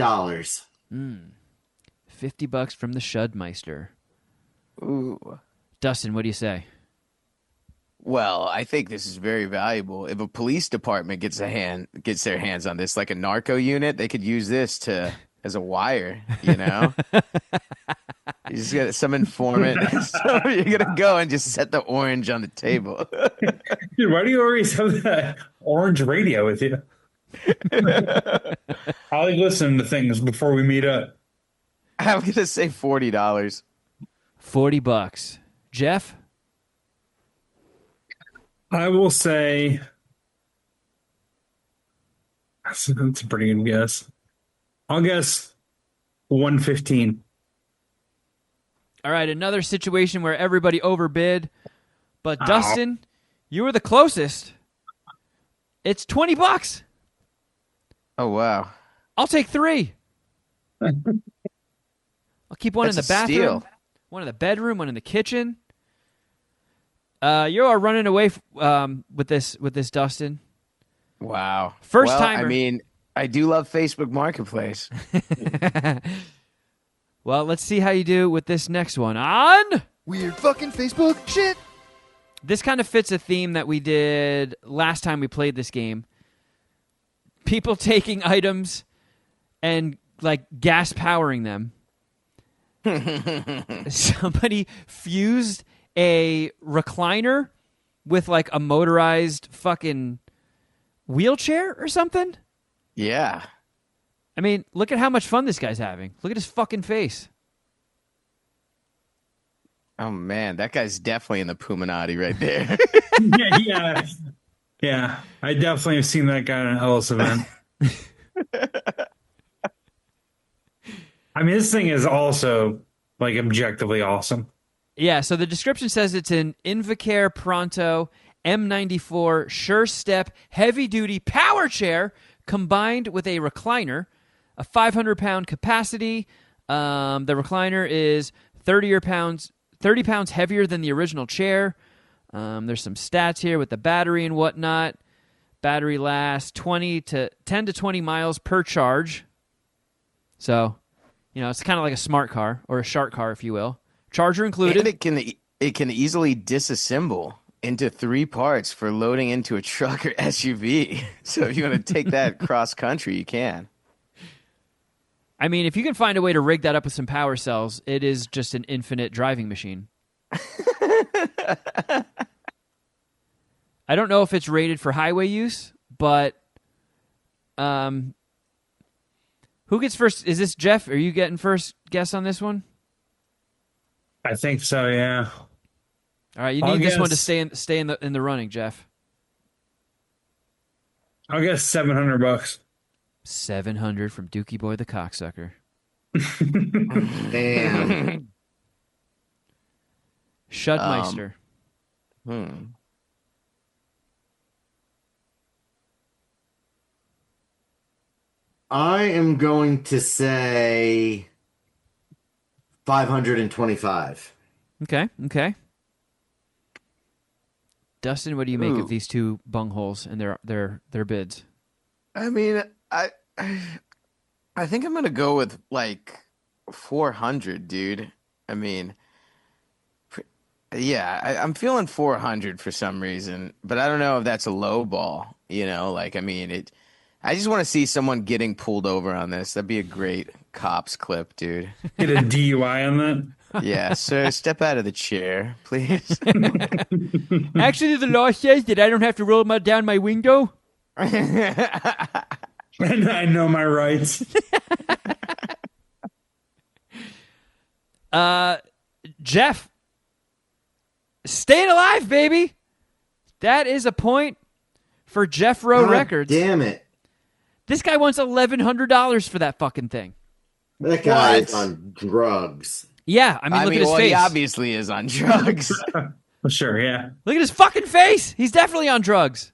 Speaker 2: $50 from the Shudmeister.
Speaker 4: Ooh.
Speaker 2: Dustin, what do you say?
Speaker 4: Well, I think this is very valuable. If a police department gets their hands on this, like a narco unit, they could use this as a wire, you know? You just got some informant. So you're gonna go and just set the orange on the table.
Speaker 1: Dude, why do you always have that orange radio with you? I like listening to things before we meet up.
Speaker 4: I'm gonna say $40.
Speaker 2: $40. Jeff?
Speaker 1: I will say that's a pretty good guess. I'll guess 115.
Speaker 2: All right, another situation where everybody overbid, but Dustin, you were the closest. It's $20.
Speaker 4: Oh wow!
Speaker 2: I'll take 3. I'll keep one
Speaker 4: That's
Speaker 2: in the
Speaker 4: a
Speaker 2: bathroom,
Speaker 4: steal.
Speaker 2: one in the bedroom, one in the kitchen. You are running away with this, Dustin.
Speaker 4: Wow.
Speaker 2: First
Speaker 4: well,
Speaker 2: timer.
Speaker 4: I mean, I do love Facebook Marketplace.
Speaker 2: Well, let's see how you do with this next one. On
Speaker 5: Weird fucking Facebook shit.
Speaker 2: this kind of fits a theme that we did last time we played this game. People taking items and like gas powering them. Somebody fused a recliner with like a motorized fucking wheelchair or something.
Speaker 4: Yeah.
Speaker 2: I mean, look at how much fun this guy's having. Look at his fucking face.
Speaker 4: Oh man, that guy's definitely in the Puminati right there.
Speaker 1: Yeah. I definitely have seen that guy at an Ellis event. I mean, this thing is also like objectively awesome.
Speaker 2: Yeah, so the description says it's an Invacare Pronto M94 Sure Step heavy-duty power chair combined with a recliner, a 500-pound capacity. The recliner is 30 pounds heavier than the original chair. There's some stats here with the battery and whatnot. Battery lasts 10 to 20 miles per charge. So, you know, it's kind of like a smart car or a shark car, if you will. Charger included.
Speaker 4: And it can easily disassemble into 3 parts for loading into a truck or SUV. So if you want to take that cross country, you can.
Speaker 2: I mean, if you can find a way to rig that up with some power cells, it is just an infinite driving machine. I don't know if it's rated for highway use, but who gets first? Is this Jeff? Are you getting first guess on this one?
Speaker 1: I think so, yeah.
Speaker 2: All right, you
Speaker 1: I'll
Speaker 2: need this one to
Speaker 1: guess-
Speaker 2: stay in the running, Jeff.
Speaker 1: I'll guess $700.
Speaker 2: 700 from Dookie Boy the cocksucker.
Speaker 3: Damn.
Speaker 2: Shudmeister.
Speaker 3: I am going to say 525.
Speaker 2: Okay. Dustin, what do you make
Speaker 3: Ooh.
Speaker 2: of these two bungholes and their bids?
Speaker 4: I mean, I think I'm gonna go with like 400, dude. I mean, yeah, I'm feeling 400 for some reason, but I don't know if that's a low ball. Like I mean, I just want to see someone getting pulled over on this. That'd be a great cops clip, dude.
Speaker 1: Get a DUI on that.
Speaker 4: Yeah, sir, step out of the chair, please.
Speaker 2: Actually, the law says that I don't have to roll down my window.
Speaker 1: And I know my rights.
Speaker 2: Jeff, staying alive, baby. That is a point for Jeff Rowe
Speaker 3: God
Speaker 2: Records.
Speaker 3: Damn it.
Speaker 2: This guy wants $1,100 for that fucking thing.
Speaker 3: That guy
Speaker 4: What?
Speaker 3: is on drugs.
Speaker 2: Yeah, I mean, look at his
Speaker 4: well,
Speaker 2: face.
Speaker 4: he obviously is on drugs.
Speaker 1: Well, sure, yeah.
Speaker 2: Look at his fucking face. He's definitely on drugs.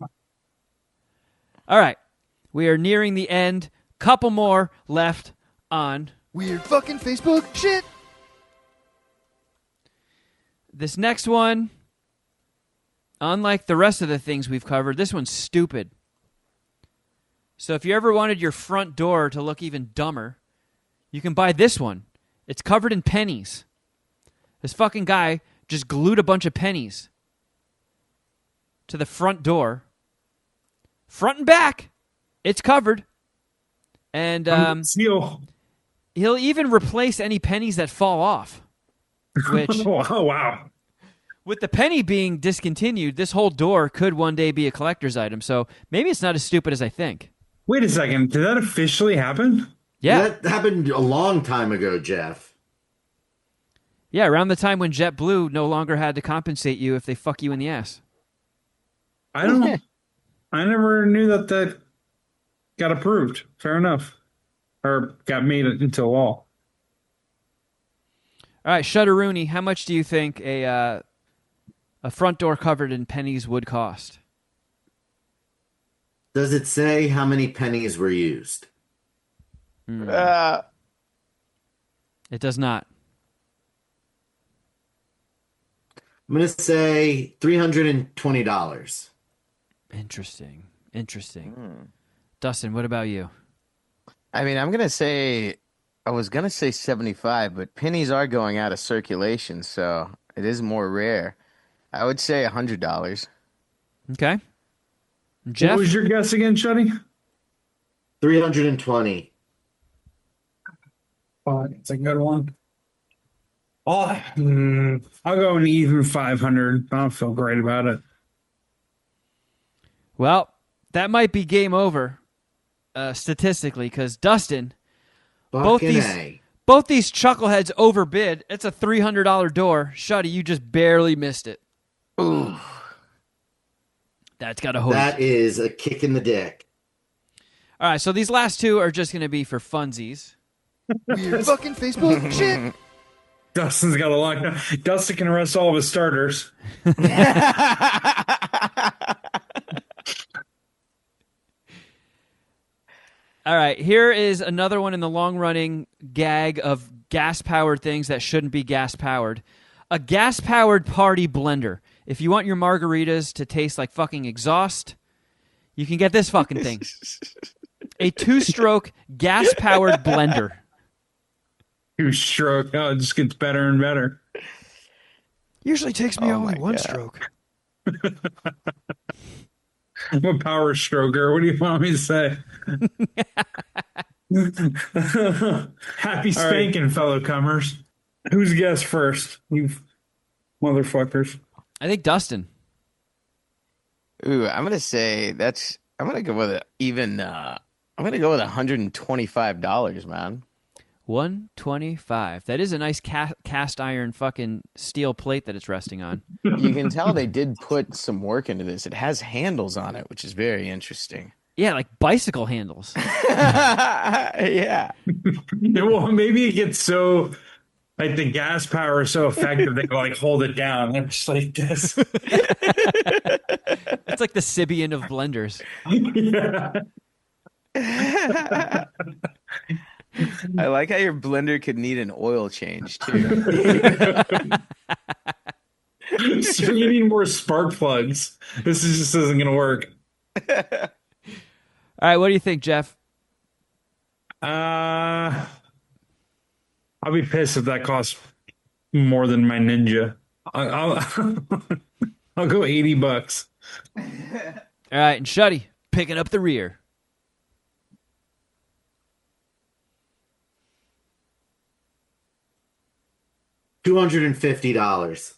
Speaker 2: All right. We are nearing the end. Couple more left on
Speaker 5: Weird fucking Facebook shit.
Speaker 2: this next one. Unlike the rest of the things we've covered, this one's stupid. So if you ever wanted your front door to look even dumber, you can buy this one. It's covered in pennies. This fucking guy just glued a bunch of pennies to the front door. Front and back. It's covered. And
Speaker 1: Seal.
Speaker 2: he'll even replace any pennies that fall off. Which,
Speaker 1: Oh, wow.
Speaker 2: with the penny being discontinued, this whole door could one day be a collector's item. So maybe it's not as stupid as I think.
Speaker 1: Wait a second. Did that officially happen?
Speaker 2: Yeah.
Speaker 3: That happened a long time ago, Jeff.
Speaker 2: Yeah, around the time when JetBlue no longer had to compensate you if they fuck you in the ass.
Speaker 1: I don't. I never knew that got approved. Fair enough. Or got made into law.
Speaker 2: All right, Shudder-Rooney, how much do you think a front door covered in pennies would cost?
Speaker 3: Does it say how many pennies were used?
Speaker 4: Uh,
Speaker 2: It does not.
Speaker 3: I'm going to say $320.
Speaker 2: Interesting. Dustin, what about you?
Speaker 4: I mean, I was gonna say 75, but pennies are going out of circulation, so it is more rare. I would say $100.
Speaker 2: Okay. Jeff?
Speaker 1: What was your guess again, Shuddy?
Speaker 3: 320.
Speaker 1: It's a good one. I'll go an even 500. I don't feel great about it.
Speaker 2: Well, that might be game over statistically because Dustin, both
Speaker 3: Fucking
Speaker 2: these
Speaker 3: A.
Speaker 2: chuckleheads overbid. It's a $300 door. Shuddy, you just barely missed it.
Speaker 4: Ooh.
Speaker 2: That's got a host.
Speaker 3: That is a kick in the dick.
Speaker 2: All right, so these last two are just going to be for funsies.
Speaker 5: Weird fucking Facebook shit.
Speaker 1: Dustin's got a lot. Dustin can arrest all of his starters.
Speaker 2: All right, here is another one in the long-running gag of gas-powered things that shouldn't be gas-powered. A gas-powered party blender. If you want your margaritas to taste like fucking exhaust, you can get this fucking thing. A 2-stroke gas-powered blender.
Speaker 1: 2-stroke. Oh, it just gets better and better.
Speaker 5: Usually takes me
Speaker 4: Oh
Speaker 5: only
Speaker 4: my
Speaker 5: one
Speaker 4: God.
Speaker 5: stroke.
Speaker 1: I'm a power stroker. What do you want me to say? Happy spanking, fellow comers. Who's guess first? You motherfuckers.
Speaker 2: I think Dustin.
Speaker 4: Ooh, I'm gonna say I'm gonna go with I'm gonna go with $125, man.
Speaker 2: 125. That is a nice cast iron fucking steel plate that it's resting on.
Speaker 4: You can tell they did put some work into this. It has handles on it, which is very interesting.
Speaker 2: Yeah, like bicycle handles.
Speaker 4: Yeah.
Speaker 1: Well, maybe it gets so like the gas power is so effective they can like hold it down. They're just like this.
Speaker 2: It's like the Sibian of blenders.
Speaker 1: Yeah.
Speaker 4: I like how your blender could need an oil change too.
Speaker 1: So you need more spark plugs. This just isn't going to work.
Speaker 2: All right, what do you think, Jeff?
Speaker 1: I'll be pissed if that costs more than my Ninja. I'll I'll go $80.
Speaker 2: All right, and Shuddy picking up the rear.
Speaker 3: $250.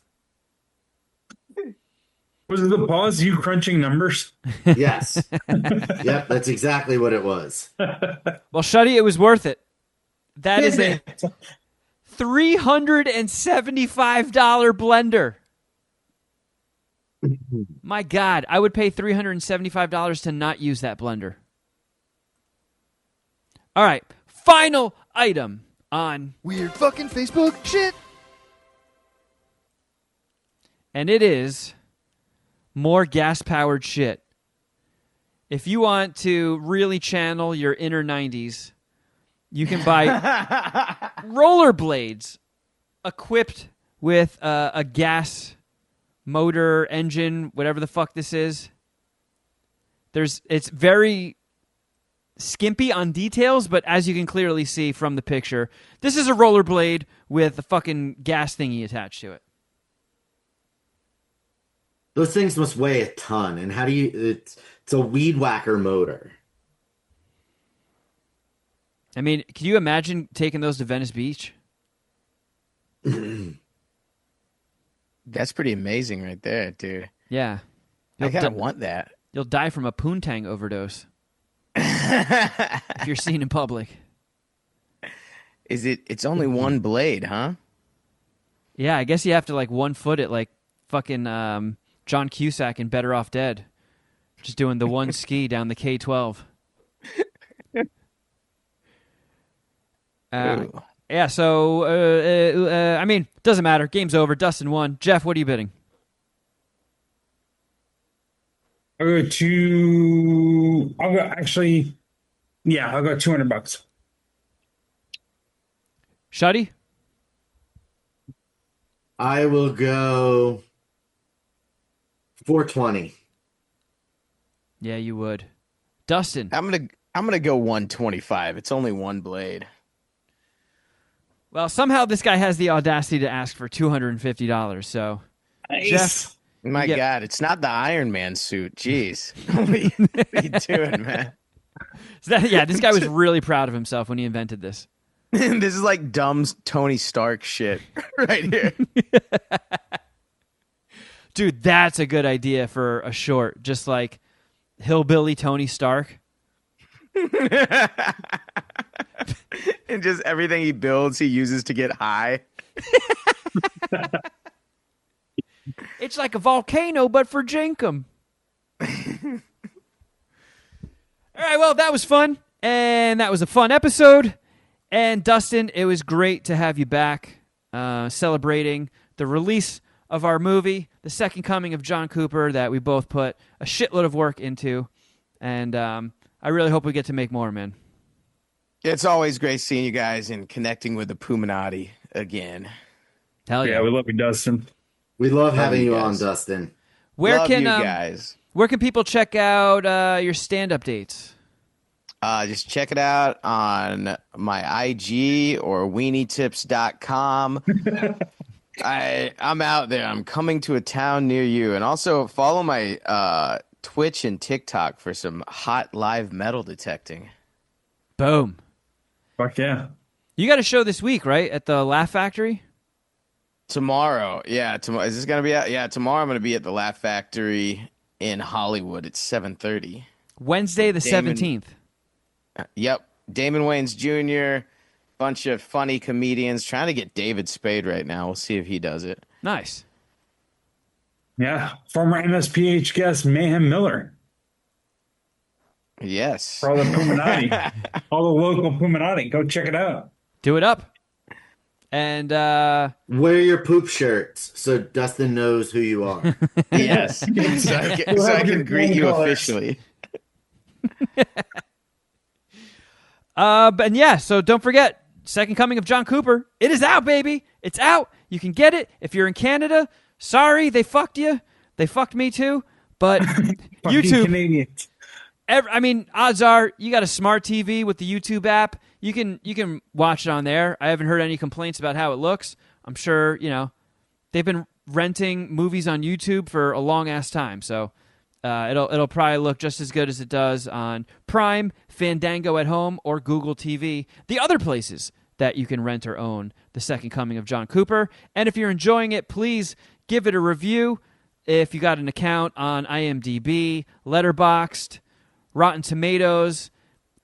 Speaker 1: Was it the pause? You crunching numbers?
Speaker 3: Yes. Yep, that's exactly what it was.
Speaker 2: Well, Shuddy, it was worth it. That is a $375 blender. My God, I would pay $375 to not use that blender. All right, final item on
Speaker 5: Weird fucking Facebook shit.
Speaker 2: and it is more gas-powered shit. If you want to really channel your inner 90s, you can buy rollerblades equipped with a gas motor, engine, whatever the fuck this is. It's very skimpy on details, but as you can clearly see from the picture, this is a rollerblade with a fucking gas thingy attached to it.
Speaker 3: Those things must weigh a ton. And how do you? It's a weed whacker motor.
Speaker 2: I mean, can you imagine taking those to Venice Beach?
Speaker 4: That's pretty amazing right there, dude.
Speaker 2: Yeah.
Speaker 4: I
Speaker 2: You'll,
Speaker 4: kind of
Speaker 2: di-
Speaker 4: want that.
Speaker 2: you'll die from a poontang overdose if you're seen in public.
Speaker 4: It's only one blade, huh?
Speaker 2: Yeah, I guess you have to like 1 foot it like fucking John Cusack in Better Off Dead. Just doing the one ski down the K-12.
Speaker 4: Ooh.
Speaker 2: Yeah, so, I mean, doesn't matter. Game's over. Dustin won. Jeff, what are you bidding?
Speaker 1: I'll go actually, yeah, I'll go $200.
Speaker 2: Shuddy?
Speaker 3: I will go 420.
Speaker 2: Yeah, you would. Dustin?
Speaker 4: I'm gonna go 125. It's only one blade.
Speaker 2: Well, somehow this guy has the audacity to ask for $250, so...
Speaker 1: Nice.
Speaker 2: Jeff?
Speaker 4: My
Speaker 2: Yeah.
Speaker 4: God, it's not the Iron Man suit. Jeez, what are you doing, man?
Speaker 2: Yeah, this guy was really proud of himself when he invented this.
Speaker 4: This is like dumb Tony Stark shit right here.
Speaker 2: Dude, that's a good idea for a short. Just like hillbilly Tony Stark.
Speaker 4: And just everything he builds, he uses to get high.
Speaker 2: It's like a volcano, but for Jenkum. All right, well, that was fun. And that was a fun episode. And Dustin, it was great to have you back celebrating the release of our movie, The Second Coming of John Cooper, that we both put a shitload of work into. And I really hope we get to make more, man.
Speaker 4: It's always great seeing you guys and connecting with the Puminati again.
Speaker 2: Hell yeah.
Speaker 1: Yeah, we love you, Dustin.
Speaker 3: We love having
Speaker 4: you
Speaker 3: you on,
Speaker 4: guys.
Speaker 3: Dustin.
Speaker 2: Where
Speaker 4: Love
Speaker 2: can
Speaker 4: you guys?
Speaker 2: Where can people check out your stand-up dates?
Speaker 4: Just check it out on my IG or weenietips.com. I'm out there. I'm coming to a town near you. And also follow my Twitch and TikTok for some hot live metal detecting.
Speaker 2: Boom.
Speaker 1: Fuck yeah.
Speaker 2: You got a show this week, right? At the Laugh Factory?
Speaker 4: Tomorrow. Yeah, tomorrow. Is this going to be out? Yeah, tomorrow I'm going to be at the Laugh Factory in Hollywood at 7:30.
Speaker 2: Wednesday the
Speaker 4: Damon-
Speaker 2: 17th.
Speaker 4: Yep. Damon Wayans Jr., bunch of funny comedians trying to get David Spade right now. We'll see if he does it.
Speaker 2: Nice.
Speaker 1: Yeah. Former MSPH guest Mayhem Miller.
Speaker 4: Yes.
Speaker 1: For all the Puminati. All the local Puminati. Go check it out.
Speaker 2: Do it up. And
Speaker 3: Wear your poop shirts so Dustin knows who you are.
Speaker 4: Yes. so I can greet you officially.
Speaker 2: and yeah, so don't forget, Second Coming of John Cooper. It is out, baby. It's out. You can get it if you're in Canada. Sorry, they fucked you. They fucked me too. But
Speaker 1: Fucking
Speaker 2: YouTube.
Speaker 1: Canadians.
Speaker 2: I mean, odds are you got a smart TV with the YouTube app. you can watch it on there. I haven't heard any complaints about how it looks. I'm sure, they've been renting movies on YouTube for a long ass time, so it'll probably look just as good as it does on Prime, Fandango at Home, or Google TV, the other places that you can rent or own The Second Coming of John Cooper. And if you're enjoying it, please give it a review. If you got an account on IMDb, Letterboxd, Rotten Tomatoes,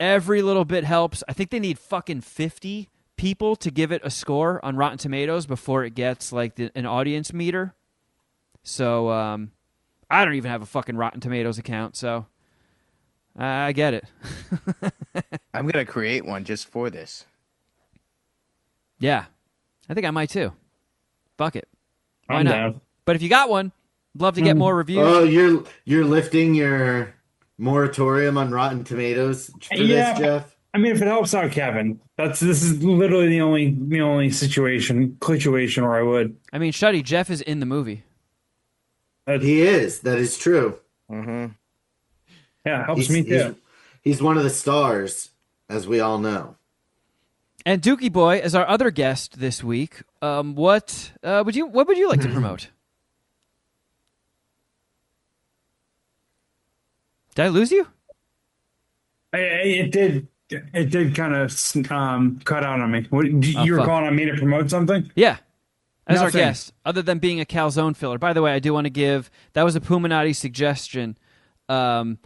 Speaker 2: every little bit helps. I think they need fucking 50 people to give it a score on Rotten Tomatoes before it gets like an audience meter. So I don't even have a fucking Rotten Tomatoes account, so I get it.
Speaker 4: I'm gonna create one just for this.
Speaker 2: Yeah, I think I might too. Fuck it. Why
Speaker 1: I'm
Speaker 2: not?
Speaker 1: down.
Speaker 2: But if you got one, love to get more reviews.
Speaker 3: Oh, you're lifting your moratorium on Rotten Tomatoes for this, Jeff?
Speaker 1: I mean, if it helps out Kevin, this is literally the only situation where I would.
Speaker 2: I mean, Shuddy, Jeff is in the movie.
Speaker 3: He is. That is true.
Speaker 4: Mm-hmm.
Speaker 1: Yeah, it helps me too.
Speaker 3: He's one of the stars, as we all know.
Speaker 2: And Dookie Boy is our other guest this week. What would you like to promote? Did I lose you?
Speaker 1: It did kind of cut out on me. You were
Speaker 2: fuck.
Speaker 1: calling on me to promote something?
Speaker 2: Yeah. As our
Speaker 1: Nothing.
Speaker 2: guest, other than being a calzone filler. By the way, I do want to give, that was a Puminati suggestion. Damn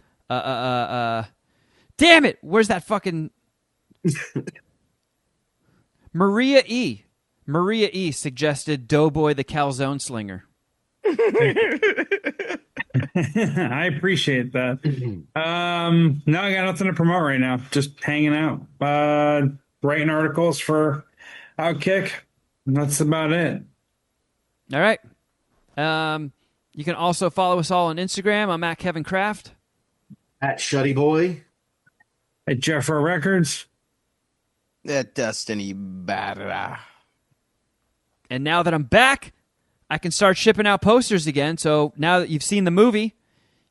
Speaker 2: it! Where's that fucking... Maria E suggested Doughboy the Calzone Slinger.
Speaker 1: I appreciate that. No, I got nothing to promote right now. Just hanging out, writing articles for Outkick. And that's about it.
Speaker 2: All right. You can also follow us all on Instagram. I'm at Kevin Kraft.
Speaker 3: At Shuddy Boy.
Speaker 1: At Jeffro Records.
Speaker 4: That Destiny Barra.
Speaker 2: And now that I'm back, I can start shipping out posters again. So now that you've seen the movie,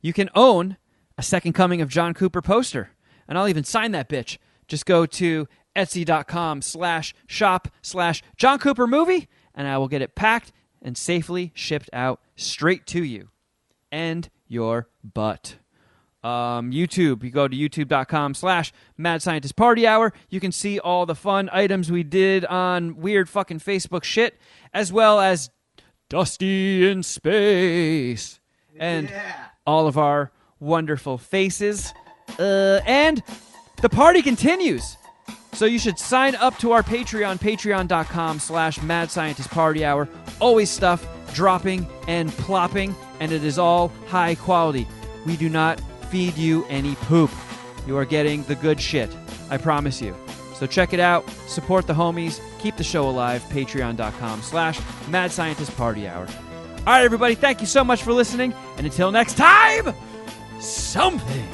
Speaker 2: you can own a Second Coming of John Cooper poster. And I'll even sign that bitch. Just go to etsy.com/shop/John Cooper movie, and I will get it packed and safely shipped out straight to you and your butt. YouTube, you go to youtube.com/Mad Scientist Party Hour. You can see all the fun items we did on weird fucking Facebook shit, as well as Dusty in Space and all of our wonderful faces. And the party continues. So you should sign up to our Patreon, patreon.com/Mad Scientist Party Hour. Always stuff dropping and plopping, and it is all high quality. We do not feed you any poop. You are getting the good shit. I promise you. So check it out. Support the homies. Keep the show alive. Patreon.com/Mad Scientist Party Hour. All right, everybody. Thank you so much for listening. And until next time, something